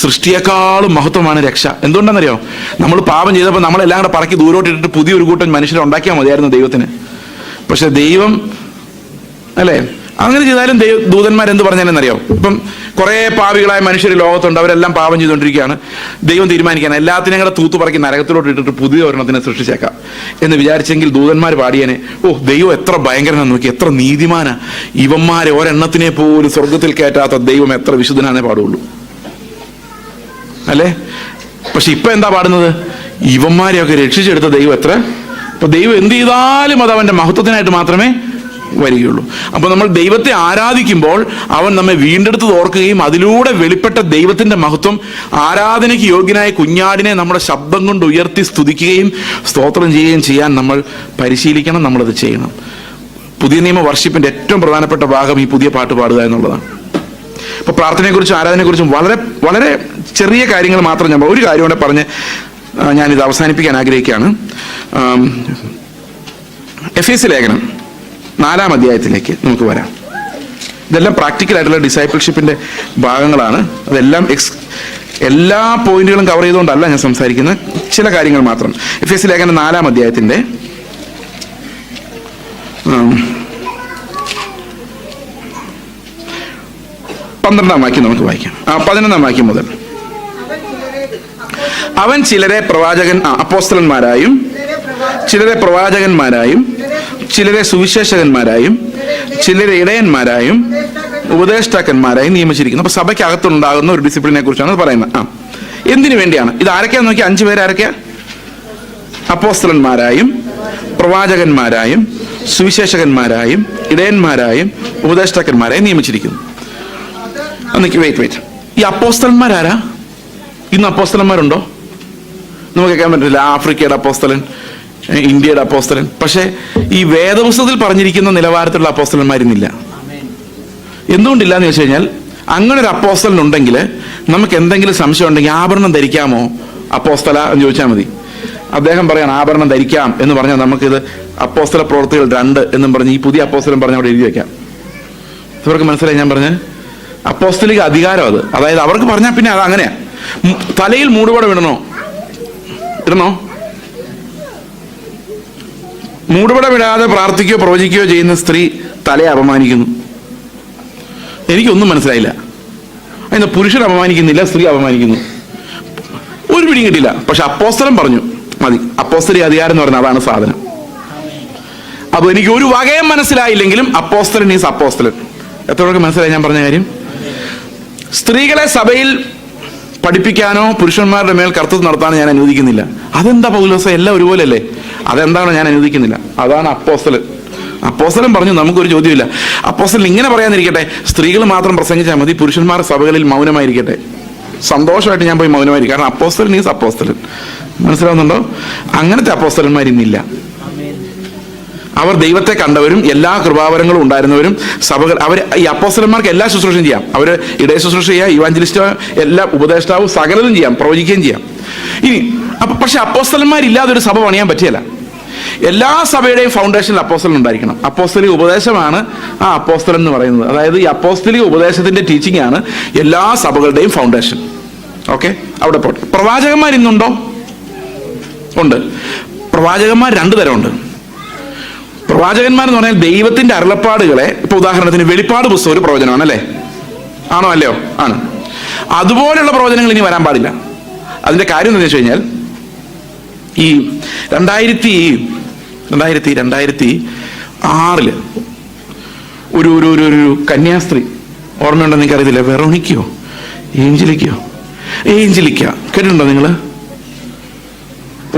സൃഷ്ടിയെക്കാളും മഹത്വമാണ് രക്ഷ. എന്തുകൊണ്ടാണെന്നറിയോ? നമ്മൾ പാപം ചെയ്തപ്പോൾ നമ്മളെല്ലാം കൂടെ പറക്കി ദൂരോട്ടിട്ടിട്ട് പുതിയൊരു കൂട്ടം മനുഷ്യരെ ഉണ്ടാക്കിയാൽ മതിയായിരുന്നു ദൈവത്തിന്. പക്ഷെ ദൈവം, അല്ലേ, അങ്ങനെ ചെയ്താലും ദൂതന്മാരെന്ത് പറഞ്ഞാലെന്നറിയോ? ഇപ്പം കുറേ പാപികളായ മനുഷ്യർ ലോകത്തുണ്ട്, അവരെല്ലാം പാപം ചെയ്തുകൊണ്ടിരിക്കുകയാണ്. ദൈവം തീരുമാനിക്കാൻ എല്ലാത്തിനെയും കൂടെ തൂത്തുപറക്കി നരകത്തിലോട്ട് ഇട്ടിട്ട് പുതിയ ഒരെണ്ണത്തിനെ സൃഷ്ടിച്ചേക്കാം എന്ന് വിചാരിച്ചെങ്കിൽ ദൂതന്മാർ പാടിയനെ, ഓ ദൈവം എത്ര ഭയങ്കരനാന്ന് നോക്കി, എത്ര നീതിമാനാ, ഇവന്മാരെ ഒരെണ്ണത്തിനെ പോലും സ്വർഗത്തിൽ കയറ്റാത്ത ദൈവം എത്ര വിശുദ്ധനാന്നേ പാടുള്ളൂ, അല്ലേ? പക്ഷെ ഇപ്പൊ എന്താ പാടുന്നത്? ഇവന്മാരെയൊക്കെ രക്ഷിച്ചെടുത്ത ദൈവം എത്ര. ഇപ്പൊ ദൈവം എന്ത് ചെയ്താലും അത് അവന്റെ മഹത്വത്തിനായിട്ട് മാത്രമേ വരികയുള്ളൂ. അപ്പൊ നമ്മൾ ദൈവത്തെ ആരാധിക്കുമ്പോൾ അവൻ നമ്മെ വീണ്ടെടുത്ത് ഓർക്കുകയും അതിലൂടെ വെളിപ്പെട്ട ദൈവത്തിന്റെ മഹത്വം, ആരാധനയ്ക്ക് യോഗ്യനായ കുഞ്ഞാടിനെ നമ്മുടെ ശബ്ദം കൊണ്ട് ഉയർത്തി സ്തുതിക്കുകയും സ്തോത്രം ചെയ്യുകയും ചെയ്യാൻ നമ്മൾ പരിശീലിക്കണം, നമ്മളത് ചെയ്യണം. പുതിയ നിയമ വർഷിപ്പിന്റെ ഏറ്റവും പ്രധാനപ്പെട്ട ഭാഗം ഈ പുതിയ പാട്ട് പാടുക എന്നുള്ളതാണ്. ഇപ്പൊ പ്രാർത്ഥനയെക്കുറിച്ചും ആരാധനയെക്കുറിച്ചും വളരെ വളരെ ചെറിയ കാര്യങ്ങൾ മാത്രം ഞാൻ ഒരു കാര്യം കൂടെ പറഞ്ഞ് ഞാനിത് അവസാനിപ്പിക്കാൻ ആഗ്രഹിക്കുകയാണ്. എഫേസ്യ ലേഖനം 4-ാം അധ്യായത്തിലേക്ക് നമുക്ക് വരാം. ഇതെല്ലാം പ്രാക്ടിക്കലായിട്ടുള്ള ഡിസൈപ്പിൾഷിപ്പിന്റെ ഭാഗങ്ങളാണ്. അതെല്ലാം എല്ലാ പോയിന്റുകളും കവർ ചെയ്തുകൊണ്ടല്ല ഞാൻ സംസാരിക്കുന്നത്, ചില കാര്യങ്ങൾ മാത്രം. എഫേസ്യ ലേഖനം 4-ാം അധ്യായത്തിന്റെ 12-ാം വാക്യം നമുക്ക് വായിക്കാം. 11-ാം വാക്യം മുതൽ. അവൻ ചിലരെ അപ്പോസ്തലന്മാരായും ചിലരെ പ്രവാചകന്മാരായും ചിലരെ സുവിശേഷകന്മാരായും ചിലരെ ഇടയന്മാരായും ഉപദേഷ്ടാക്കന്മാരായും നിയമിച്ചിരിക്കുന്നു. അപ്പൊ സഭയ്ക്കകത്തുണ്ടാകുന്ന ഒരു ഡിസിപ്ലിനെ കുറിച്ചാണ് പറയുന്നത്. എന്തിനു വേണ്ടിയാണ് ഇത്? ആരൊക്കെയാ നോക്കി? 5 പേര് ആരൊക്കെയാ? അപ്പോസ്തലന്മാരായും പ്രവാചകന്മാരായും സുവിശേഷകന്മാരായും ഇടയന്മാരായും ഉപദേഷ്ടാക്കന്മാരായും നിയമിച്ചിരിക്കുന്നു. വെയിറ്റ്, ഈ അപ്പോസ്തലന്മാരാരാ? ഇന്ന് അപ്പോസ്തലന്മാരുണ്ടോ? നമുക്ക് കേൾക്കാൻ പറ്റില്ല. ആഫ്രിക്കയുടെ അപ്പോസ്തലൻ, ഇന്ത്യയുടെ അപ്പോസ്തലൻ. പക്ഷെ ഈ വേദപുസ്തകത്തിൽ പറഞ്ഞിരിക്കുന്ന നിലവാരത്തിലുള്ള അപ്പോസ്തലന്മാരിന്നില്ല. എന്തുകൊണ്ടില്ല എന്ന് ചോദിച്ചു കഴിഞ്ഞാൽ, അങ്ങനെ ഒരു അപ്പോസ്തലൻ ഉണ്ടെങ്കിൽ നമുക്ക് എന്തെങ്കിലും സംശയം ഉണ്ടെങ്കിൽ ആഭരണം ധരിക്കാമോ അപ്പോസ്തല എന്ന് ചോദിച്ചാൽ മതി. അദ്ദേഹം പറയാൻ ആഭരണം ധരിക്കാം എന്ന് പറഞ്ഞാൽ നമുക്കിത് അപ്പോസ്തല പ്രവൃത്തികൾ 2 എന്നും പറഞ്ഞ് ഈ പുതിയ അപ്പോസ്തലൻ പറഞ്ഞ അവിടെ എഴുതി വെക്കാം. ഇവർക്ക് മനസ്സിലായി ഞാൻ പറഞ്ഞത്? അപ്പോസ്തലിക അധികാരം അത്. അതായത് അവർക്ക് പറഞ്ഞാൽ പിന്നെ അത് അങ്ങനെയാ. തലയിൽ മൂടുപടം ഇടണോ? മൂടുപടം ഇടാതെ പ്രാർത്ഥിക്കുകയോ പ്രവചിക്കുകയോ ചെയ്യുന്ന സ്ത്രീ തലയെ അപമാനിക്കുന്നു. എനിക്കൊന്നും മനസ്സിലായില്ല. അതിന് പുരുഷൻ അപമാനിക്കുന്നില്ല, സ്ത്രീ അപമാനിക്കുന്നു. ഒരു പിടിയും കിട്ടില്ല. പക്ഷെ അപ്പോസ്തലൻ പറഞ്ഞു മതി. അപ്പോസ്തലിക അധികാരം എന്ന് പറഞ്ഞാൽ അതാണ് സാധനം. അപ്പൊ എനിക്ക് ഒരു വകയും മനസ്സിലായില്ലെങ്കിലും അപ്പോസ്തലൻ ഈസ് അപ്പോസ്തലൻ. എത്രയൊക്കെ മനസ്സിലായി ഞാൻ പറഞ്ഞ കാര്യം? സ്ത്രീകളെ സഭയിൽ പഠിപ്പിക്കാനോ പുരുഷന്മാരുടെ മേൽ കർത്തൃത്വം നടത്താനോ ഞാൻ അനുവദിക്കുന്നില്ല. അതെന്താ പൗലോസേ, എല്ലാം ഒരുപോലെ അല്ലേ? അതെന്താണോ ഞാൻ അനുവദിക്കുന്നില്ല. അതാണ് അപ്പോസ്തലൻ. അപ്പോസ്തലൻ പറഞ്ഞു നമുക്കൊരു ചോദ്യമില്ല. അപ്പോസ്തലൻ ഇങ്ങനെ പറയാതിരിക്കട്ടെ, സ്ത്രീകൾ മാത്രം പ്രസംഗിച്ചാൽ മതി, പുരുഷന്മാർ സഭകളിൽ മൗനമായിരിക്കട്ടെ. സന്തോഷമായിട്ട് ഞാൻ പോയി മൗനമായിരിക്കും. കാരണം അപ്പോസ്തലൻ ഈസ് അപ്പോസ്തലൻ. മനസ്സിലാവുന്നുണ്ടോ? അങ്ങനത്തെ അപ്പോസ്തലന്മാരിന്നില്ല. അവർ ദൈവത്തെ കണ്ടവരും എല്ലാ കൃപാവരങ്ങളും ഉണ്ടായിരുന്നവരും സഭകൾ. ഈ അപ്പോസ്തലന്മാർക്ക് എല്ലാ ശുശ്രൂഷയും ചെയ്യാം. അവർ ഇടയ ശുശ്രൂഷ ചെയ്യാം, ഇവാഞ്ചലിസ്റ്റ്, എല്ലാ ഉപദേഷ്ടാവും സകലതും ചെയ്യാം, പ്രവചിക്കുകയും ചെയ്യാം. ഇനി പക്ഷെ അപ്പോസ്തലന്മാരില്ലാതെ ഒരു സഭ പണിയാൻ പറ്റിയല്ല. എല്ലാ സഭയുടെയും ഫൗണ്ടേഷനിൽ അപ്പോസ്തലൻ ഉണ്ടായിരിക്കണം. അപ്പോസ്തലിക ഉപദേശമാണ് ആ അപ്പോസ്തലൻ എന്ന് പറയുന്നത്. അതായത് ഈ അപ്പോസ്തലിക ഉപദേശത്തിന്റെ ടീച്ചിങ് ആണ് എല്ലാ സഭകളുടെയും ഫൗണ്ടേഷൻ. ഓക്കെ, അവിടെ പോട്ടെ. പ്രവാചകന്മാർ ഇന്നുണ്ടോ? ഉണ്ട്. പ്രവാചകന്മാർ 2 തരമുണ്ട്. പ്രവാചകന്മാരെന്ന് പറഞ്ഞാൽ ദൈവത്തിന്റെ അരുളപ്പാടുകളെ, ഇപ്പൊ ഉദാഹരണത്തിന് വെളിപ്പാട് പുസ്തകം ഒരു പ്രവചനമാണ്, അല്ലേ? ആണോ അല്ലയോ? ആണ്. അതുപോലെയുള്ള പ്രവചനങ്ങൾ ഇനി വരാൻ പാടില്ല. അതിന്റെ കാര്യം എന്താണെന്ന് വെച്ച് കഴിഞ്ഞാൽ, ഈ 2006 ഒരു കന്യാസ്ത്രീ, ഓർമ്മയുണ്ടോ നിങ്ങൾക്ക് അറിയത്തില്ല, വെറോണിക്കയോ ഏഞ്ചലിക്ക കേട്ടിട്ടുണ്ടോ നിങ്ങൾ?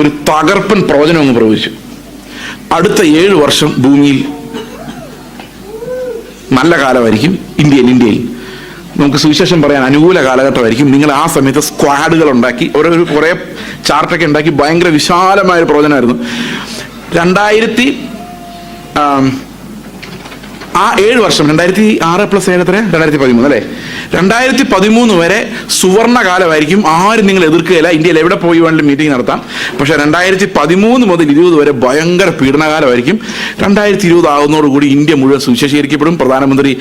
ഒരു തകർപ്പൻ പ്രവചനം അങ്ങ് പ്രവചിച്ചു. അടുത്ത 7 വർഷം ഭൂമിയിൽ നല്ല കാലമായിരിക്കും. ഇന്ത്യയിൽ നമുക്ക് സുവിശേഷം പറയാൻ അനുകൂല കാലഘട്ടമായിരിക്കും. നിങ്ങൾ ആ സമയത്ത് സ്ക്വാഡുകൾ ഉണ്ടാക്കി കുറേ ചാർട്ടൊക്കെ ഉണ്ടാക്കി ഭയങ്കര വിശാലമായ പ്രവചനമായിരുന്നു. 7 വർഷം 2006 + 7 എത്ര? 2013 അല്ലേ? 2013 വരെ സുവർണ കാലമായിരിക്കും. ആരും നിങ്ങൾ എതിർക്കുകയില്ല. ഇന്ത്യയിൽ എവിടെ പോയി വേണമെങ്കിലും മീറ്റിംഗ് നടത്താം. പക്ഷെ 2013 മുതൽ 20 വരെ ഭയങ്കര പീഡനകാലമായിരിക്കും. 2020 ആകുന്നതോടുകൂടി ഇന്ത്യ മുഴുവൻ സുവിശേഷീകരിക്കപ്പെടും. പ്രധാനമന്ത്രി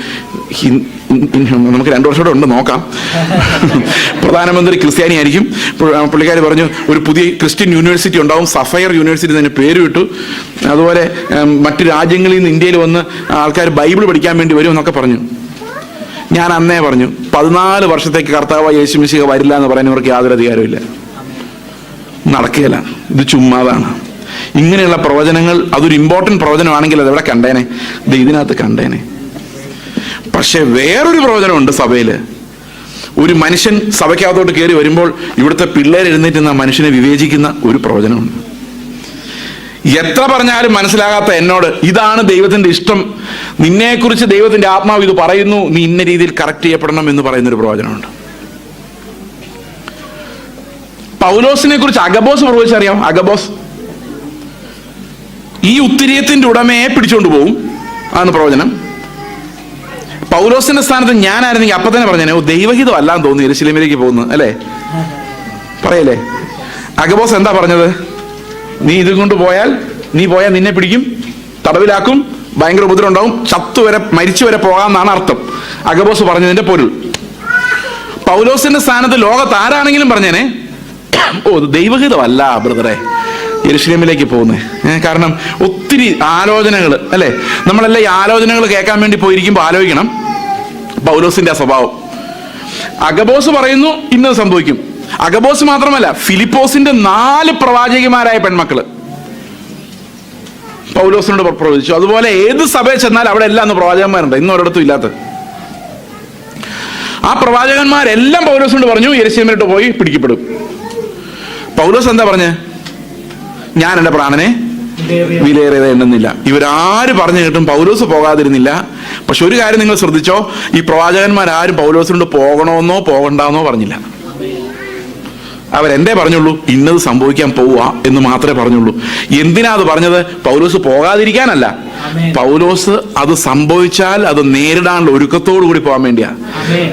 നമുക്ക് 2 വർഷം കൂടെ ഉണ്ട്, നോക്കാം. പ്രധാനമന്ത്രി ക്രിസ്ത്യാനി ആയിരിക്കും. പുള്ളിക്കാർ പറഞ്ഞു ഒരു പുതിയ ക്രിസ്ത്യൻ യൂണിവേഴ്സിറ്റി ഉണ്ടാവും, സഫയർ യൂണിവേഴ്സിറ്റി തന്നെ പേര് വിട്ടു. അതുപോലെ മറ്റു രാജ്യങ്ങളിൽ നിന്ന് ഇന്ത്യയിൽ വന്ന് ആൾക്കാർ ബൈബിൾ പഠിക്കാൻ വേണ്ടി വരും എന്നൊക്കെ പറഞ്ഞു. ഞാൻ അന്നേ പറഞ്ഞു 14 വർഷത്തേക്ക് കർത്താവ് യേശു മിശിഹ വരില്ല എന്ന് പറയുന്നവർക്ക് യാതൊരു അധികാരമില്ല. നടക്കുകയില്ല, ഇത് ചുമ്മാതാണ്. ഇങ്ങനെയുള്ള പ്രവചനങ്ങൾ അതൊരു ഇമ്പോർട്ടന്റ് പ്രവചനമാണെങ്കിൽ അതെവിടെ കണ്ടേനെ? ഇതിനകത്ത് കണ്ടേനെ. പക്ഷെ വേറൊരു പ്രവചനമുണ്ട് സഭയിൽ. ഒരു മനുഷ്യൻ സഭയ്ക്കകത്തോട്ട് കയറി വരുമ്പോൾ ഇവിടുത്തെ പിള്ളേർ എഴുന്നേറ്റുന്ന മനുഷ്യനെ വിവേചിക്കുന്ന ഒരു പ്രവചനമുണ്ട്. എത്ര പറഞ്ഞാലും മനസ്സിലാകാത്ത എന്നോട് ഇതാണ് ദൈവത്തിന്റെ ഇഷ്ടം, നിന്നെക്കുറിച്ച് ദൈവത്തിന്റെ ആത്മാവ് ഇത് പറയുന്നു, നീ ഇന്ന രീതിയിൽ കറക്റ്റ് ചെയ്യപ്പെടണം എന്ന് പറയുന്നൊരു പ്രവചനമുണ്ട്. പൗലോസിനെ കുറിച്ച് അഗബോസ് പ്രവചിച്ചറിയാം. അഗബോസ് ഈ ഉത്തിരിയത്തിന്റെ ഉടമയെ പിടിച്ചോണ്ട് പോകും, അതാണ് പ്രവചനം. പൗലോസിന്റെ സ്ഥാനത്ത് ഞാനായിരുന്നെങ്കിൽ അപ്പൊ തന്നെ പറഞ്ഞേ ദൈവഹിതം അല്ലാന്ന് തോന്നുന്നു യെരൂശലേമിലേക്ക് പോകുന്നു, അല്ലേ? പറയല്ലേ? അഗബോസ് എന്താ പറഞ്ഞത്? നീ ഇതും കൊണ്ട് പോയാൽ നിന്നെ പിടിക്കും, തടവിലാക്കും, ഭയങ്കര ഉപദ്രവം ഉണ്ടാവും, മരിച്ചു വരെ പോകാമെന്നാണ് അർത്ഥം അഗബോസ് പറഞ്ഞതിന്റെ പൊരുൾ. പൗലോസിന്റെ സ്ഥാനത്ത് ലോകത്ത് ആരാണെങ്കിലും പറഞ്ഞേനെ ദൈവഹിതമല്ല ബ്രദറെ യെരൂശലേമിലേക്ക് പോകുന്നത്. കാരണം ഒത്തിരി ആലോചനകൾ, അല്ലെ? നമ്മളെല്ലാം ഈ ആലോചനകൾ കേൾക്കാൻ വേണ്ടി പോയിരിക്കുമ്പോൾ ആലോചിക്കണം പൗലോസിന്റെ ആ സ്വഭാവം. അഗബോസ് പറയുന്നു ഇന്നത് സംഭവിക്കും. അഗബോസ് മാത്രമല്ല, ഫിലിപ്പോസിന്റെ 4 പ്രവാചകിമാരായ പെൺമക്കള് പൗലോസിനോട് പ്രവചിച്ചു. അതുപോലെ ഏത് സഭയിൽ ചെന്നാൽ അവിടെ എല്ലാം അന്ന് പ്രവാചകന്മാരുണ്ട്, ഇന്നും ഒരിടത്തും ഇല്ലാത്ത. ആ പ്രവാചകന്മാരെല്ലാം പൗലോസിനോട് പറഞ്ഞു യെരൂശലേമിലോട്ട് പോയി പിടിക്കപ്പെടും. പൗലോസ് എന്താ പറഞ്ഞേ? ഞാൻ എൻ്റെ പ്രാണനെ വിലയേറിയത് എണ്ണുന്നില്ല. ഇവരാര് പറഞ്ഞു കേട്ടും പൗലോസ് പോകാതിരുന്നില്ല. പക്ഷെ ഒരു കാര്യം നിങ്ങൾ ശ്രദ്ധിച്ചോ, ഈ പ്രവാചകന്മാരാരും പൗലോസിനോട് പോകണമെന്നോ പോകണ്ടെന്നോ പറഞ്ഞില്ല. അവരെന്തേ പറഞ്ഞുള്ളൂ? ഇന്നത് സംഭവിക്കാൻ പോവുക എന്ന് മാത്രമേ പറഞ്ഞുള്ളൂ. എന്തിനാ അത് പറഞ്ഞത്? പൗലോസ് പോകാതിരിക്കാനല്ല, പൗലോസ് അത് സംഭവിച്ചാൽ അത് നേരിടാനുള്ള ഒരുക്കത്തോടു കൂടി പോകാൻ വേണ്ടിയാ.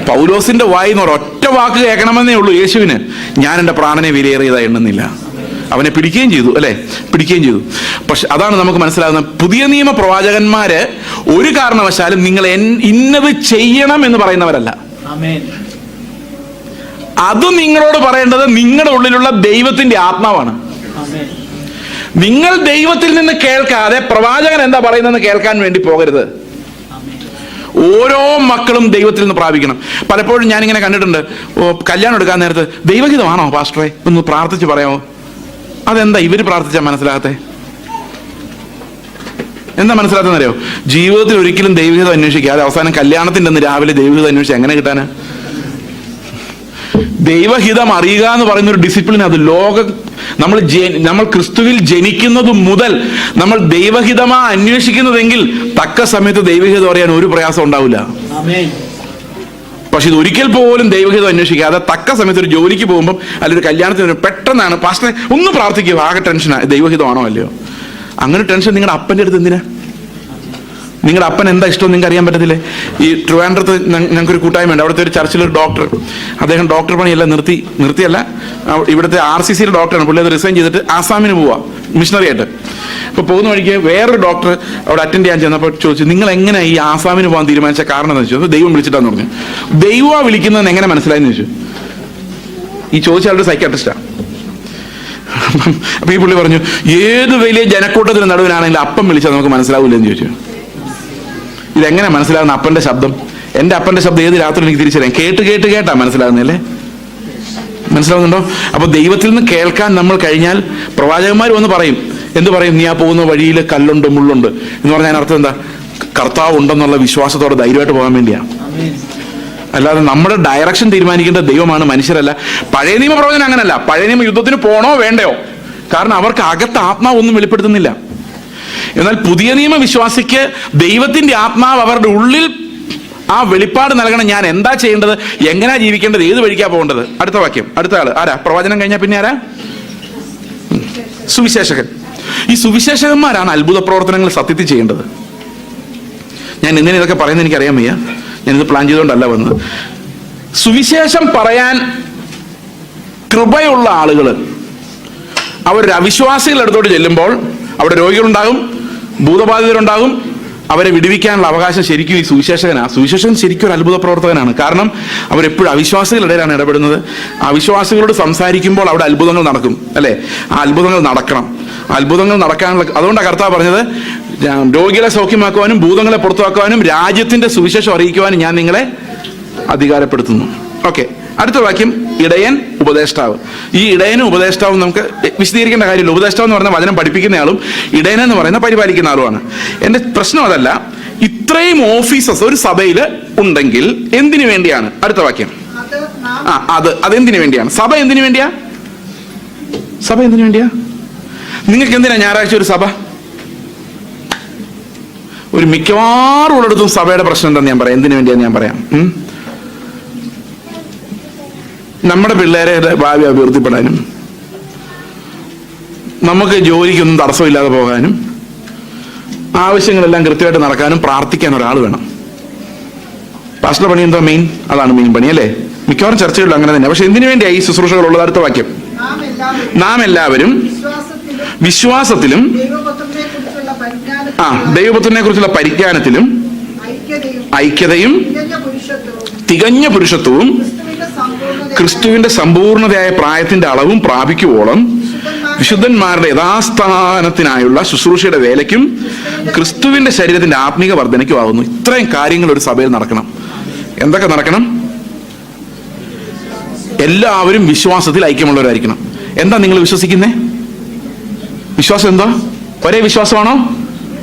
പൗലോസിന്റെ വായിന്ന് ഒരൊറ്റ വാക്ക് കേൾക്കണമെന്നേ ഉള്ളൂ യേശുവിന്, ഞാൻ എൻ്റെ പ്രാണനെ വിലയേറിയതാ എണ്ണുന്നില്ല. അവനെ പിടിക്കുകയും ചെയ്തു, അല്ലെ? പിടിക്കുകയും ചെയ്തു. പക്ഷെ അതാണ് നമുക്ക് മനസ്സിലാകുന്നത്, പുതിയ നിയമ പ്രവാചകന്മാര് ഒരു കാരണവശാലും നിങ്ങൾ ഇന്നത് ചെയ്യണം എന്ന് പറയുന്നവരല്ല. അത് നിങ്ങളോട് പറയേണ്ടത് നിങ്ങളുടെ ഉള്ളിലുള്ള ദൈവത്തിന്റെ ആത്മാവാണ്. നിങ്ങൾ ദൈവത്തിൽ നിന്ന് കേൾക്കാതെ പ്രവാചകൻ എന്താ പറയുന്നതെന്ന് കേൾക്കാൻ വേണ്ടി പോകരുത്. ഓരോ മക്കളും ദൈവത്തിൽ നിന്ന് പ്രാപിക്കണം. പലപ്പോഴും ഞാനിങ്ങനെ കണ്ടിട്ടുണ്ട്, കല്യാണം എടുക്കാൻ നേരത്ത് ദൈവഹിതമാണോ പാസ്റ്ററെ ഒന്ന് പ്രാർത്ഥിച്ച് പറയാമോ? അതെന്താ ഇവര് പ്രാർത്ഥിച്ചാൽ മനസ്സിലാകത്തെ? എന്താ മനസ്സിലാക്കുന്നറിയോ? ജീവിതത്തിൽ ഒരിക്കലും ദൈവഹിതം അന്വേഷിക്കാതെ അവസാനം കല്യാണത്തിന്റെ അന്ന് രാവിലെ ദൈവഹിതം അന്വേഷിച്ച് എങ്ങനെ കിട്ടാനാ? ദൈവഹിതം അറിയുക എന്ന് പറയുന്ന ഒരു ഡിസിപ്ലിൻ, അത് നമ്മൾ ക്രിസ്തുവിൽ ജനിക്കുന്നത് മുതൽ നമ്മൾ ദൈവഹിതമാ അന്വേഷിക്കുന്നതെങ്കിൽ തക്ക സമയത്ത് ദൈവഹിതം അറിയാൻ ഒരു പ്രയാസം ഉണ്ടാവില്ല. പക്ഷെ ഇത് ഒരിക്കൽ പോലും ദൈവഹിതം അന്വേഷിക്കാതെ തക്ക സമയത്ത് ഒരു ജോലിക്ക് പോകുമ്പോൾ അല്ലെങ്കിൽ ഒരു കല്യാണത്തിന് പെട്ടെന്നാണ് പാസ്റ്ററെ ഒന്ന് പ്രാർത്ഥിക്കുക, ആകെ ടെൻഷനാ, ദൈവഹിതമാണോ അല്ലയോ? അങ്ങനെ ടെൻഷൻ നിങ്ങളുടെ അപ്പൻ്റെ അടുത്ത് എന്തിനാ? നിങ്ങളുടെ അപ്പൻ എന്താ ഇഷ്ടം നിങ്ങൾക്ക് അറിയാൻ പറ്റത്തില്ലേ? ഈ ട്രിവാൻഡ്രത്ത് ഞങ്ങൾക്കൊരു കൂട്ടായ്മ ഉണ്ട്. അവിടുത്തെ ഒരു ചർച്ചിലൊരു ഡോക്ടർ, അദ്ദേഹം ഡോക്ടർ പണിയെല്ലാം നിർത്തിയല്ല, ഇവിടുത്തെ RCCയുടെ ഡോക്ടറാണ്. പുള്ളി അത് റിസൈൻ ചെയ്തിട്ട് ആസാമിന് പോവാ മിഷണറി ആയിട്ട്. അപ്പോൾ പോകുന്ന വഴിക്ക് വേറൊരു ഡോക്ടർ അവിടെ അറ്റൻഡ് ചെയ്യാൻ ചെന്നപ്പോൾ ചോദിച്ചു, നിങ്ങൾ എങ്ങനെ ഈ ആസാമിന് പോകാൻ തീരുമാനിച്ച കാരണം എന്ന് ചോദിച്ചു. ദൈവം വിളിച്ചിട്ടാന്ന് പറഞ്ഞു. ദൈവം വിളിക്കുന്നതെന്ന് എങ്ങനെ മനസ്സിലായെന്ന് ചോദിച്ചു. ഈ ചോദിച്ച ആളൊരു സൈക്കാട്രിസ്റ്റാണ്. അപ്പൊ ഈ പുള്ളി പറഞ്ഞു, ഏത് വലിയ ജനക്കൂട്ടത്തിന് നടുവിനാണെങ്കിലും അപ്പം വിളിച്ചാൽ നമുക്ക് മനസ്സിലാവില്ലെന്ന് ചോദിച്ചു. ഇതെങ്ങനെ മനസ്സിലാകുന്ന അപ്പന്റെ ശബ്ദം? എൻ്റെ അപ്പന്റെ ശബ്ദം ഏത് രാത്രി എനിക്ക് തിരിച്ചറിയാം. കേട്ടാ മനസ്സിലാകുന്നല്ലേ? മനസ്സിലാവുന്നുണ്ടോ? അപ്പൊ ദൈവത്തിൽ നിന്ന് കേൾക്കാൻ നമ്മൾ കഴിഞ്ഞാൽ, പ്രവാചകന്മാർ വന്ന് പറയും, എന്ത് പറയും? നീ ആ പോകുന്ന വഴിയിൽ കല്ലുണ്ട് മുള്ളുണ്ട് എന്ന് പറഞ്ഞാൽ അതിനർത്ഥം എന്താ? കർത്താവ് ഉണ്ടെന്നുള്ള വിശ്വാസത്തോടെ ധൈര്യമായിട്ട് പോകാൻ വേണ്ടിയാണ്. അല്ലാതെ നമ്മുടെ ഡയറക്ഷൻ തീരുമാനിക്കേണ്ട ദൈവമാണ്, മനുഷ്യരല്ല. പഴയ നിയമ പ്രവചനം അങ്ങനല്ല. പഴയ നിയമ യുദ്ധത്തിന് പോണോ വേണ്ടയോ? കാരണം അവർക്ക് അകത്ത് ആത്മാവ് ഒന്നും വെളിപ്പെടുത്തുന്നില്ല. എന്നാൽ പുതിയ നിയമ വിശ്വാസിക്ക് ദൈവത്തിന്റെ ആത്മാവ് അവരുടെ ഉള്ളിൽ ആ വെളിപ്പാട് നൽകണം. ഞാൻ എന്താ ചെയ്യേണ്ടത്, എങ്ങനെയാ ജീവിക്കേണ്ടത്, ഏത് വഴിക്കാ പോകേണ്ടത്. അടുത്ത വാക്യം, അടുത്ത ആള് ആരാ? പ്രവചനം കഴിഞ്ഞാൽ പിന്നെ ആരാ? സുവിശേഷകൻ. ഈ സുവിശേഷകന്മാരാണ് അത്ഭുത പ്രവർത്തനങ്ങൾ സത്യത്തിൽ ചെയ്യേണ്ടത്. ഞാൻ എന്തിനാ ഇതൊക്കെ പറയുന്നത് എനിക്കറിയാൻ വയ്യ. ഞാനിത് പ്ലാൻ ചെയ്തുകൊണ്ടല്ല വന്നത്. സുവിശേഷം പറയാൻ കൃപയുള്ള ആളുകൾ അവരൊരു അവിശ്വാസികളുടെ അടുത്തോട്ട് ചെല്ലുമ്പോൾ അവിടെ രോഗികളുണ്ടാകും, ഭൂതബാധിതരുണ്ടാകും. അവരെ വിടുവിക്കാനുള്ള അവകാശം ശരിക്കും ഈ സുവിശേഷകനാണ്. സുവിശേഷൻ ശരിക്കും ഒരു അത്ഭുത പ്രവർത്തകനാണ്. കാരണം അവരെപ്പോഴും അവിശ്വാസികളുടെ ഇടയിലാണ് ഇടപെടുന്നത്. അവിശ്വാസികളോട് സംസാരിക്കുമ്പോൾ അവിടെ അത്ഭുതങ്ങൾ നടക്കും, അല്ലെ? ആ അത്ഭുതങ്ങൾ നടക്കണം. അത്ഭുതങ്ങൾ നടക്കാനുള്ള, അതുകൊണ്ടാണ് കർത്താവ് പറഞ്ഞത്, രോഗികളെ സൗഖ്യമാക്കുവാനും ഭൂതങ്ങളെ പുറത്താക്കുവാനും രാജ്യത്തിന്റെ സുവിശേഷം അറിയിക്കുവാനും ഞാൻ നിങ്ങളെ അധികാരപ്പെടുത്തുന്നു. ഓക്കെ, അടുത്ത വാക്യം, ഇടയൻ ഉപദേഷ്ടാവ്. ഈ ഇടയനും ഉപദേഷ്ടാവും നമുക്ക് വിശദീകരിക്കേണ്ട കാര്യമില്ല. ഉപദേഷ്ടാവ് എന്ന് പറയുന്ന വചനം പഠിപ്പിക്കുന്നയാളും ഇടയനെന്ന് പറയുന്ന പരിപാലിക്കുന്ന ആളുമാണ്. എന്റെ പ്രശ്നം അതല്ല. ഇത്രയും ഓഫീസേഴ്സ് ഒരു സഭയിൽ ഉണ്ടെങ്കിൽ എന്തിനു വേണ്ടിയാണ്? അടുത്ത വാക്യം, അതെന്തിനു വേണ്ടിയാണ്? സഭ എന്തിനു വേണ്ടിയാ? സഭ എന്തിനു വേണ്ടിയാ? നിങ്ങൾക്ക് എന്തിനാ ഞായറാഴ്ച ഒരു സഭ? ഒരു മിക്കവാറും ഉള്ളിടത്തും സഭയുടെ പ്രശ്നം എന്താന്ന് ഞാൻ പറയാം. എന്തിനു വേണ്ടിയാന്ന് ഞാൻ പറയാം. നമ്മുടെ പിള്ളേരെ ഭാവി അഭിവൃദ്ധിപ്പെടാനും, നമുക്ക് ജോലിക്കൊന്നും തടസ്സമില്ലാതെ പോകാനും, ആവശ്യങ്ങളെല്ലാം കൃത്യമായിട്ട് നടക്കാനും പ്രാർത്ഥിക്കാൻ ഒരാൾ വേണം. പാസ്റ്റർ പണി എന്തോ മെയിൻ? അതാണ് മെയിൻ പണി, അല്ലേ? മിക്കവാറും ചർച്ചകളിലും അങ്ങനെ തന്നെ. പക്ഷെ എന്തിനു വേണ്ടിയാ ഈ ശുശ്രൂഷകളുള്ളത്? അടുത്ത വാക്യം, നാം എല്ലാവരും വിശ്വാസത്തിലും ദൈവപുത്രനെ കുറിച്ചുള്ള പരിജ്ഞാനത്തിലും ഐക്യതയും തികഞ്ഞ പുരുഷത്വവും ക്രിസ്തുവിന്റെ സമ്പൂർണതയായ പ്രായത്തിന്റെ അളവും പ്രാപിക്കുവോളം വിശുദ്ധന്മാരുടെ യഥാസ്ഥാനത്തിനായുള്ള ശുശ്രൂഷയുടെ വേലയ്ക്കും ക്രിസ്തുവിന്റെ ശരീരത്തിന്റെ ആത്മീക വർധനയ്ക്കും ആകുന്നു. ഇത്രയും കാര്യങ്ങൾ ഒരു സഭയിൽ നടക്കണം. എന്തൊക്കെ നടക്കണം? എല്ലാവരും വിശ്വാസത്തിൽ ഐക്യമുള്ളവരായിരിക്കണം. എന്താ നിങ്ങൾ വിശ്വസിക്കുന്നേ? വിശ്വാസം എന്താ? ഒരേ വിശ്വാസമാണോ?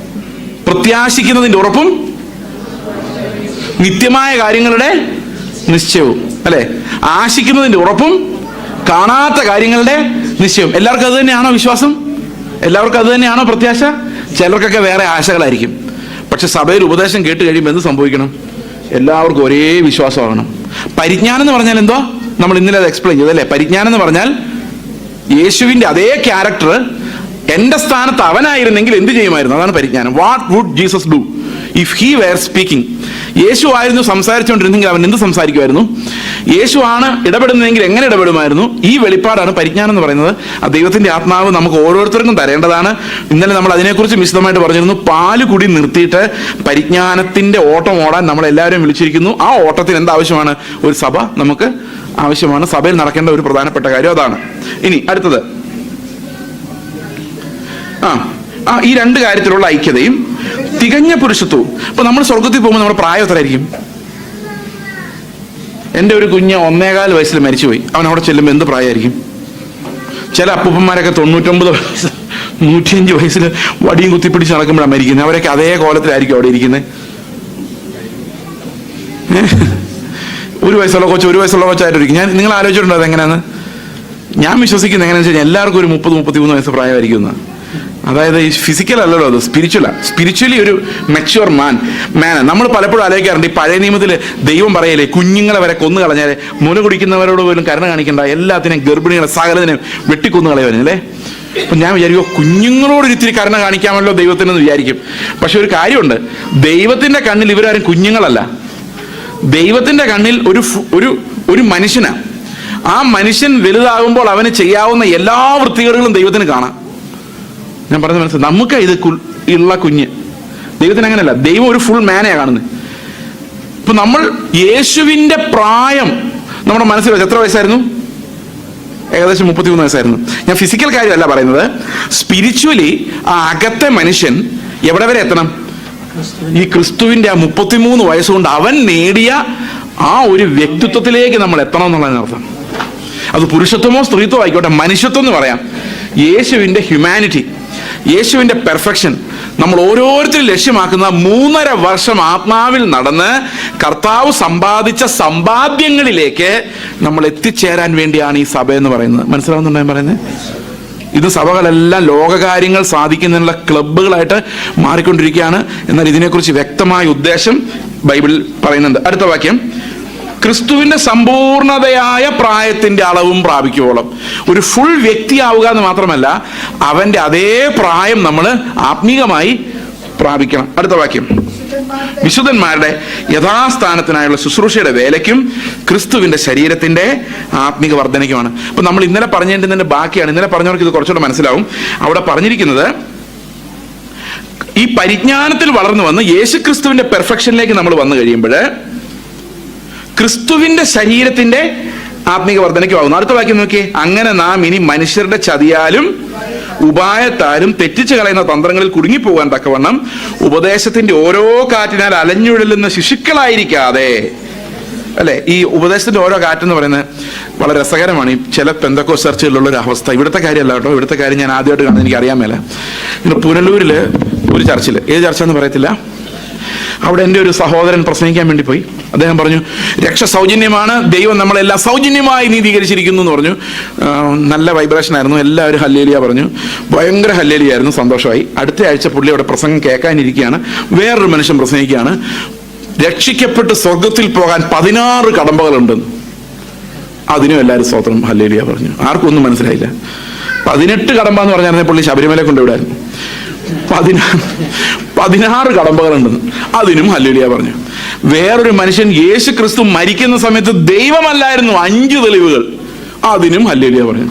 പ്രത്യാശിക്കുന്നതിന്റെ ഉറപ്പും നിത്യമായ കാര്യങ്ങളുടെ നിശ്ചയവും, അല്ലെ? ആശിക്കുന്നതിന്റെ ഉറപ്പും കാണാത്ത കാര്യങ്ങളുടെ നിശ്ചയവും. എല്ലാവർക്കും അത് തന്നെയാണോ വിശ്വാസം? എല്ലാവർക്കും അത് തന്നെയാണോ പ്രത്യാശ? ചിലർക്കൊക്കെ വേറെ ആശകളായിരിക്കും. പക്ഷെ സഭയിൽ ഉപദേശം കേട്ട് കഴിയുമ്പോൾ എന്ത് സംഭവിക്കണം? എല്ലാവർക്കും ഒരേ വിശ്വാസമാകണം. പരിജ്ഞാനം എന്ന് പറഞ്ഞാൽ എന്തോ? നമ്മൾ ഇന്നലെ അത് എക്സ്പ്ലെയിൻ ചെയ്തല്ലേ? പരിജ്ഞാനം എന്ന് പറഞ്ഞാൽ യേശുവിന്റെ അതേ ക്യാരക്ടർ എന്റെ സ്ഥാനത്ത് അവനായിരുന്നെങ്കിൽ എന്ത് ചെയ്യുമായിരുന്നു? അതാണ് പരിജ്ഞാനം. What would Jesus do if he were speaking? Yeshu ആയിരുന്നു സംസാരിച്ചുകൊണ്ടിരുന്നെങ്കിൽ അവൻ എന്ത് സംസാരിക്കുമായിരുന്നു? യേശു ആണ് ഇടപെടുന്നതെങ്കിൽ എങ്ങനെ ഇടപെടുമായിരുന്നു? ഈ വെളിപ്പാടാണ് പരിജ്ഞാനം എന്ന് പറയുന്നത്. ആ ദൈവത്തിന്റെ ആത്മാവ് നമുക്ക് ഓരോരുത്തർക്കും തരേണ്ടതാണ്. ഇന്നലെ നമ്മൾ അതിനെക്കുറിച്ച് വിശദമായിട്ട് പറഞ്ഞിരുന്നു. പാല് കുടി നിർത്തിയിട്ട് പരിജ്ഞാനത്തിന്റെ ഓട്ടം ഓടാൻ നമ്മളെല്ലാവരും വിളിച്ചിരിക്കുന്നു. ആ ഓട്ടത്തിന് എന്താവശ്യമാണ്? ഒരു സഭ നമുക്ക് ആവശ്യമാണ്. സഭയിൽ നടക്കേണ്ട ഒരു പ്രധാനപ്പെട്ട കാര്യം അതാണ്. ഇനി അടുത്തത്, ഈ രണ്ട് കാര്യത്തിലുള്ള ഐക്യതയും തികഞ്ഞ പുരുഷത്വവും. ഇപ്പൊ നമ്മൾ സ്വർഗത്തിൽ പോകുമ്പോൾ നമ്മുടെ പ്രായം എത്രയായിരിക്കും? എൻ്റെ ഒരു കുഞ്ഞ് 1.25 വയസ്സിൽ മരിച്ചുപോയി. അവൻ അവിടെ ചെല്ലുമ്പോൾ എന്ത് പ്രായമായിരിക്കും? ചില അപ്പൂപ്പന്മാരൊക്കെ 99 വയസ്സ് 105 വയസ്സിൽ വടിയും കുത്തിപ്പിടിച്ച് നടക്കുമ്പോഴാണ് മരിക്കുന്നത്. അവരൊക്കെ അതേ കോലത്തിലായിരിക്കും അവിടെ ഇരിക്കുന്നത്. 1 വയസ്സുള്ള കൊച്ചു 1 വയസ്സുള്ള കൊച്ചായിട്ടിരിക്കും. നിങ്ങൾ ആലോചിച്ചിട്ടുണ്ടോ അതെങ്ങനെയാന്ന്? ഞാൻ വിശ്വസിക്കുന്നത് എങ്ങനെയാണെന്ന് വെച്ചാൽ എല്ലാവർക്കും ഒരു 30-33 വയസ്സ് പ്രായമായിരിക്കും എന്ന്. അതായത് ഈ ഫിസിക്കൽ അല്ലല്ലോ, അത് സ്പിരിച്വലി ഒരു മെച്യൂർ മാൻ. നമ്മൾ പലപ്പോഴും ആലോചിക്കാറുണ്ട്, ഈ പഴയ നിയമത്തിൽ ദൈവം പറയല്ലേ, കുഞ്ഞുങ്ങളെ വരെ കൊന്നു കളഞ്ഞാലേ, മുല കുടിക്കുന്നവരോട് പോലും കരുണ കാണിക്കണ്ട, എല്ലാത്തിനെയും ഗർഭിണികളെ സകലതിനെയും വെട്ടിക്കൊന്നു കളയുവാനല്ലേ. അപ്പൊ ഞാൻ വിചാരിക്കും, കുഞ്ഞുങ്ങളോട് ഇത്തിരി കരുണ കാണിക്കാമല്ലോ ദൈവത്തിനെന്ന് വിചാരിക്കും. പക്ഷെ ഒരു കാര്യമുണ്ട്, ദൈവത്തിന്റെ കണ്ണിൽ ഇവരാരും കുഞ്ഞുങ്ങളല്ല. ദൈവത്തിന്റെ കണ്ണിൽ ഒരു മനുഷ്യനാണ്. ആ മനുഷ്യൻ വലുതാകുമ്പോൾ അവന് ചെയ്യാവുന്ന എല്ലാ വൃത്തികേടുകളും ദൈവത്തിന് കാണാം. ഞാൻ പറഞ്ഞത് മനസ്സിലായി? നമുക്ക് ഇത് ഉള്ള കുഞ്ഞ്, ദൈവത്തിന് അങ്ങനെയല്ല. ദൈവം ഒരു ഫുൾ മാനെയാണ് കാണുന്നത്. ഇപ്പൊ നമ്മൾ യേശുവിന്റെ പ്രായം നമ്മുടെ മനസ്സിൽ വെച്ച് എത്ര വയസ്സായിരുന്നു? ഏകദേശം 33 വയസ്സായിരുന്നു. ഞാൻ ഫിസിക്കൽ കാര്യമല്ല പറയുന്നത്, സ്പിരിച്വലി ആ അകത്തെ മനുഷ്യൻ എവിടെ വരെ എത്തണം? ഈ ക്രിസ്തുവിന്റെ ആ 33 വയസ്സുകൊണ്ട് അവൻ നേടിയ ആ ഒരു വ്യക്തിത്വത്തിലേക്ക് നമ്മൾ എത്തണം എന്നുള്ളതിന് അർത്ഥം. അത് പുരുഷത്വമോ സ്ത്രീത്വമോ ആയിക്കോട്ടെ, മനുഷ്യത്വം എന്ന് പറയാം. യേശുവിന്റെ ഹ്യൂമാനിറ്റി, യേശുവിന്റെ പെർഫെക്ഷൻ നമ്മൾ ഓരോരുത്തരും ലക്ഷ്യമാക്കുന്ന 3.5 വർഷം ആത്മാവിൽ നടന്ന് കർത്താവ് സമ്പാദിച്ച സമ്പാദ്യങ്ങളിലേക്ക് നമ്മൾ എത്തിച്ചേരാൻ വേണ്ടിയാണ് ഈ സഭ എന്ന് പറയുന്നത്. മനസ്സിലാവുന്നുണ്ടോ ഞാൻ പറയുന്നത്? ഇത് സഭകളെല്ലാം ലോകകാര്യങ്ങൾ സാധിക്കുന്നതിനുള്ള ക്ലബ്ബുകളായിട്ട് മാറിക്കൊണ്ടിരിക്കുകയാണ്. എന്നാൽ ഇതിനെക്കുറിച്ച് വ്യക്തമായ ഉദ്ദേശം ബൈബിളിൽ പറയുന്നുണ്ട്. അടുത്ത വാക്യം, ക്രിസ്തുവിന്റെ സമ്പൂർണതയായ പ്രായത്തിന്റെ അളവും പ്രാപിക്കുവോളം. ഒരു ഫുൾ വ്യക്തിയാവുക എന്ന് മാത്രമല്ല, അവന്റെ അതേ പ്രായം നമ്മൾ ആത്മീകമായി പ്രാപിക്കണം. അടുത്ത വാക്യം, വിശുദ്ധന്മാരുടെ യഥാസ്ഥാനത്തിനായുള്ള ശുശ്രൂഷയുടെ വേലയ്ക്കും ക്രിസ്തുവിന്റെ ശരീരത്തിന്റെ ആത്മീക വർധനയ്ക്കുമാണ്. അപ്പൊ നമ്മൾ ഇന്നലെ പറഞ്ഞതിന്റെ ബാക്കിയാണ്. ഇന്നലെ പറഞ്ഞവർക്ക് ഇത് കുറച്ചുകൂടെ മനസ്സിലാവും. അവിടെ പറഞ്ഞിരിക്കുന്നത്, ഈ പരിജ്ഞാനത്തിൽ വളർന്നു വന്ന് യേശു ക്രിസ്തുവിന്റെ പെർഫെക്ഷനിലേക്ക് നമ്മൾ വന്നു കഴിയുമ്പോൾ ക്രിസ്തുവിന്റെ ശരീരത്തിന്റെ ആത്മീക വർധനയ്ക്കുമാകുന്നു. അടുത്ത വാക്യം നോക്കിയേ, അങ്ങനെ നാം ഇനി മനുഷ്യരുടെ ചതിയാലും ഉപായത്താലും തെറ്റിച്ചു കളയുന്ന തന്ത്രങ്ങളിൽ കുടുങ്ങിപ്പോകാൻ തക്കവണ്ണം ഉപദേശത്തിന്റെ ഓരോ കാറ്റിനാൽ അലഞ്ഞുഴലുന്ന ശിശുക്കളായിരിക്കാതെ, അല്ലെ? ഈ ഉപദേശത്തിന്റെ ഓരോ കാറ്റെന്ന് പറയുന്നത് വളരെ രസകരമാണ്. ഈ ചില പെന്തക്കോസ്ത് ചർച്ചകളിലുള്ള ഒരു അവസ്ഥ. ഇവിടുത്തെ കാര്യമല്ല കേട്ടോ, ഇവിടുത്തെ കാര്യം ഞാൻ ആദ്യമായിട്ട് കാണുന്നത്, എനിക്ക് അറിയാൻ മേല. ഇങ്ങനെ പുനലൂരില് ഒരു ചർച്ചിൽ, ഏത് ചർച്ച എന്ന് പറയത്തില്ല, അവിടെ എൻ്റെ ഒരു സഹോദരൻ പ്രസംഗിക്കാൻ വേണ്ടി പോയി. അദ്ദേഹം പറഞ്ഞു, രക്ഷ സൗജന്യമാണ്, ദൈവം നമ്മളെല്ലാം സൗജന്യമായി നീതീകരിച്ചിരിക്കുന്നു എന്ന് പറഞ്ഞു. നല്ല വൈബ്രേഷൻ ആയിരുന്നു, എല്ലാവരും ഹല്ലേലൂയ പറഞ്ഞു. ഭയങ്കര ഹല്ലേലൂയായിരുന്നു, സന്തോഷമായി. അടുത്ത ആഴ്ച പുള്ളി അവിടെ പ്രസംഗം കേൾക്കാനിരിക്കുകയാണ്. വേറൊരു മനുഷ്യൻ പ്രസംഗിക്കുകയാണ്, രക്ഷിക്കപ്പെട്ട് സ്വർഗത്തിൽ പോകാൻ 16 കടമ്പകളുണ്ട്. അതിനും എല്ലാവരും സ്തോത്രം ഹല്ലേലൂയ പറഞ്ഞു. ആർക്കും ഒന്നും മനസ്സിലായില്ല. 18 കടമ്പ എന്ന് പറഞ്ഞാൽ പുള്ളി ശബരിമല കൊണ്ടുവിടായിരുന്നു. 16 കടമ്പകളുണ്ടെന്ന്, അതിനും ഹല്ലേലൂയ പറഞ്ഞു. വേറൊരു മനുഷ്യൻ യേശു ക്രിസ്തു മരിക്കുന്ന സമയത്ത് ദൈവമല്ലായിരുന്നു 5 തെളിവുകൾ, അതിനും ഹല്ലേലൂയ പറഞ്ഞു.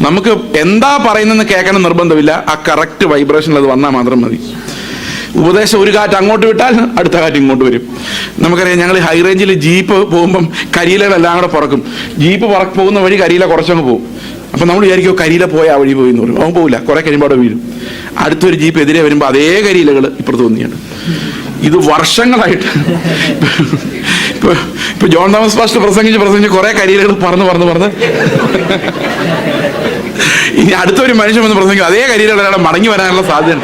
നമുക്ക് എന്താ പറയുന്നതെന്ന് കേൾക്കണം നിർബന്ധമില്ല, ആ കറക്റ്റ് വൈബ്രേഷനിൽ അത് വന്നാൽ മാത്രം മതി. ഉപദേശം ഒരു കാറ്റ് അങ്ങോട്ട് വിട്ടാൽ അടുത്ത കാറ്റ് ഇങ്ങോട്ട് വരും. നമുക്കറിയാം, ഞങ്ങൾ ഹൈ റേഞ്ചിൽ ജീപ്പ് പോകുമ്പം കരിയിലകളെല്ലാം കൂടെ പറക്കും. ജീപ്പ് പോകുന്ന വഴി കരിയില കുറച്ചങ്ങ് പോകും. അപ്പൊ നമ്മൾ വിചാരിക്കും കരിയില പോയ ആ വഴി പോയി എന്ന് പറയും. അവൻ പോകില്ല, കുറെ കഴിയുമ്പോൾ അവിടെ വീഴും. അടുത്തൊരു ജീപ്പ് എതിരെ വരുമ്പോൾ അതേ കരിയിലകൾ ഇപ്പുറത്ത് തോന്നിയാണ്. ഇത് വർഷങ്ങളായിട്ട് ഇപ്പൊ ജോൺ തോമസ് പാസ്റ്റർ പ്രസംഗിച്ച് കുറെ കരിയിലകൾ പറന്ന് ഇനി അടുത്തൊരു മനുഷ്യൻ വന്ന് പ്രസംഗിക്കും, അതേ കരിയിലകളെ മടങ്ങി വരാനുള്ള സാധ്യത.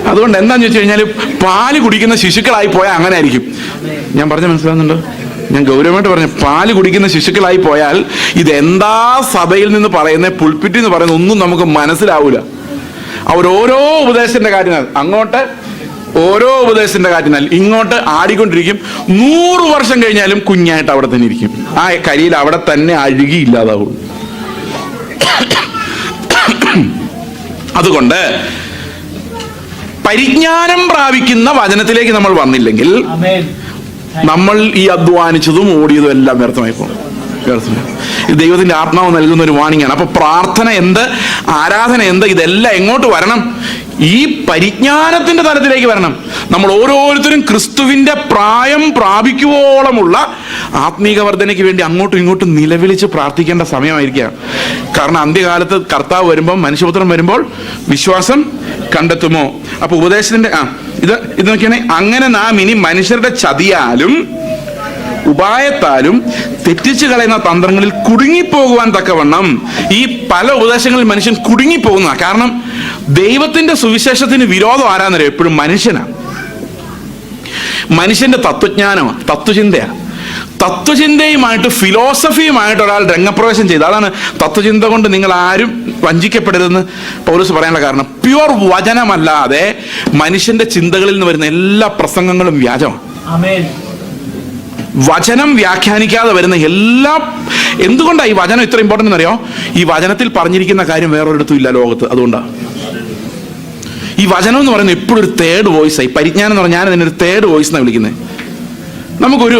അതുകൊണ്ട് എന്താന്ന് ചോദിച്ചു കഴിഞ്ഞാൽ, പാല് കുടിക്കുന്ന ശിശുക്കളായി പോയാൽ അങ്ങനെ ആയിരിക്കും. ഞാൻ പറഞ്ഞ മനസ്സിലാവുന്നുണ്ടോ? ഞാൻ ഗൗരവമായിട്ട് പറഞ്ഞു, പാല് കുടിക്കുന്ന ശിശുക്കളായി പോയാൽ ഇതെന്താ സഭയിൽ നിന്ന് പറയുന്ന, പുൾപിറ്റിൽ നിന്ന് പറയുന്ന ഒന്നും നമുക്ക് മനസ്സിലാവൂല. അവരോരോ ഉപദേശത്തിന്റെ കാര്യങ്ങൾ അങ്ങോട്ട്, ഓരോ ഉപദേശത്തിന്റെ കാര്യങ്ങൾ ഇങ്ങോട്ട് ആടിക്കൊണ്ടിരിക്കും. 100 വർഷം കഴിഞ്ഞാലും കുഞ്ഞായിട്ട് അവിടെ തന്നെ ഇരിക്കും. ആ കരിയിൽ അവിടെ തന്നെ അഴുകി ഇല്ലാതാവും. അതുകൊണ്ട് പരിജ്ഞാനം പ്രാപിക്കുന്ന വചനത്തിലേക്ക് നമ്മൾ വന്നില്ലെങ്കിൽ നമ്മൾ ഈ അധ്വാനിച്ചതും ഓടിയതും എല്ലാം വ്യർത്ഥമായി പോകും. ഇത് ദൈവത്തിന്റെ ആത്മാവ് നൽകുന്ന ഒരു വാണിംഗ് ആണ്. അപ്പൊ പ്രാർത്ഥന എന്ത്, ആരാധന എന്ത്, ഇതെല്ലാം എങ്ങോട്ട് വരണം? ഈ പരിജ്ഞാനത്തിന്റെ തലത്തിലേക്ക് വരണം. നമ്മൾ ഓരോരുത്തരും ക്രിസ്തുവിന്റെ പ്രായം പ്രാപിക്കുവോളമുള്ള ആത്മീക വർധനയ്ക്ക് വേണ്ടി അങ്ങോട്ടും ഇങ്ങോട്ടും നിലവിളിച്ച് പ്രാർത്ഥിക്കേണ്ട സമയമായിരിക്കുക. കാരണം അന്ത്യകാലത്ത് കർത്താവ് വരുമ്പോൾ, മനുഷ്യപുത്രൻ വരുമ്പോൾ വിശ്വാസം കണ്ടെത്തുമോ? അപ്പൊ ഉപദേശത്തിന്റെ ഇത് നോക്കിയാണെ, അങ്ങനെ നാം ഇനി മനുഷ്യരുടെ ചതിയാലും ഉപായത്താലും തെറ്റിച്ചു കളയുന്ന തന്ത്രങ്ങളിൽ കുടുങ്ങിപ്പോകുവാൻ തക്കവണ്ണം. ഈ പല ഉപദേശങ്ങളിൽ മനുഷ്യൻ കുടുങ്ങിപ്പോകുന്ന കാരണം ദൈവത്തിന്റെ സുവിശേഷത്തിന് വിരോധം ആരാന്നറിയോ? എപ്പോഴും മനുഷ്യനാണ്. മനുഷ്യന്റെ തത്വജ്ഞാനമാണ്, തത്വചിന്തയാണ്. തത്വചിന്തയുമായിട്ട് ഫിലോസഫിയുമായിട്ട് ഒരാൾ രംഗപ്രവേശം ചെയ്ത്, അതാണ് തത്വചിന്ത കൊണ്ട് നിങ്ങൾ ആരും വഞ്ചിക്കപ്പെടരുതെന്ന് പൗലോസ് പറയാനുള്ള കാരണം. പ്യുവർ വചനമല്ലാതെ മനുഷ്യന്റെ ചിന്തകളിൽ നിന്ന് വരുന്ന എല്ലാ പ്രസംഗങ്ങളും വ്യാജമാണ്. വചനം വ്യാഖ്യാനിക്കാതെ വരുന്ന എല്ലാം. എന്തുകൊണ്ടാണ് ഈ വചനം ഇത്ര ഇമ്പോർട്ടൻ്റ് എന്നറിയോ? ഈ വചനത്തിൽ പറഞ്ഞിരിക്കുന്ന കാര്യം വേറൊരിടത്തും ഇല്ല ലോകത്ത്. അതുകൊണ്ടാണ് ഈ വചനം എന്ന് പറയുന്നത് എപ്പോഴും ഒരു തേർഡ് വോയിസായി. പരിജ്ഞാനം എന്ന് പറഞ്ഞാൽ ഞാൻ അതിനൊരു തേർഡ് വോയിസ് എന്നാണ് വിളിക്കുന്നത്. നമുക്കൊരു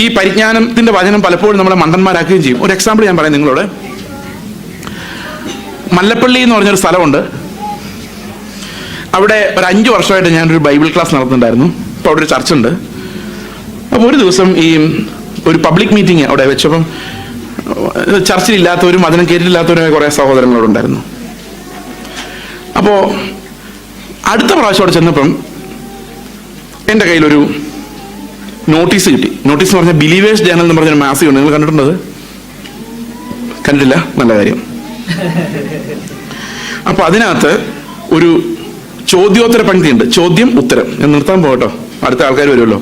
ഈ പരിജ്ഞാനത്തിന്റെ വചനം പലപ്പോഴും നമ്മളെ മണ്ടന്മാരാക്കുകയും ചെയ്യും. ഒരു എക്സാമ്പിൾ ഞാൻ പറയാം നിങ്ങളോട്. മല്ലപ്പള്ളി എന്ന് പറഞ്ഞൊരു സ്ഥലമുണ്ട്. അവിടെ ഒരു 5 വർഷമായിട്ട് ഞാനൊരു ബൈബിൾ ക്ലാസ് നടത്തുന്നുണ്ടായിരുന്നു. അപ്പോൾ അവിടെ ഒരു ചർച്ചുണ്ട്. അപ്പോൾ ഒരു ദിവസം ഈ ഒരു പബ്ലിക് മീറ്റിംഗ് അവിടെ വെച്ചപ്പം ചർച്ചിലില്ലാത്തവരും വചനം കേട്ടിട്ടില്ലാത്തവരുമായ കുറേ സഹോദരങ്ങളോടുണ്ടായിരുന്നു. അപ്പോൾ അടുത്ത പ്രാവശ്യം അവിടെ ചെന്നപ്പം എൻ്റെ കയ്യിലൊരു നോട്ടീസ് കിട്ടി. നോട്ടീസ് എന്ന് പറഞ്ഞാൽ ബിലീവേഴ്സ് ജേണൽ എന്ന് പറഞ്ഞൊരു മാസിക ഉണ്ട്. നിങ്ങൾ കണ്ടിട്ടുണ്ടത്? കണ്ടിട്ടില്ല? നല്ല കാര്യം. അപ്പൊ അതിനകത്ത് ഒരു ചോദ്യോത്തര പങ്ക്തിയുണ്ട്. ചോദ്യം ഉത്തരം. ഞാൻ നിർത്താൻ പോകട്ടോ, അടുത്ത ആൾക്കാർ വരുമല്ലോ.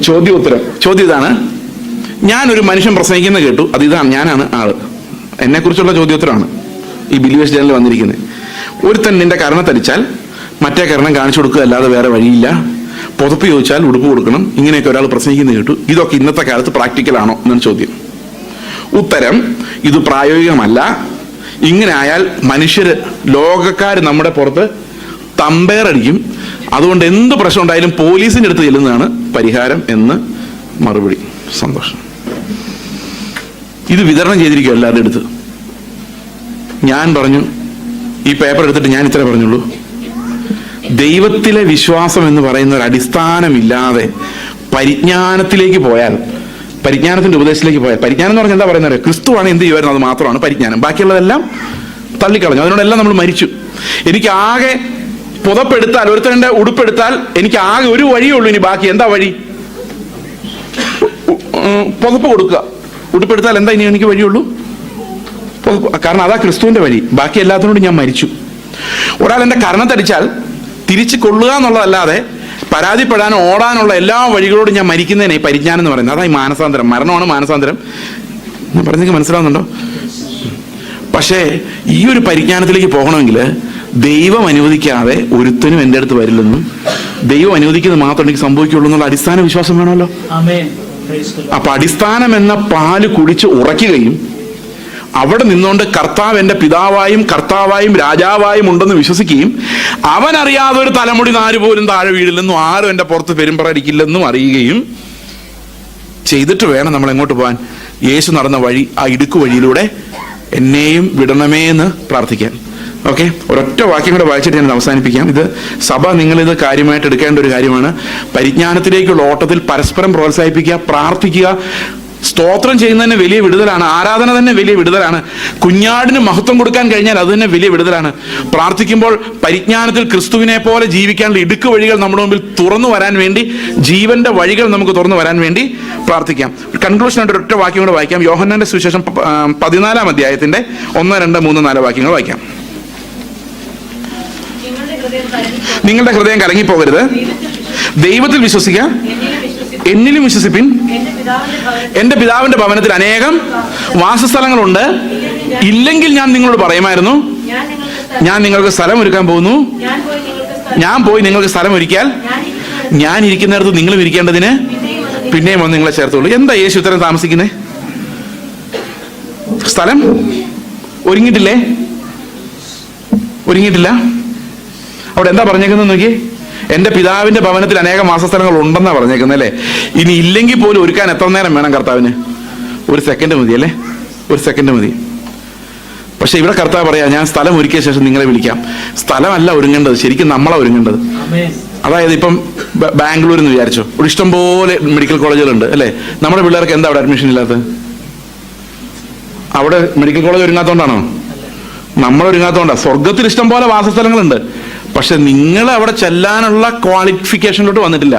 ചോദ്യോത്തരം. ചോദ്യം ഇതാണ്: ഞാനൊരു മനുഷ്യൻ പ്രസംഗിക്കുന്നത് കേട്ടു, അത് ഇതാണ്, ഞാനാണ് ആള്, എന്നെക്കുറിച്ചുള്ള ചോദ്യോത്തരമാണ് ഈ ബിലീവേഴ്സ് ജേണലിൽ വന്നിരിക്കുന്നത്. ഒരുത്തൻ നിന്റെ കരണം തരിച്ചാൽ മറ്റേ കരണം കാണിച്ചു കൊടുക്കുക, അല്ലാതെ വേറെ വഴിയില്ല. പുതപ്പ് ചോദിച്ചാൽ ഉടുപ്പ് കൊടുക്കണം. ഇങ്ങനെയൊക്കെ ഒരാൾ പ്രസംഗിക്കുന്നത് കേട്ടു. ഇതൊക്കെ ഇന്നത്തെ കാലത്ത് പ്രാക്ടിക്കലാണോ എന്നാണ് ചോദ്യം. ഉത്തരം: ഇത് പ്രായോഗികമല്ല. ഇങ്ങനെ ആയാൽ മനുഷ്യര്, ലോകക്കാർ നമ്മുടെ പുറത്ത് തമ്പേറടിക്കും. അതുകൊണ്ട് എന്ത് പ്രശ്നം ഉണ്ടായാലും പോലീസിന്റെ അടുത്ത് ചെല്ലുന്നതാണ് പരിഹാരം എന്ന് മറുപടി. സന്തോഷം. ഇത് വിതരണം ചെയ്തിരിക്കും എല്ലാവരുടെ അടുത്ത്. ഞാൻ പറഞ്ഞു, ഈ പേപ്പർ എടുത്തിട്ട് ഞാൻ ഇത്രേ പറഞ്ഞുള്ളൂ: ദൈവത്തിലെ വിശ്വാസം എന്ന് പറയുന്ന ഒരു അടിസ്ഥാനമില്ലാതെ പരിജ്ഞാനത്തിലേക്ക് പോയാൽ, പരിജ്ഞാനത്തിന്റെ ഉപദേശത്തിലേക്ക് പോയാൽ, പരിജ്ഞാനം എന്ന് പറഞ്ഞാൽ എന്താ പറയുന്നത്? ക്രിസ്തുവാണ് എന്ത് ചെയ്യുമായിരുന്നു, അത് മാത്രമാണ് പരിജ്ഞാനം. ബാക്കിയുള്ളതെല്ലാം തള്ളിക്കളഞ്ഞു. അതിനോടെല്ലാം നമ്മൾ മരിച്ചു. എനിക്ക് ആകെ പുതപ്പെടുത്താൽ, ഒരുത്തന്റെ ഉടുപ്പെടുത്താൽ എനിക്ക് ആകെ ഒരു വഴിയേ ഉള്ളൂ. ഇനി ബാക്കി എന്താ വഴി? പുതപ്പ് കൊടുക്കുക. ഉടുപ്പെടുത്താൽ എന്താ ഇനി എനിക്ക് വഴിയുള്ളൂ? കാരണം അതാ ക്രിസ്തുവിന്റെ വഴി. ബാക്കി എല്ലാത്തിനോടും ഞാൻ മരിച്ചു. ഒരാൾ എന്റെ കരണത്തടിച്ചാൽ തിരിച്ചു കൊള്ളുക എന്നുള്ളതല്ലാതെ പരാതിപ്പെടാനോ ഓടാനുള്ള എല്ലാ വഴികളോടും ഞാൻ മരിക്കുന്നതിനെ ഈ പരിജ്ഞാനം എന്ന് പറയുന്നത്. അതാ ഈ മാനസാന്തരം. മരണമാണ് മാനസാന്തരം. ഞാൻ പറഞ്ഞെങ്കിൽ മനസ്സിലാവുന്നുണ്ടോ? പക്ഷേ ഈ ഒരു പരിജ്ഞാനത്തിലേക്ക് പോകണമെങ്കിൽ ദൈവം അനുവദിക്കാതെ ഒരുത്തനും എൻ്റെ അടുത്ത് വരില്ലെന്നും ദൈവം അനുവദിക്കുന്നത് മാത്രം എനിക്ക് സംഭവിക്കുള്ളൂ എന്നുള്ള അടിസ്ഥാന വിശ്വാസം വേണമല്ലോ. അപ്പൊ അടിസ്ഥാനം എന്ന പാല് കുടിച്ച് ഉറയ്ക്കുകയും അവിടെ നിന്നുകൊണ്ട് കർത്താവ് എൻ്റെ പിതാവായും കർത്താവായും രാജാവായും ഉണ്ടെന്ന് വിശ്വസിക്കുകയും അവനറിയാതെ ഒരു തലമുടി നാര് പോലും താഴെ വീഴില്ലെന്നും ആരും എൻ്റെ പുറത്ത് പെരുമ്പറടിക്കില്ലെന്നും അറിയുകയും ചെയ്തിട്ട് വേണം നമ്മൾ എങ്ങോട്ട് പോകാൻ? യേശു നടന്ന വഴി, ആ ഇടുക്ക് വഴിയിലൂടെ എന്നെയും വിടണമേ എന്ന് പ്രാർത്ഥിക്കാൻ. ഓക്കെ, ഒരൊറ്റ വാക്യം കൂടെ വായിച്ചിട്ട് ഞാൻ അവസാനിപ്പിക്കാം. ഇത് സഭ നിങ്ങളിത് കാര്യമായിട്ട് എടുക്കേണ്ട ഒരു കാര്യമാണ്. പരിജ്ഞാനത്തിലേക്കുള്ള ഓട്ടത്തിൽ പരസ്പരം പ്രോത്സാഹിപ്പിക്കുക, പ്രാർത്ഥിക്കുക. സ്തോത്രം ചെയ്യുന്നതന്നെ വലിയ വിടുതലാണ്. ആരാധന തന്നെ വലിയ വിടുതലാണ്. കുഞ്ഞാടിന് മഹത്വം കൊടുക്കാൻ കഴിഞ്ഞാൽ അത് തന്നെ വലിയ വിടുതലാണ്. പ്രാർത്ഥിക്കുമ്പോൾ പരിജ്ഞാനത്തിൽ ക്രിസ്തുവിനെ പോലെ ജീവിക്കാനുള്ള ഇടുക്ക് വഴികൾ നമ്മുടെ മുമ്പിൽ തുറന്നു വരാൻ വേണ്ടി, ജീവന്റെ വഴികൾ നമുക്ക് തുറന്നു വരാൻ വേണ്ടി പ്രാർത്ഥിക്കാം. കൺക്ലൂഷനായിട്ട് ഒരൊറ്റ വാക്യം കൂടെ വായിക്കാം. യോഹന്നാന്റെ സുവിശേഷം 14-ാം അധ്യായത്തിന്റെ 1, 2, 3, 4 വാക്യങ്ങൾ വായിക്കാം. നിങ്ങളുടെ ഹൃദയം കലങ്ങിപ്പോകരുത്. ദൈവത്തിൽ വിശ്വസിക്കുക, എന്നിലും വിശ്വസിപ്പിൻ. എന്റെ പിതാവിന്റെ ഭവനത്തിൽ അനേകം വാസസ്ഥലങ്ങളുണ്ട്. ഇല്ലെങ്കിൽ ഞാൻ നിങ്ങളോട് പറയുമായിരുന്നു, ഞാൻ നിങ്ങൾക്ക് സ്ഥലം ഒരുക്കാൻ പോകുന്നു. ഞാൻ പോയി നിങ്ങൾക്ക് സ്ഥലം ഒരുക്കിയാൽ ഞാൻ ഇരിക്കുന്നിടത്ത് നിങ്ങളും ഇരിക്കേണ്ടതിന് പിന്നെയും വന്ന് നിങ്ങളെ ചേർത്തുള്ളൂ. എന്താ യേശു ഇത്രയും താമസിക്കുന്നേ? സ്ഥലം ഒരുങ്ങിയിട്ടില്ലേ? ഒരുങ്ങിയിട്ടില്ല. അവിടെ എന്താ പറഞ്ഞേക്കുന്നത് നോക്കി? എന്റെ പിതാവിന്റെ ഭവനത്തിൽ അനേകം വാസസ്ഥലങ്ങൾ ഉണ്ടെന്നാ പറഞ്ഞേക്കുന്നത് അല്ലേ? ഇനി ഇല്ലെങ്കിൽ പോലും ഒരുക്കാൻ എത്ര നേരം വേണം കർത്താവിന്? 1 സെക്കൻഡ് മതി അല്ലേ? 1 സെക്കൻഡ് മതി. പക്ഷെ ഇവിടെ കർത്താവ് പറയാ, ഞാൻ സ്ഥലം ഒരുക്കിയ ശേഷം നിങ്ങളെ വിളിക്കാം. സ്ഥലമല്ല ഒരുങ്ങേണ്ടത്, ശരിക്കും നമ്മളാ ഒരുങ്ങേണ്ടത്. അതായത് ഇപ്പം ബാംഗ്ലൂർ എന്ന് വിചാരിച്ചോ, ഒരു ഇഷ്ടംപോലെ മെഡിക്കൽ കോളേജുകളുണ്ട് അല്ലേ? നമ്മുടെ പിള്ളേർക്ക് എന്താ അവിടെ അഡ്മിഷൻ ഇല്ലാത്തത്? അവിടെ മെഡിക്കൽ കോളേജ് ഒരുങ്ങാത്തോണ്ടാണോ? നമ്മൾ ഒരുങ്ങാത്തോണ്ടാ. സ്വർഗത്തിൽ ഇഷ്ടംപോലെ വാസസ്ഥലങ്ങളുണ്ട്. പക്ഷെ നിങ്ങൾ അവിടെ ചെല്ലാനുള്ള ക്വാളിഫിക്കേഷനിലോട്ട് വന്നിട്ടില്ല.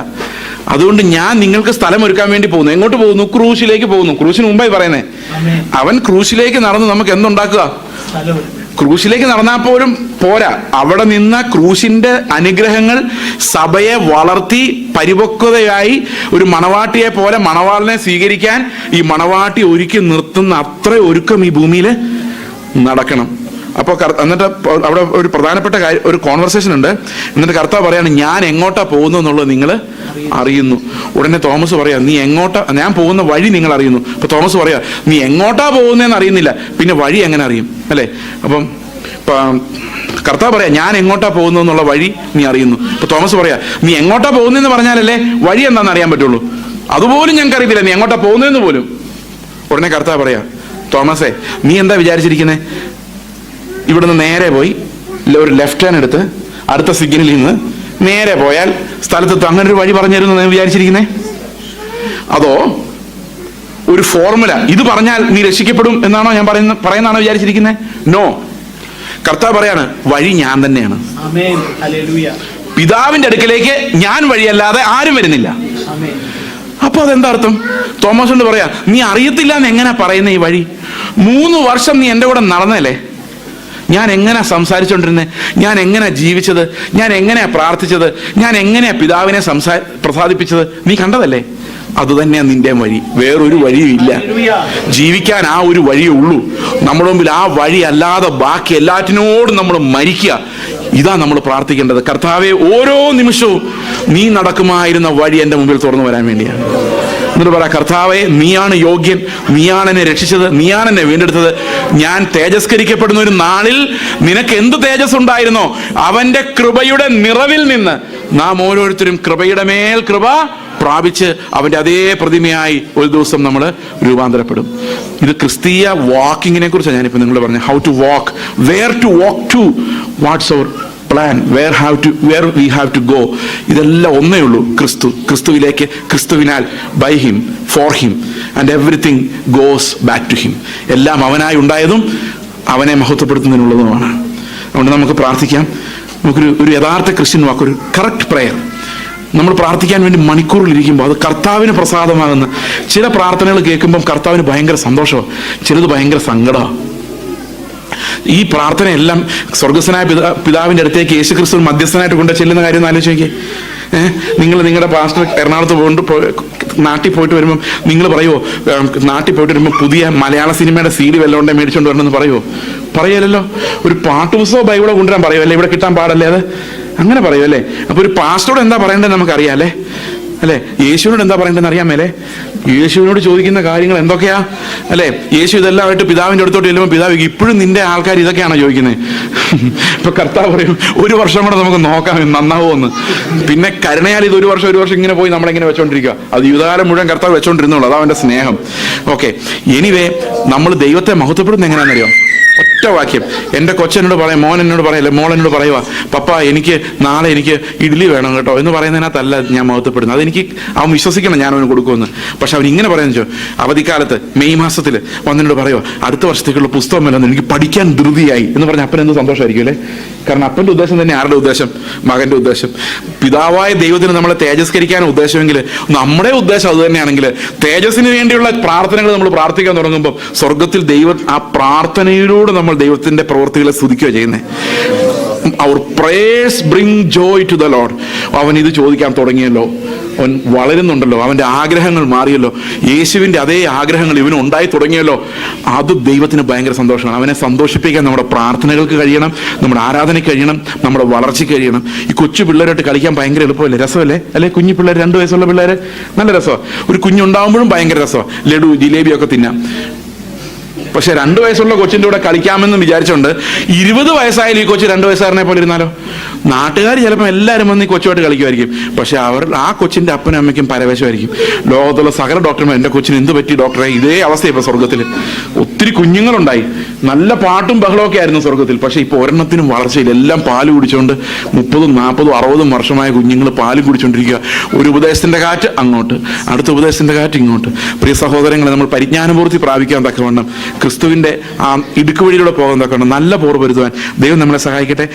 അതുകൊണ്ട് ഞാൻ നിങ്ങൾക്ക് സ്ഥലം ഒരുക്കാൻ വേണ്ടി പോകുന്നു. എങ്ങോട്ട് പോകുന്നു? ക്രൂശിലേക്ക് പോകുന്നു. ക്രൂശിന് മുമ്പായി പറയുന്നേ, അവൻ ക്രൂശിലേക്ക് നടന്ന് നമുക്ക് എന്തുണ്ടാക്കുക? ക്രൂശിലേക്ക് നടന്നാൽ പോലും പോരാ, അവിടെ നിന്ന ക്രൂശിന്റെ അനുഗ്രഹങ്ങൾ സഭയെ വളർത്തി പരിപക്വതയായി ഒരു മണവാട്ടിയെ പോലെ മണവാളിനെ സ്വീകരിക്കാൻ ഈ മണവാട്ടി ഒരുക്കി നിർത്തുന്ന അത്ര ഒരുക്കം ഈ ഭൂമിയിൽ നടക്കണം. അപ്പോൾ എന്നിട്ട് അവിടെ ഒരു പ്രധാനപ്പെട്ട ഒരു കോൺവെർസേഷൻ ഉണ്ട്. എന്നിട്ട് കർത്താവ് പറയാണ്, ഞാൻ എങ്ങോട്ടാ പോകുന്നു എന്നുള്ളത് നിങ്ങൾ അറിയുന്നു. ഉടനെ തോമസ് പറയാ, നീ എങ്ങോട്ടാ? ഞാൻ പോകുന്ന വഴി നിങ്ങൾ അറിയുന്നു. അപ്പൊ തോമസ് പറയാ, നീ എങ്ങോട്ടാ പോകുന്നതെന്ന് അറിയുന്നില്ല, പിന്നെ വഴി എങ്ങനെ അറിയും അല്ലേ? അപ്പം കർത്താവ് പറയാ, ഞാൻ എങ്ങോട്ടാ പോകുന്നു എന്നുള്ള വഴി നീ അറിയുന്നു. അപ്പൊ തോമസ് പറയാ, നീ എങ്ങോട്ടാ പോകുന്നതെന്ന് പറഞ്ഞാലല്ലേ വഴി എന്താണെന്ന് അറിയാൻ പറ്റുള്ളൂ. അതുപോലും ഞങ്ങൾക്ക് അറിയത്തില്ല, നീ എങ്ങോട്ടാ പോകുന്നതെന്ന് പോലും. ഉടനെ കർത്താവ് പറയാ, തോമസേ, നീ എന്താ വിചാരിച്ചിരിക്കുന്നത്? ഇവിടുന്ന് നേരെ പോയി ഒരു ലെഫ്റ്റ് ഹാൻഡ് എടുത്ത് അടുത്ത സിഗ്നലിൽ നിന്ന് നേരെ പോയാൽ സ്ഥലത്തെത്തും. അങ്ങനെ ഒരു വഴി പറഞ്ഞു തരുന്നു വിചാരിച്ചിരിക്കുന്നേ? അതോ ഒരു ഫോർമുല, ഇത് പറഞ്ഞാൽ നീ രക്ഷിക്കപ്പെടും എന്നാണോ ഞാൻ പറയുന്നതാണോ വിചാരിച്ചിരിക്കുന്നത്? നോ. കർത്താവ് പറയാണ്, വഴി ഞാൻ തന്നെയാണ്. ആമേൻ. ഹല്ലേലൂയ. പിതാവിന്റെ അടുക്കലേക്ക് ഞാൻ വഴിയല്ലാതെ ആരും വരുന്നില്ല. ആമേൻ. അപ്പൊ അതെന്താ അർത്ഥം? തോമസ് കൊണ്ട് പറയാ, നീ അറിയത്തില്ല എന്ന് എങ്ങനെ പറയുന്ന ഈ വഴി? 3 വർഷം നീ എൻ്റെ കൂടെ നടന്നല്ലേ? ഞാൻ എങ്ങനെ സംസാരിച്ചുകൊണ്ടിരുന്നത്, ഞാൻ എങ്ങനെ ജീവിച്ചത്, ഞാൻ എങ്ങനെയാ പ്രാർത്ഥിച്ചത്, ഞാൻ എങ്ങനെയാ പിതാവിനെ പ്രസാദിപ്പിച്ചത്, നീ കണ്ടതല്ലേ? അതുതന്നെയാ നിന്റെ വഴി, വേറൊരു വഴിയും ഇല്ല. ജീവിക്കാൻ ആ ഒരു വഴിയേ ഉള്ളൂ. നമ്മുടെ മുമ്പിൽ ആ വഴി അല്ലാതെ ബാക്കി എല്ലാറ്റിനോടും നമ്മൾ മരിക്കുക. ഇതാ നമ്മൾ പ്രാർത്ഥിക്കേണ്ടത്. കർത്താവെ, ഓരോ നിമിഷവും നീ നടക്കുമായിരുന്ന വഴി എൻ്റെ മുമ്പിൽ തുറന്നു വരാൻ വേണ്ടിയാണ്. എന്നിട്ട് പറ, കർത്താവെ, നീയാണ് യോഗ്യൻ, നീയാണ് എന്നെ രക്ഷിച്ചത്, നീയാണ് എന്നെ വീണ്ടെടുത്തത്. ഞാൻ തേജസ്കരിക്കപ്പെടുന്ന ഒരു നാളിൽ നിനക്ക് എന്ത് തേജസ് ഉണ്ടായിരുന്നോ അവന്റെ കൃപയുടെ നിറവിൽ നിന്ന് നാം ഓരോരുത്തരും കൃപയുടെ മേൽ കൃപ പ്രാപിച്ച് അവന്റെ അതേ പ്രതിമയായി ഒരു ദിവസം നമ്മൾ രൂപാന്തരപ്പെടും. ഇത് ക്രിസ്തീയ വാക്കിങ്ങിനെ കുറിച്ചാണ് ഞാനിപ്പോൾ നിങ്ങളോട് പറഞ്ഞത്. How to walk, where to walk to, what's our plan, where we have to go. ഇതെല്ലാം ഒന്നേ ഉള്ളൂ, ക്രിസ്തുവിലേക്ക്, ക്രിസ്തുവിനാൽ, by him, for him, and everything goes back to him. എല്ലാം അവനായി ഉണ്ടായതും അവനെ മഹത്വപ്പെടുത്തുന്നതിനുള്ളതുമാണ്. അതുകൊണ്ട് നമുക്ക് പ്രാർത്ഥിക്കാം. നമുക്കൊരു യഥാർത്ഥ ക്രിസ്ത്യൻ വാക്ക്, ഒരു കറക്റ്റ് പ്രയർ നമ്മൾ പ്രാർത്ഥിക്കാൻ വേണ്ടി മണിക്കൂറിലിരിക്കുമ്പോൾ അത് കർത്താവിന് പ്രസാദമാകുന്ന ചില പ്രാർത്ഥനകൾ കേൾക്കുമ്പം കർത്താവിന് ഭയങ്കര സന്തോഷമാണ്, ചിലത് ഭയങ്കര സങ്കടമാണ്. ഈ പ്രാർത്ഥനയെല്ലാം സ്വർഗസ്വനായ പിതാവിൻ്റെ അടുത്തേക്ക് യേശു ക്രിസ്തു മധ്യസ്ഥനായിട്ട് കൊണ്ട് ചെല്ലുന്ന കാര്യം ഒന്ന് ആലോചിച്ച് നോക്കിയേ. നിങ്ങൾ നിങ്ങളുടെ പാസ്റ്റർ എറണാകുളത്ത് നാട്ടിൽ പോയിട്ട് വരുമ്പം നിങ്ങൾ പറയുമോ, നാട്ടിൽ പോയിട്ട് വരുമ്പോൾ പുതിയ മലയാള സിനിമയുടെ CD വല്ലതുകൊണ്ടേ മേടിച്ചുകൊണ്ട് വരണമെന്ന് പറയുമോ? പറയല്ലോ. ഒരു പാട്ടുപുസ്തകം ബൈബിളോ കൊണ്ടുവരാൻ പറയുമല്ലേ, ഇവിടെ കിട്ടാൻ പാടല്ലേ അത്? അങ്ങനെ പറയുമല്ലേ? അപ്പൊ ഒരു പാസ്റ്ററോട് എന്താ പറയേണ്ടത് നമുക്കറിയാം അല്ലേ? അല്ലെ, യേശുവിനോട് എന്താ പറയേണ്ടതെന്ന് അറിയാമല്ലേ? യേശുവിനോട് ചോദിക്കുന്ന കാര്യങ്ങൾ എന്തൊക്കെയാ അല്ലെ? യേശു ഇതെല്ലാമായിട്ട് പിതാവിൻ്റെ അടുത്തോട്ട് ചെല്ലുമ്പോൾ പിതാവ് ഇപ്പോഴും നിന്റെ ആൾക്കാർ ഇതൊക്കെയാണോ ചോദിക്കുന്നത്? ഇപ്പൊ കർത്താവ് പറയും, 1 വർഷം കൂടെ നമുക്ക് നോക്കാം നന്നാവുമെന്ന്. പിന്നെ കരുണയാൽ ഇത് 1 വർഷം ഇങ്ങനെ പോയി നമ്മളിങ്ങനെ വെച്ചോണ്ടിരിക്കുക. അത് യുദ്ധകാലം മുഴുവൻ കർത്താവ് വെച്ചോണ്ടിരുന്നുള്ളൂ. അതാ അവന്റെ സ്നേഹം. ഓക്കെ, എനിവേ നമ്മൾ ദൈവത്തെ മഹത്വപ്പെടുന്നത് എങ്ങനെയാണെന്നറിയോ? ഒറ്റ വാക്യം. എൻ്റെ കൊച്ചനോട് പറയാം, മോൻ എന്നോട് പറയല്ലേ, മോൾ എന്നോട് പറയുക, പപ്പ നാളെ എനിക്ക് ഇഡ്ഡലി വേണം കേട്ടോ എന്ന് പറയുന്നതിനകത്തല്ല ഞാൻ മഹത്വപ്പെടുന്നത്. അതെനിക്ക് അവൻ വിശ്വസിക്കണം ഞാൻ അവന് കൊടുക്കുമെന്ന്. പക്ഷെ അവൻ ഇങ്ങനെ പറയാന്ന് വെച്ചോ, അവധിക്കാലത്ത് മെയ് മാസത്തിൽ വന്നതിനോട് പറയുക, അടുത്ത വർഷത്തേക്കുള്ള പുസ്തകം വേണമെന്ന്, എനിക്ക് പഠിക്കാൻ ധൃതിയായി എന്ന് പറഞ്ഞാൽ അപ്പൻ എന്ത് സന്തോഷമായിരിക്കും അല്ലേ? കാരണം അപ്പൻ്റെ ഉദ്ദേശം തന്നെ ആരുടെ ഉദ്ദേശം? മകൻ്റെ ഉദ്ദേശം. പിതാവായ ദൈവത്തിന് നമ്മളെ തേജസ്കരിക്കാൻ ഉദ്ദേശമെങ്കിൽ നമ്മുടെ ഉദ്ദേശം അത് തന്നെയാണെങ്കിൽ തേജസ്സിന് വേണ്ടിയുള്ള പ്രാർത്ഥനകൾ നമ്മൾ പ്രാർത്ഥിക്കാൻ തുടങ്ങുമ്പോൾ സ്വർഗത്തിൽ ദൈവം ആ പ്രാർത്ഥനയിലൂടെ നമ്മൾ ദൈവത്തിന്റെ പ്രവൃത്തികളെ സ്തുതിക്കുകയോ ചെയ്യുന്നത്. അവർ prayers bring joy to the Lord. അവൻ ഇത് ചോദിക്കാൻ തുടങ്ങിയല്ലോ, അവൻ വളരുന്നുണ്ടല്ലോ, അവന്റെ ആഗ്രഹങ്ങൾ മാറിയല്ലോ, യേശുവിന്റെ അതേ ആഗ്രഹങ്ങൾ ഇവന് ഉണ്ടായി തുടങ്ങിയല്ലോ. അത് ദൈവത്തിന് ഭയങ്കര സന്തോഷമാണ്. അവനെ സന്തോഷിപ്പിക്കാൻ നമ്മുടെ പ്രാർത്ഥനകൾക്ക് കഴിയണം, നമ്മുടെ ആരാധനയ്ക്ക് കഴിയണം, നമ്മുടെ വളർച്ചയ്ക്ക് കഴിയണം. ഈ കൊച്ചു പിള്ളേരായിട്ട് കളിക്കാൻ ഭയങ്കര എളുപ്പമല്ലേ, രസമല്ലേ അല്ലെ? കുഞ്ഞു പിള്ളേർ, 2 വയസ്സുള്ള പിള്ളേർ നല്ല രസമാണ്. ഒരു കുഞ്ഞുണ്ടാകുമ്പോഴും ഭയങ്കര രസമാണ്, ലഡു ജിലേബിയൊക്കെ തിന്നാം. പക്ഷെ 2 വയസ്സുള്ള കൊച്ചിൻ്റെ കൂടെ കളിക്കാമെന്ന് വിചാരിച്ചുകൊണ്ട് 20 വയസ്സായാലും ഈ കൊച്ചു 2 വയസ്സുകാരനെ പോലെ ഇരുന്നാലോ? നാട്ടുകാർ ചിലപ്പോൾ എല്ലാവരും വന്ന് ഈ കൊച്ചുമായിട്ട് കളിക്കുമായിരിക്കും. പക്ഷെ ആ കൊച്ചിൻ്റെ അപ്പനും അമ്മയ്ക്കും പരവേശമായിരിക്കും. ലോകത്തുള്ള സകല ഡോക്ടർമാർ, എൻ്റെ കൊച്ചിന് എന്ത് പറ്റി ഡോക്ടറെ? ഇതേ അവസ്ഥ ഇപ്പോൾ സ്വർഗത്തിൽ. ഒത്തിരി കുഞ്ഞുങ്ങളുണ്ടായി, നല്ല പാട്ടും ബഹളമൊക്കെ ആയിരുന്നു സ്വർഗത്തിൽ. പക്ഷെ ഇപ്പോൾ ഒരെണ്ണത്തിനും വളർച്ചയില്ല. എല്ലാം പാല് കുടിച്ചുകൊണ്ട് 30, 40, 60 വർഷമായ കുഞ്ഞുങ്ങൾ പാല് കുടിച്ചുകൊണ്ടിരിക്കുക. ഒരു ഉപദേശത്തിന്റെ കാറ്റ് അങ്ങോട്ട്, അടുത്ത ഉപദേശത്തിന്റെ കാറ്റ് ഇങ്ങോട്ട്. പ്രിയ സഹോദരങ്ങളെ, നമ്മൾ പരിജ്ഞാനപൂർത്തി പ്രാപിക്കാൻ തക്കവണ്ണം, ക്രിസ്തുവിന്റെ ആ ഇടുക്കുവഴിയിലൂടെ പോകാൻ തക്കവണ്ണം നല്ല പോർ പൊരുത്തുവാൻ ദൈവം നമ്മളെ സഹായിക്കട്ടെ.